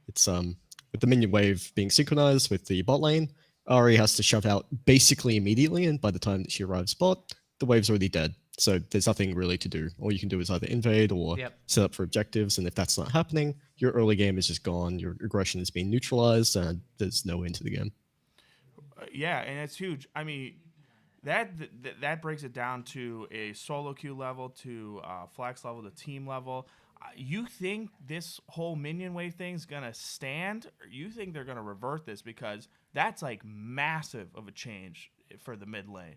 It's with the minion wave being synchronized with the bot lane, Ari has to shove out basically immediately, and by the time that she arrives bot, the wave's already dead. So there's nothing really to do. All you can do is either invade or Yep. set up for objectives, and if that's not happening, your early game is just gone, your aggression has been neutralized, and there's no end to the game. Yeah, and it's huge. I mean, that breaks it down to a solo queue level, to flex level, to team level. You think this whole minion wave thing's gonna stand, or you think they're gonna revert this? Because that's like massive of a change for the mid lane.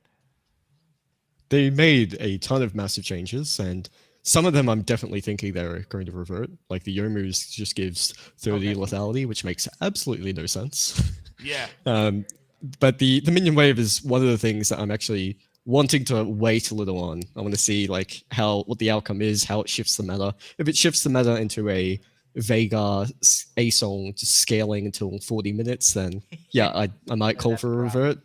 They made a ton of massive changes, and some of them I'm definitely thinking they're going to revert. Like the Yomu's just gives 30 Okay. lethality, which makes absolutely no sense. Yeah. But the minion wave is one of the things that I'm actually wanting to wait a little on. I want to see like what the outcome is, how it shifts the meta. If it shifts the meta into a Veigar A-Song just scaling until 40 minutes, then yeah, I might call That's for a the problem. revert.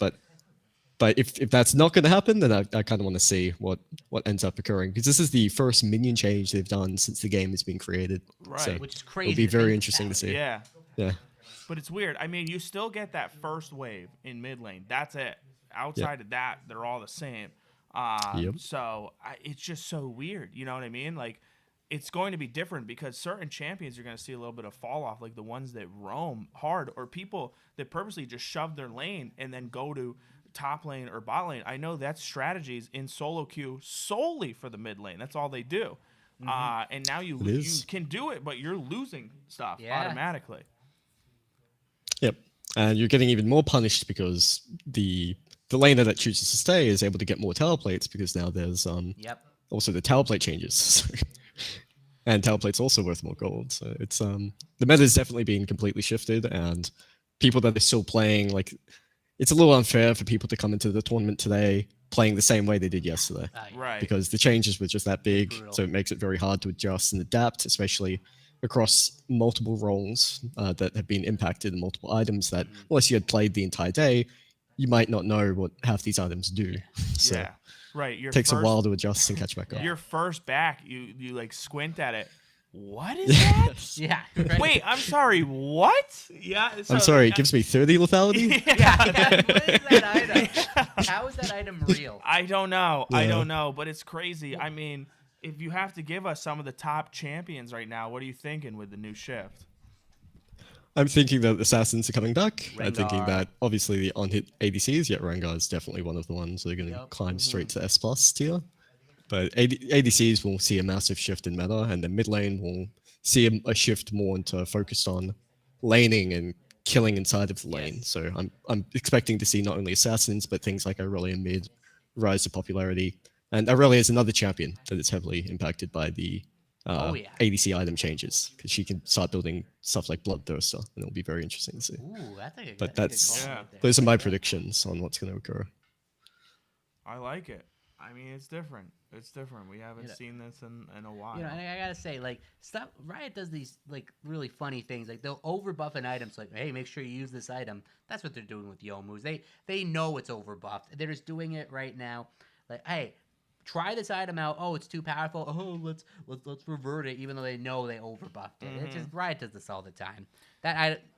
But if that's not going to happen, then I kind of want to see what ends up occurring, because this is the first minion change they've done since the game has been created. Right. So Which is crazy. it'll be to very think interesting to about. see. Yeah. Yeah. But it's weird. I mean, you still get that first wave in mid lane. That's it. Outside of that, they're all the same. Yep. So it's just so weird. You know what I mean? Like, it's going to be different because certain champions are going to see a little bit of fall off, like the ones that roam hard, or people that purposely just shove their lane and then go to top lane or bot lane. I know that's strategies in solo queue solely for the mid lane. That's all they do. And now you is. can do it, but you're losing stuff Yeah. automatically. Yep. And you're getting even more punished because the laner that chooses to stay is able to get more tower plates, because now there's Yep. also the tower plate changes. And tower plates also worth more gold. So it's the meta's definitely been completely shifted, and people that are still playing, like, it's a little unfair for people to come into the tournament today playing the same way they did yesterday. Right. Because the changes were just that big, Brutal. so it makes it very hard to adjust and adapt, especially across multiple roles that have been impacted and multiple items that, unless you had played the entire day, you might not know what half these items do. So Yeah. Right. it takes a while to adjust and catch back up. Your first back, you like squint at it. What is that? Yeah. Right. Wait, I'm sorry. What? Yeah. I'm sorry, it gives me 30 lethality? Yeah. What is that item? How is that item real? I don't know. I Yeah. don't know, but it's crazy. I mean, if you have to give us some of the top champions right now, what are you thinking with the new shift? I'm thinking that assassins are coming back. I'm thinking Rengar. that obviously the on-hit ADCs, yet Rengar is definitely one of the ones that are going to Yep. climb straight to S plus tier. But ADCs will see a massive shift in meta, and the mid lane will see a shift more into focused on laning and killing inside of the lane. So I'm expecting to see not only assassins, but things like Aurelia mid rise to popularity. And Aurelia is another champion that is heavily impacted by the ADC item changes, because she can start building stuff like Bloodthirster, and it'll be very interesting to see. Ooh, that's a good. But that's that's a good call right there. those are my predictions on what's going to occur. I like it. I mean, it's different. It's different. We haven't seen this in a while. You know, and I gotta say, like, Riot does these like really funny things. Like they'll overbuff an item, so like, hey, make sure you use this item. That's what they're doing with Yomu's. They know it's overbuffed. They're just doing it right now. Like, hey, try this item out. Oh, it's too powerful. Oh, let's revert it, even though they know they overbuffed it. It's just Riot does this all the time.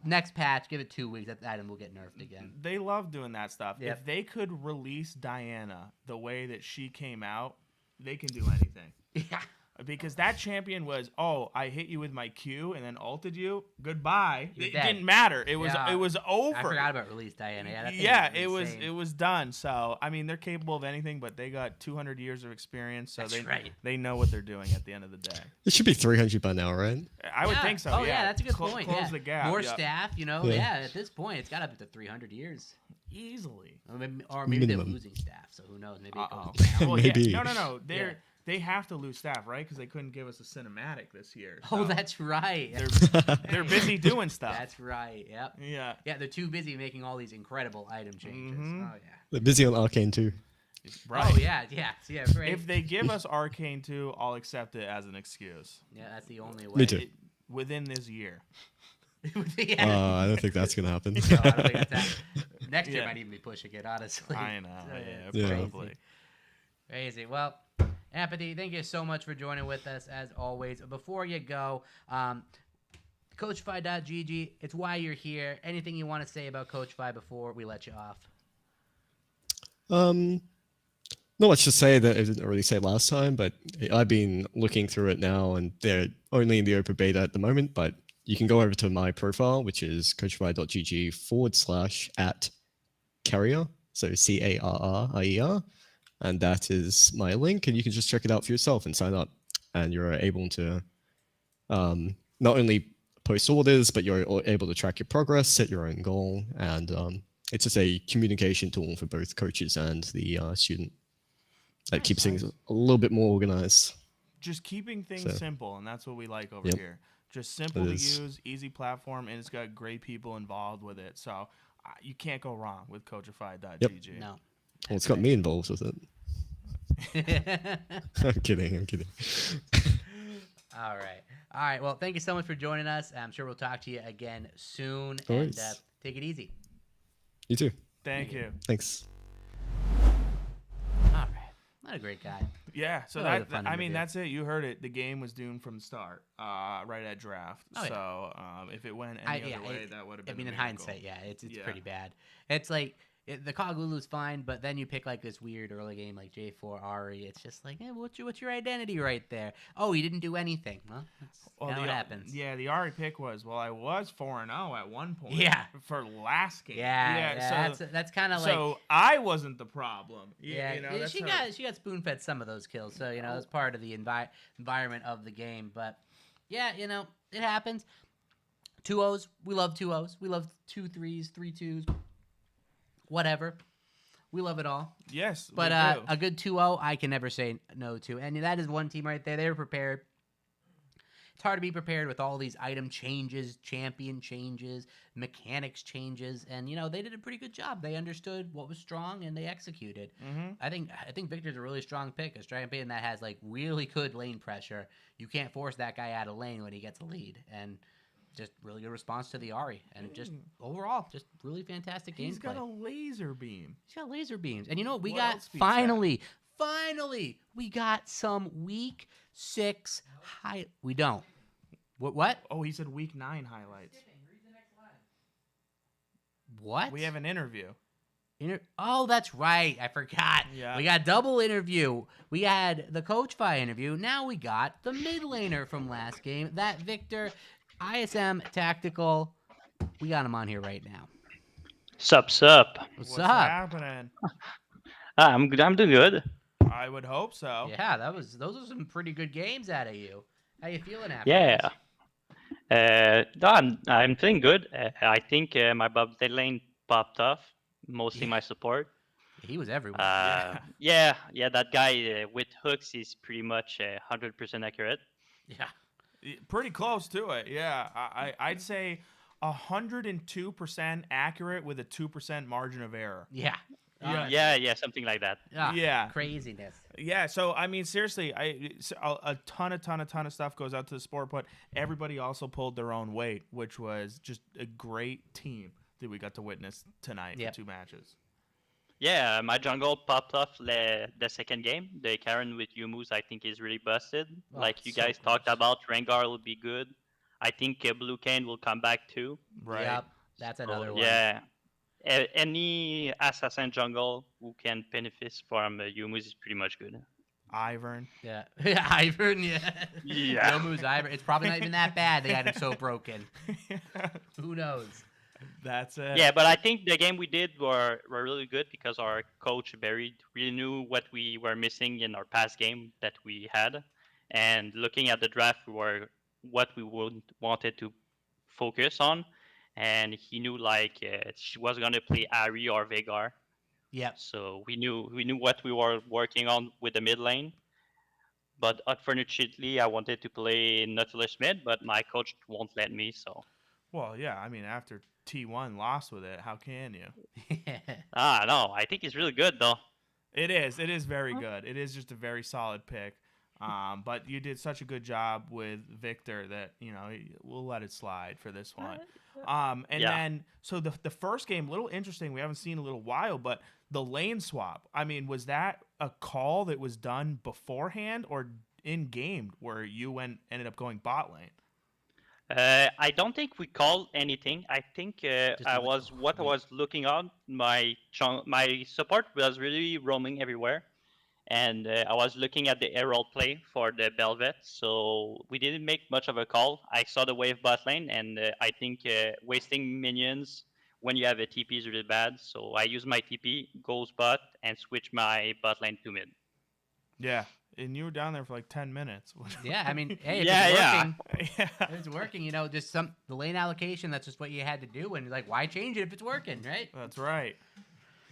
Next patch, give it 2 weeks, that item will get nerfed again. They love doing that stuff. Yep. If they could release Diana the way that she came out, they can do anything. Yeah. Because that champion was, oh, I hit you with my Q and then ulted you. Goodbye. You're It dead. didn't matter. It was Yeah. it was over. I forgot about release Diana. Yeah, that thing Yeah, was insane. it was done. So I mean, they're capable of anything, but they got 200 years of experience, so That's right. they know what they're doing at the end of the day. It should be 300 by now, right? I would Yeah. think so. Oh yeah, that's a good Close point. Close yeah. the gap. More yep. staff, you know. Yeah. Yeah. At this point, it's got up to 300 years. easily. Or maybe they're Minimum. losing staff, so who knows? Maybe it Uh-oh. goes down. Well, Maybe. Yeah. No. They have to lose staff, right? Because they couldn't give us a cinematic this year. Oh, so that's right. they're busy doing stuff. That's right. Yep. Yeah. Yeah, they're too busy making all these incredible item changes. Mhm. Oh yeah. They're busy on Arcane too. Right. Oh yeah. Right. If they give us Arcane 2, I'll accept it as an excuse. Yeah, that's the only way. Me too. Within this year. Yeah. I don't think that's gonna happen. No, I don't think that's happening. Next year Yeah. might even be pushing it, honestly. I know. So, Yeah, Yeah. probably. Crazy. Well, Apathy, thank you so much for joining with us as always. Before you go, CoachFi.gg, it's why you're here. Anything you want to say about CoachFi before we let you off? Not much to say that I didn't already say last time, but I've been looking through it now, and they're only in the open beta at the moment. But you can go over to my profile, which is coachfy.gg/@carrier, so CARRIER, and that is my link, and you can just check it out for yourself and sign up, and you're able to not only post orders, but you're able to track your progress, set your own goal, and it's just a communication tool for both coaches and the student that keeps things a little bit more organized. Just keeping things So. simple, and that's what we like over Yep. here. Just simple It to is. use, easy platform, and it's got great people involved with it. So you can't go wrong with Coachify.gg. No. Well, it's got me involved with it. I'm kidding. All right. Well, thank you so much for joining us. I'm sure we'll talk to you again soon. No And worries. take it easy. You too. Thank you. Thanks. All right. What a great guy. Yeah, so That was a fun interview. that's it. You heard it. The game was doomed from the start, right at draft. Oh, yeah. So if it went any other way, that would have been. I mean, a in miracle. hindsight, yeah, it's Yeah. pretty bad. It's like the Kagulu's fine, but then you pick like this weird early game like J4 Ari. It's just like, what's your identity right there? Oh, he didn't do anything. Well, that's Well, how the, it happens. Yeah, the Ari pick was, I was 4-0 at one point. Yeah. For last game. Yeah, so that's kind of like. so I wasn't the problem. Yeah, You know, that's she how- got spoon fed some of those kills, so it's part of the environment of the game. But yeah, it happens. 2-0s, we love 2-0s. We love 2-3s, 3-2s, whatever. We love it all. Yes, we But do. a good 2-0, I can never say no to. And that is one team right there. They were prepared. It's hard to be prepared with all these item changes, champion changes, mechanics changes, and they did a pretty good job. They understood what was strong and they executed. Mhm. I think Victor's a really strong pick, a champion that has like really good lane pressure. You can't force that guy out of lane when he gets a lead, and just really good response to the Ari, and just overall, just really fantastic gameplay. He's got a laser beam. He's got laser beams, and we What got else beats finally we got some week 6 high. We don't. What? Oh, he said week 9 highlights. What? We have an interview. Oh, that's right. I forgot. Yeah. We got double interview. We had the CoachFi interview. Now we got the mid laner from last game. That Victor, ISM Tactical. We got him on here right now. Sup? What's What's up? happening? I'm good. I'm doing good. I would hope so. Yeah, those are some pretty good games out of you. How you feeling after Yeah. this? No, I'm feeling good. I think my bobtail lane popped off. Mostly my support. He was everywhere. Yeah. That guy with hooks is pretty much 100% accurate. Yeah. Pretty close to it. Yeah, I'd say 102% accurate with a 2% margin of error. Yeah. Yeah, something like that. Yeah. Craziness. Yeah, so I mean, seriously, a ton of stuff goes out to the sport, but everybody also pulled their own weight, which was just a great team that we got to witness tonight for 2 matches. Yeah, my jungle popped off the second game. The Karen with Yumus, I think, is really busted. Oh, Like you so guys talked about, Rengar will be good. I think Blue Cane will come back too. Right. Yep. That's another one. Yeah. Any assassin jungle who can benefit from Yumus is pretty much good. Ivern. Yeah. Ivern, yeah. Yeah. Yomu's Ivern. It's probably not even that bad. They had him so broken. Who knows? That's it. Yeah, but I think the game we did were really good because our coach Barry really knew what we were missing in our past game that we had, and looking at the draft were what we wanted to focus on, and he knew she was gonna play Ari or Veigar. Yep. So we knew what we were working on with the mid lane. But unfortunately, I wanted to play Nautilus mid, but my coach won't let me. So Well, yeah. I mean, after T1 lost with it, how can you? no, I think he's really good though. It is. It is very good. It is just a very solid pick. But you did such a good job with Victor that we'll let it slide for this one. And Yeah. then so the first game, a little interesting. We haven't seen in a little while, but the lane swap. I mean, was that a call that was done beforehand or in game where you ended up going bot lane? I don't think we called anything. I think I was looking on my support was really roaming everywhere, and I was looking at the herald play for the Belvet. So we didn't make much of a call. I saw the wave bot lane, and I think wasting minions when you have a TP is really bad. So I use my TP, goes bot, and switch my bot lane to mid. Yeah. And you were down there for like 10 minutes. Yeah, I mean, hey, if Yeah, it's working, if it's working, just the lane allocation, that's just what you had to do. And like, why change it if it's working, right? That's right.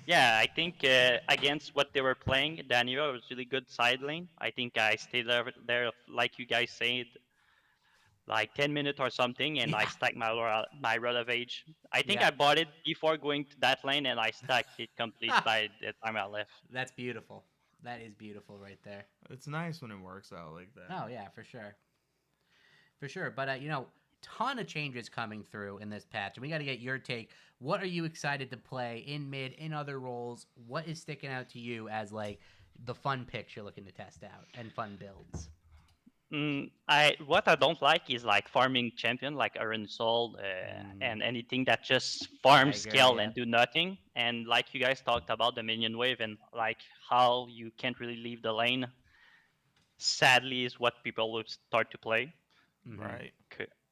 Yeah, I think against what they were playing, Daniel was really good side lane. I think I stayed there like you guys said, like 10 minutes or something, and I stacked my Rod of Age. I think I bought it before going to that lane, and I stacked it complete by the time I left. That's beautiful. That is beautiful right there. It's nice when it works out like that. Oh, yeah, for sure. For sure. But, ton of changes coming through in this patch. And we got to get your take. What are you excited to play in mid, in other roles? What is sticking out to you as, like, the fun picks you're looking to test out and fun builds? What I don't like is like farming champion like Iron Soul and anything that just farm scale and do nothing. And like you guys talked about the minion wave and like how you can't really leave the lane. Sadly, is what people will start to play. Right.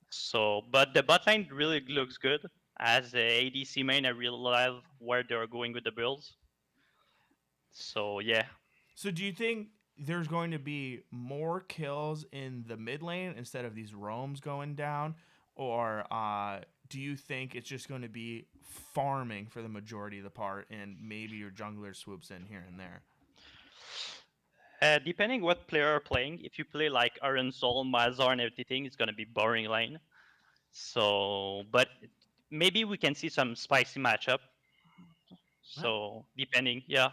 So, but the bot lane really looks good. As a ADC main, I really love where they're going with the builds. So yeah. So do you think there's going to be more kills in the mid lane instead of these roams going down? Or do you think it's just going to be farming for the majority of the part and maybe your jungler swoops in here and there? Depending what player are playing, if you play like Iron Soul, Malzahar and everything, it's going to be boring lane. So, but maybe we can see some spicy matchup. So, depending, yeah.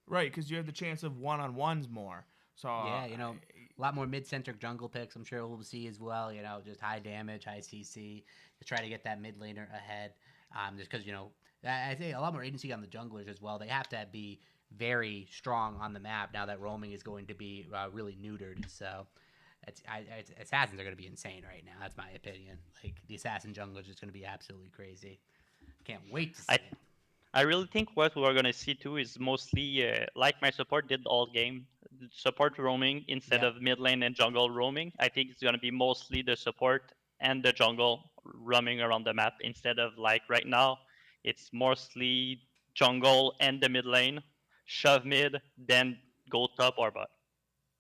Right, because you have the chance of one-on-ones more. So yeah, a lot more mid-centric jungle picks. I'm sure we'll see as well. Just high damage, high CC to try to get that mid laner ahead. Just because I think a lot more agency on the junglers as well. They have to be very strong on the map now that roaming is going to be really neutered. So assassins are going to be insane right now. That's my opinion. Like the assassin junglers is going to be absolutely crazy. Can't wait to see it. I really think what we're going to see too is mostly like my support did all game, support roaming instead of mid lane and jungle roaming. I think it's going to be mostly the support and the jungle roaming around the map instead of like right now, it's mostly jungle and the mid lane, shove mid, then go top or bot.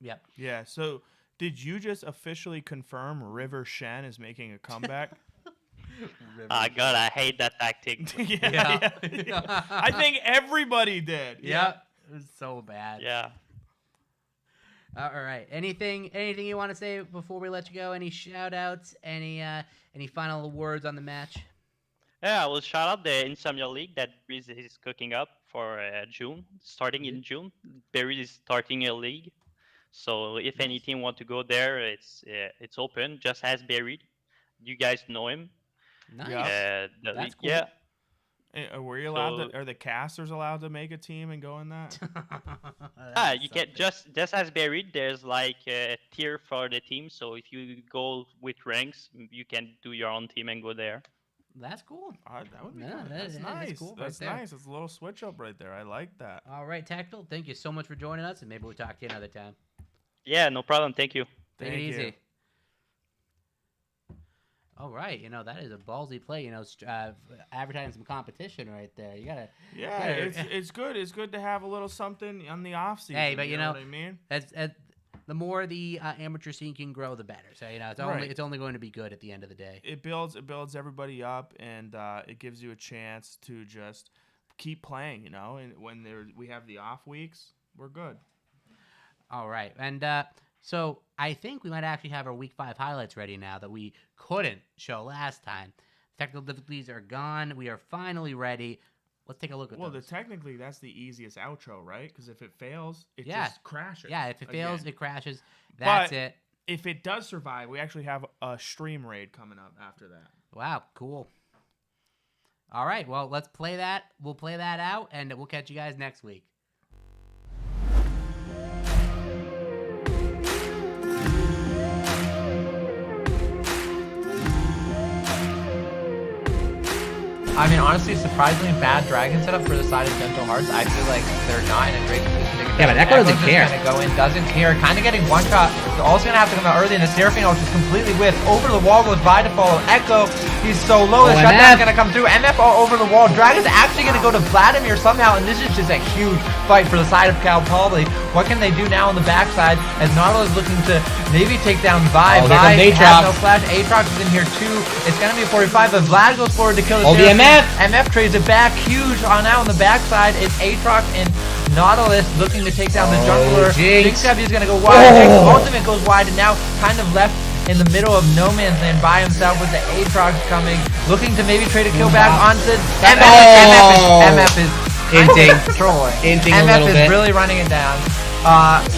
Yep. Yeah, so did you just officially confirm River Shen is making a comeback? God, I hate that tactic. yeah. I think everybody did. Yeah. It was so bad. Yeah. All right. Anything you want to say before we let you go? Any shout outs? Any final words on the match? Yeah, I will shout out the Insomnia League that Breeze is cooking up for June. Starting in June, Barry is starting a league. So if any team want to go there, it's open. Just ask Barry. You guys know him. Nice. That's cool. Yeah. Were you allowed to? Are the casters allowed to make a team and go in that? You can just as buried. There's like a tier for the team. So if you go with ranks, you can do your own team and go there. That's cool. That would be good. That's nice. That's cool That's right nice. It's a little switch up right there. I like that. All right, Tactical. Thank you so much for joining us, and maybe we'll talk to you another time. Yeah, no problem. Thank you. Take it easy. All right, that is a ballsy play. Advertising some competition right there. You gotta. Yeah, it's good. It's good to have a little something on the off season. Hey, but you know what I mean. The more the amateur scene can grow, the better. So it's only going to be good at the end of the day. It builds everybody up, and it gives you a chance to just keep playing. And when we have the off weeks, we're good. All right. And so I think we might actually have our Week 5 highlights ready now that we couldn't show last time. Technical difficulties are gone. We are finally ready. Let's take a look at those. Technically, that's the easiest outro, right? Because if it fails, it just crashes. Yeah, if it fails, it crashes. But That's it. if it does survive, we actually have a stream raid coming up after that. Wow, cool. All right, well, let's play that. We'll play that out, and we'll catch you guys next week. I mean, honestly, surprisingly bad dragon setup for the side of Gentle Hearts. I feel like they're not in a great position to get Yeah, but Echo doesn't care. Just gonna go in, doesn't care, kind of getting one shot. They're also gonna have to come out early, and the Seraphine ult just completely whiffed. Over the wall goes by to follow Echo. He's so low, the shutdown's gonna come through. MF over the wall. Dragon's actually gonna go to Vladimir somehow, and this is just a huge fight for the side of Cal Poly. What can they do now on the backside? As Nautilus is looking to maybe take down Vi. Vi has no flash. Aatrox is in here too. It's gonna be a 45, but Vlad goes forward to kill the Seraphine. MF trades it back, huge on out on the backside. It's Aatrox and Nautilus looking to take down the jungler. Jinx is going to go wide. Jinx ultimate goes wide and now kind of left in the middle of no man's land by himself with the Aatrox coming. Looking to maybe trade a kill back onto MF is controlling. MF is really running it down.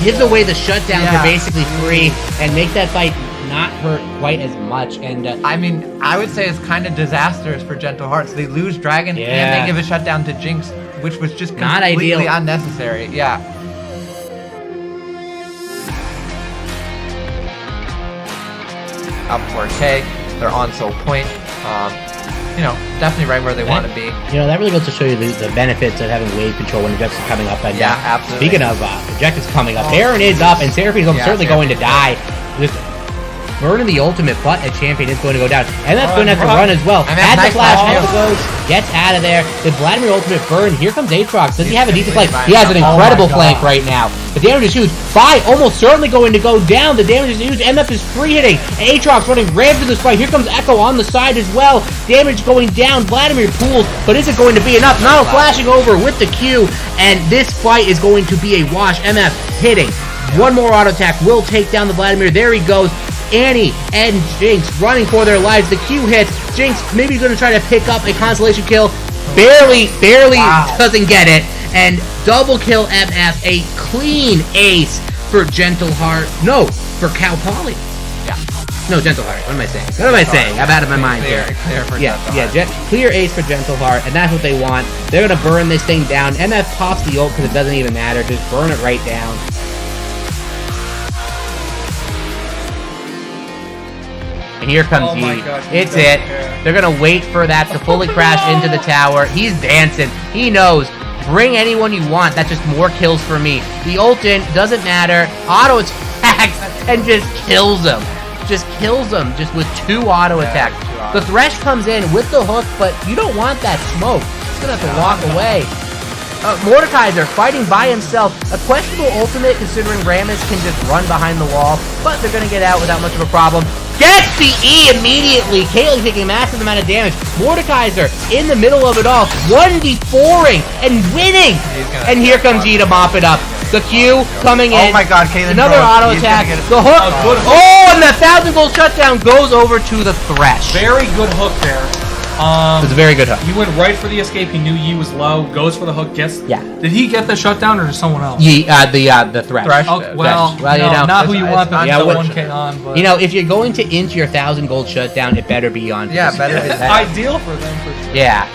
Gives away the shutdowns are basically free and make that fight not hurt quite as much. And I mean, I would say it's kind of disastrous for Gentle Hearts. They lose Dragon and they give a shutdown to Jinx, which was just not completely ideal. Unnecessary. Yeah. Up 4K, they're on Soul Point. You know, definitely right where they want to be. You know, that really goes to show you the benefits of having wave control when objectives are coming up. And, absolutely. Speaking of objectives coming up, Baron is up, and Seraphine is certainly going to die. Just burning the ultimate, but a champion is going to go down. And that's going to have to run as well. At the flash, goes, gets out of there. The Vladimir ultimate burn. Here comes Aatrox. Does he have a decent flank? He has an incredible flank right now. The damage is huge. Vi almost certainly going to go down. The damage is huge. MF is free hitting. Aatrox running ramp to this fight. Here comes Echo on the side as well. Damage going down. Vladimir pools, but is it going to be enough? Now flashing over with the Q, and this fight is going to be a wash. MF hitting. One more auto attack will take down the Vladimir. There he goes. Annie and Jinx running for their lives. The Q hits. Jinx maybe going to try to pick up a consolation kill. Barely doesn't get it. And double kill MF. A clean ace for Gentle Heart. No, for Cal Poly. Yeah. No, Gentle Heart. What am I saying? What am I saying? I'm out of my mind here. Clear ace for Gentle Heart, and that's what they want. They're going to burn this thing down. MF pops the ult because it doesn't even matter. Just burn it right down. And here comes E. It's it. They're going to wait for that to fully crash into the tower. He's dancing. He knows. Bring anyone you want. That's just more kills for me. The ult in, doesn't matter. Auto attacks and just kills him. Just kills him just with 2 auto attacks. The Thresh comes in with the hook, but you don't want that smoke. He's going to have to walk away. Mordekaiser fighting by himself. A questionable ultimate considering Rammus can just run behind the wall, but they're going to get out without much of a problem. Gets the E immediately. Caitlyn taking a massive amount of damage. Mordekaiser in the middle of it all. 1v4ing and winning. And here comes E to mop it up. The Q coming in. Oh my god, Caitlyn. Another auto attack. The hook. Oh, and the 1,000 gold shutdown goes over to the Thresh. Very good hook there. It was a very good hook. He went right for the escape. He knew Yi was low. Goes for the hook. Gets. Yeah. Did he get the shutdown or someone else? Yi, the Thresh. Okay, well, you know, not who you want, but yeah, 1K on. But you know, if you're going to int your 1,000 gold shutdown, it better be on. Yeah, better. Ideal for them for sure. Yeah.